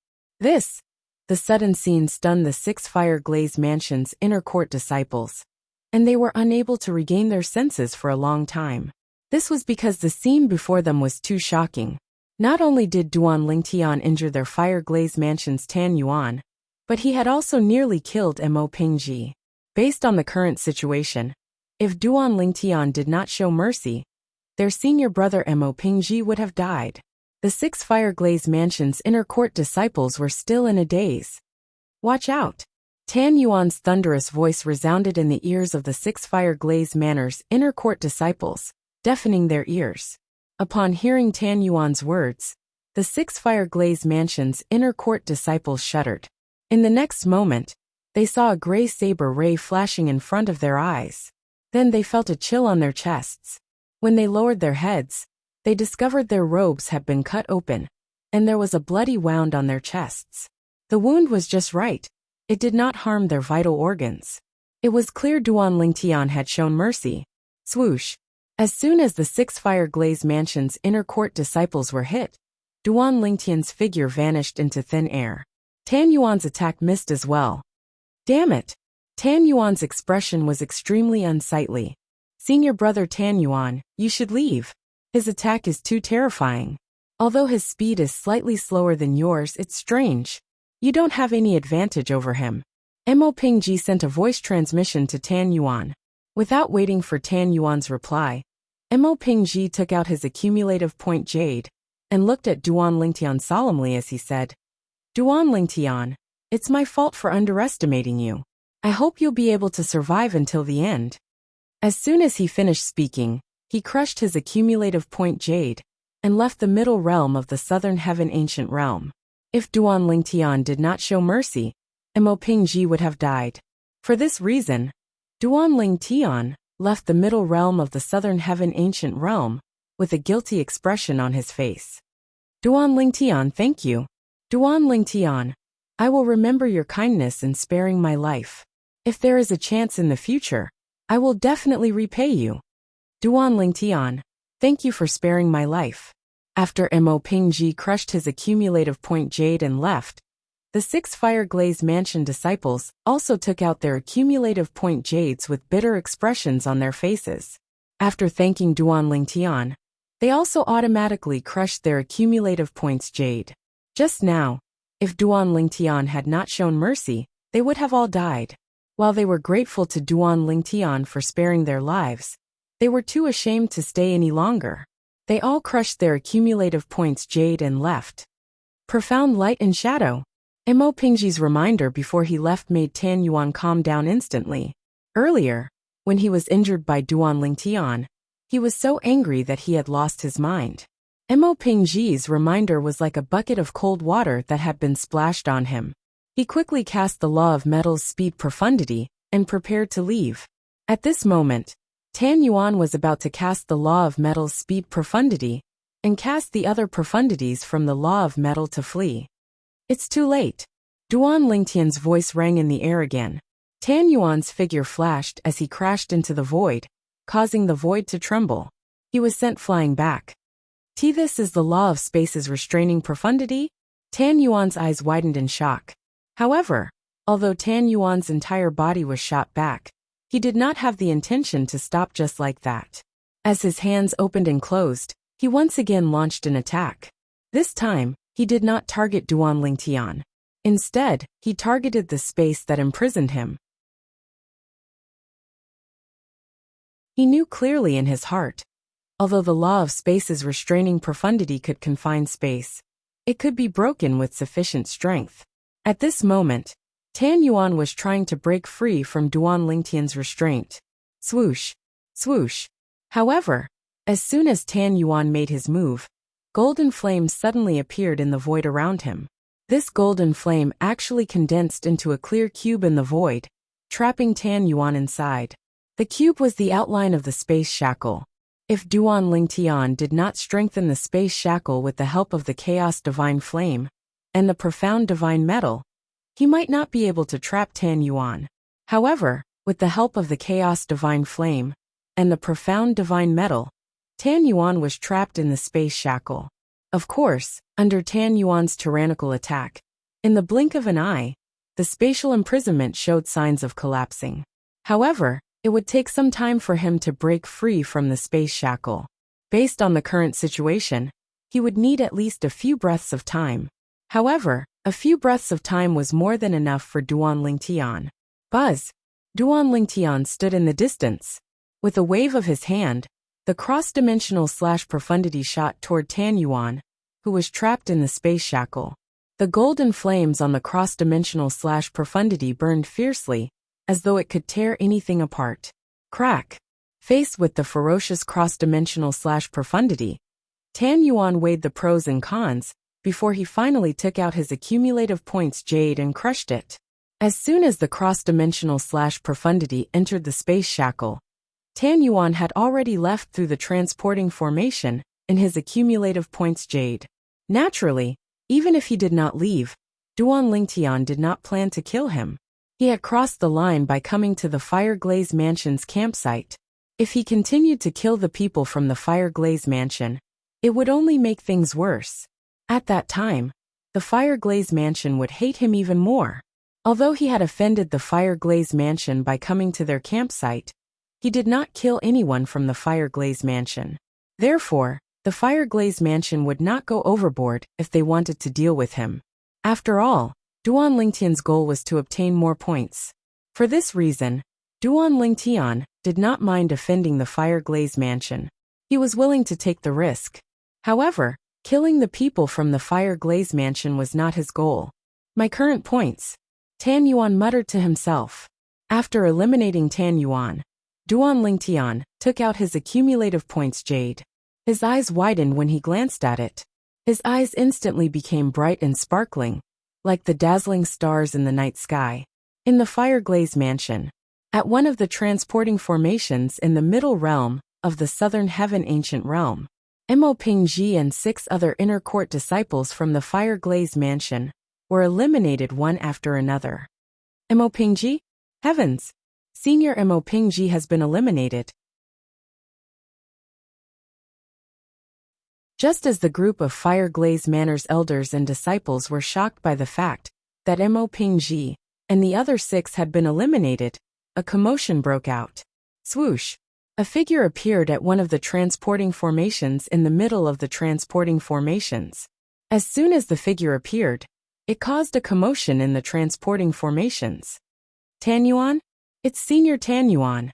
The sudden scene stunned the 6 Fire Glaze Mansion's inner court disciples, and they were unable to regain their senses for a long time. This was because the scene before them was too shocking. Not only did Duan Lingtian injure their Fire Glaze Mansion's Tan Yuan, but he had also nearly killed Mo Pingji. Based on the current situation, if Duan Lingtian did not show mercy, their senior brother Mo Pingji would have died. The 6 Fire Glaze Mansion's inner court disciples were still in a daze. "Watch out!" Tan Yuan's thunderous voice resounded in the ears of the 6 Fire Glaze Manor's inner court disciples, deafening their ears. Upon hearing Tan Yuan's words, the 6 Fire Glaze Mansion's inner court disciples shuddered. In the next moment, they saw a gray saber ray flashing in front of their eyes. Then they felt a chill on their chests. When they lowered their heads, they discovered their robes had been cut open, and there was a bloody wound on their chests. The wound was just right. It did not harm their vital organs. It was clear Duan Lingtian had shown mercy. Swoosh! As soon as the 6 Fire Glaze Mansion's inner court disciples were hit, Duan Lingtian's figure vanished into thin air. Tan Yuan's attack missed as well. Damn it! Tan Yuan's expression was extremely unsightly. "Senior brother Tan Yuan, you should leave. His attack is too terrifying. Although his speed is slightly slower than yours, it's strange. You don't have any advantage over him." Mo Pingji sent a voice transmission to Tan Yuan. Without waiting for Tan Yuan's reply, Mo Pingji took out his accumulative point jade and looked at Duan Lingtian solemnly as he said, "Duan Lingtian, it's my fault for underestimating you. I hope you'll be able to survive until the end." As soon as he finished speaking, he crushed his accumulative point jade and left the middle realm of the Southern Heaven Ancient Realm. If Duan Lingtian did not show mercy, Mo Pingji would have died. For this reason, Duan Lingtian left the middle realm of the Southern Heaven Ancient Realm with a guilty expression on his face. "Duan Lingtian, thank you. Duan Lingtian, I will remember your kindness in sparing my life. If there is a chance in the future, I will definitely repay you. Duan Lingtian, thank you for sparing my life." After Mo Pingji crushed his accumulative point jade and left, the 6 Fire Glaze Mansion disciples also took out their accumulative point jades with bitter expressions on their faces. After thanking Duan Lingtian, they also automatically crushed their accumulative points jade. Just now, if Duan Lingtian had not shown mercy, they would have all died. While they were grateful to Duan Lingtian for sparing their lives, they were too ashamed to stay any longer. They all crushed their accumulative points jade and left. Profound light and shadow. Mo Pingji's reminder before he left made Tan Yuan calm down instantly. Earlier, when he was injured by Duan Lingtian, he was so angry that he had lost his mind. Mo Pingji's reminder was like a bucket of cold water that had been splashed on him. He quickly cast the Law of Metal's Speed Profundity and prepared to leave. At this moment, Tan Yuan was about to cast the Law of Metal's Speed Profundity and cast the other profundities from the Law of Metal to flee. "It's too late." Duan Lingtian's voice rang in the air again. Tan Yuan's figure flashed as he crashed into the void, causing the void to tremble. He was sent flying back. This is the Law of Space's restraining profundity? Tan Yuan's eyes widened in shock. However, although Tan Yuan's entire body was shot back, he did not have the intention to stop just like that. As his hands opened and closed, he once again launched an attack. This time, he did not target Duan Lingtian. Instead, he targeted the space that imprisoned him. He knew clearly in his heart, although the Law of Space's restraining profundity could confine space, it could be broken with sufficient strength. At this moment, Tan Yuan was trying to break free from Duan Lingtian's restraint. Swoosh! Swoosh! However, as soon as Tan Yuan made his move, golden flames suddenly appeared in the void around him. This golden flame actually condensed into a clear cube in the void, trapping Tan Yuan inside. The cube was the outline of the space shackle. If Duan Lingtian did not strengthen the space shackle with the help of the Chaos Divine Flame and the Profound Divine Metal, he might not be able to trap Tan Yuan. However, with the help of the Chaos Divine Flame and the Profound Divine Metal, Tan Yuan was trapped in the space shackle. Of course, under Tan Yuan's tyrannical attack, in the blink of an eye, the spatial imprisonment showed signs of collapsing. However, it would take some time for him to break free from the space shackle. Based on the current situation, he would need at least a few breaths of time. However, a few breaths of time was more than enough for Duan Lingtian. Buzz! Duan Lingtian stood in the distance. With a wave of his hand, the cross-dimensional profundity shot toward Tan Yuan, who was trapped in the space shackle. The golden flames on the cross-dimensional profundity burned fiercely, as though it could tear anything apart. Crack! Faced with the ferocious cross-dimensional profundity, Tan Yuan weighed the pros and cons before he finally took out his accumulative points jade and crushed it. As soon as the cross-dimensional profundity entered the space shackle, Tan Yuan had already left through the transporting formation in his accumulative points jade. Naturally, even if he did not leave, Duan Lingtian did not plan to kill him. He had crossed the line by coming to the Fireglaze Mansion's campsite. If he continued to kill the people from the Fireglaze Mansion, it would only make things worse. At that time, the Fireglaze Mansion would hate him even more. Although he had offended the Fireglaze Mansion by coming to their campsite, he did not kill anyone from the Fireglaze Mansion. Therefore, the Fireglaze Mansion would not go overboard if they wanted to deal with him. After all, Duan Lingtian's goal was to obtain more points. For this reason, Duan Lingtian did not mind offending the Fireglaze Mansion. He was willing to take the risk. However, killing the people from the Fireglaze Mansion was not his goal. My current points, Tan Yuan muttered to himself. After eliminating Tan Yuan, Duan Lingtian took out his accumulative points jade. His eyes widened when he glanced at it. His eyes instantly became bright and sparkling, like the dazzling stars in the night sky. In the Fireglaze Mansion, at one of the transporting formations in the middle realm of the Southern Heaven Ancient Realm, Mo Pingji and 6 other inner court disciples from the Fireglaze Mansion were eliminated one after another. Mo Pingji? Heavens! Senior Mo Pingji has been eliminated. Just as the group of Fireglaze Manor's elders and disciples were shocked by the fact that Mo Pingji and the other 6 had been eliminated, a commotion broke out. Swoosh! A figure appeared at one of the transporting formations in the middle of the transporting formations. As soon as the figure appeared, it caused a commotion in the transporting formations. Tan Yuan? It's Senior Tan Yuan.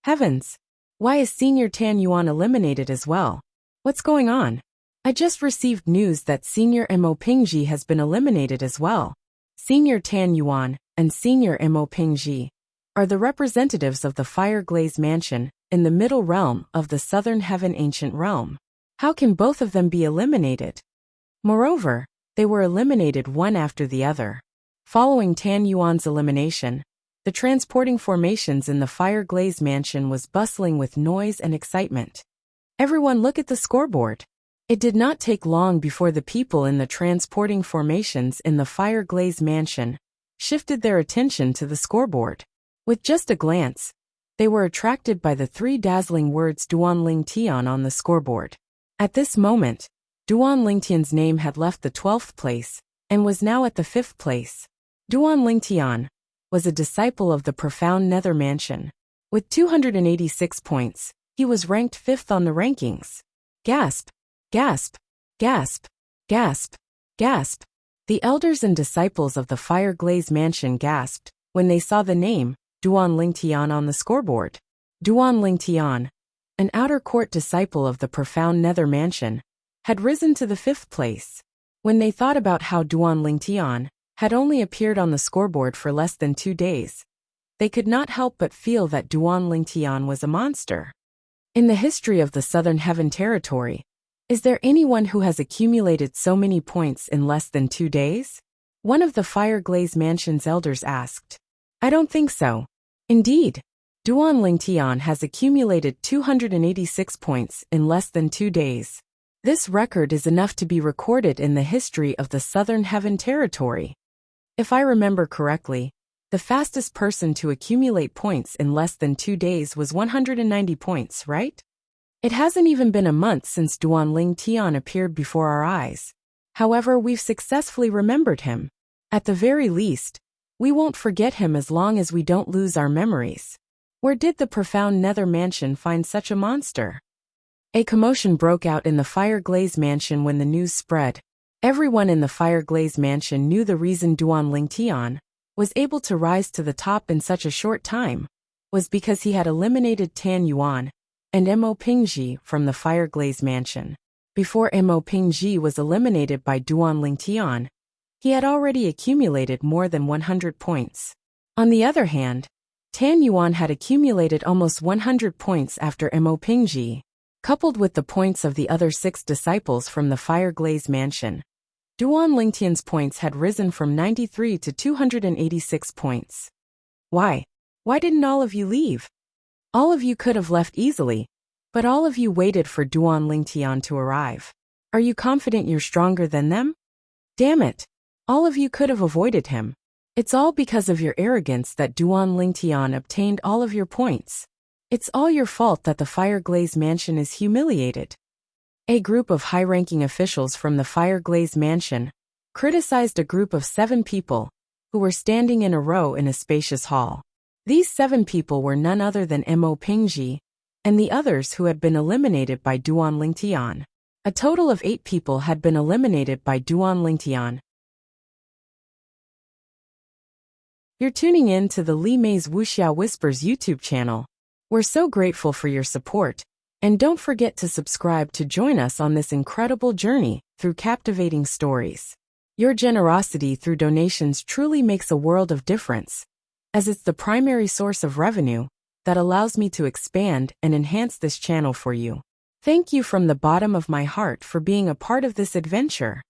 Heavens! Why is Senior Tan Yuan eliminated as well? What's going on? I just received news that Senior Mo Pingji has been eliminated as well. Senior Tan Yuan and Senior Mo Pingji are the representatives of the Fireglaze Mansion in the middle realm of the Southern Heaven Ancient Realm. How can both of them be eliminated? Moreover, they were eliminated one after the other. Following Tan Yuan's elimination, the transporting formations in the Fireglaze Mansion was bustling with noise and excitement. Everyone look at the scoreboard. It did not take long before the people in the transporting formations in the Fireglaze Mansion shifted their attention to the scoreboard. With just a glance, they were attracted by the 3 dazzling words Duan Lingtian on the scoreboard. At this moment, Duan Lingtian's name had left the 12th place and was now at the 5th place. Duan Lingtian was a disciple of the Profound Nether Mansion. With 286 points, he was ranked 5th on the rankings. Gasp! Gasp! Gasp! Gasp! Gasp! The elders and disciples of the Fireglaze Mansion gasped when they saw the name Duan Lingtian on the scoreboard. Duan Lingtian, an outer court disciple of the Profound Nether Mansion, had risen to the 5th place. When they thought about how Duan Lingtian had only appeared on the scoreboard for less than 2 days, they could not help but feel that Duan Lingtian was a monster. In the history of the Southern Heaven Territory, is there anyone who has accumulated so many points in less than 2 days? One of the Fireglaze Mansion's elders asked. I don't think so. Indeed, Duan Lingtian has accumulated 286 points in less than 2 days. This record is enough to be recorded in the history of the Southern Heaven Territory. If I remember correctly, the fastest person to accumulate points in less than 2 days was 190 points, right? It hasn't even been a month since Duan Lingtian appeared before our eyes. However, we've successfully remembered him. At the very least, we won't forget him as long as we don't lose our memories. Where did the profound Nether Mansion find such a monster? A commotion broke out in the Fireglaze Mansion when the news spread. Everyone in the Fireglaze Mansion knew the reason Duan Lingtian was able to rise to the top in such a short time was because he had eliminated Tan Yuan and Mo Pingji from the Fireglaze Mansion. Before Mo Pingji was eliminated by Duan Lingtian, he had already accumulated more than 100 points. On the other hand, Tan Yuan had accumulated almost 100 points after Mo Pingji. Coupled with the points of the other 6 disciples from the Fireglaze Mansion, Duan Lingtian's points had risen from 93 to 286 points. Why? Why didn't all of you leave? All of you could have left easily, but all of you waited for Duan Lingtian to arrive. Are you confident you're stronger than them? Damn it! All of you could have avoided him. It's all because of your arrogance that Duan Lingtian obtained all of your points. It's all your fault that the Fireglaze Mansion is humiliated. A group of high-ranking officials from the Fireglaze Mansion criticized a group of 7 people who were standing in a row in a spacious hall. These 7 people were none other than Mo Pingji and the others who had been eliminated by Duan Lingtian. A total of 8 people had been eliminated by Duan Lingtian. You're tuning in to the Li Mei's Wuxia Whispers YouTube channel. We're so grateful for your support, and don't forget to subscribe to join us on this incredible journey through captivating stories. Your generosity through donations truly makes a world of difference, as it's the primary source of revenue that allows me to expand and enhance this channel for you. Thank you from the bottom of my heart for being a part of this adventure.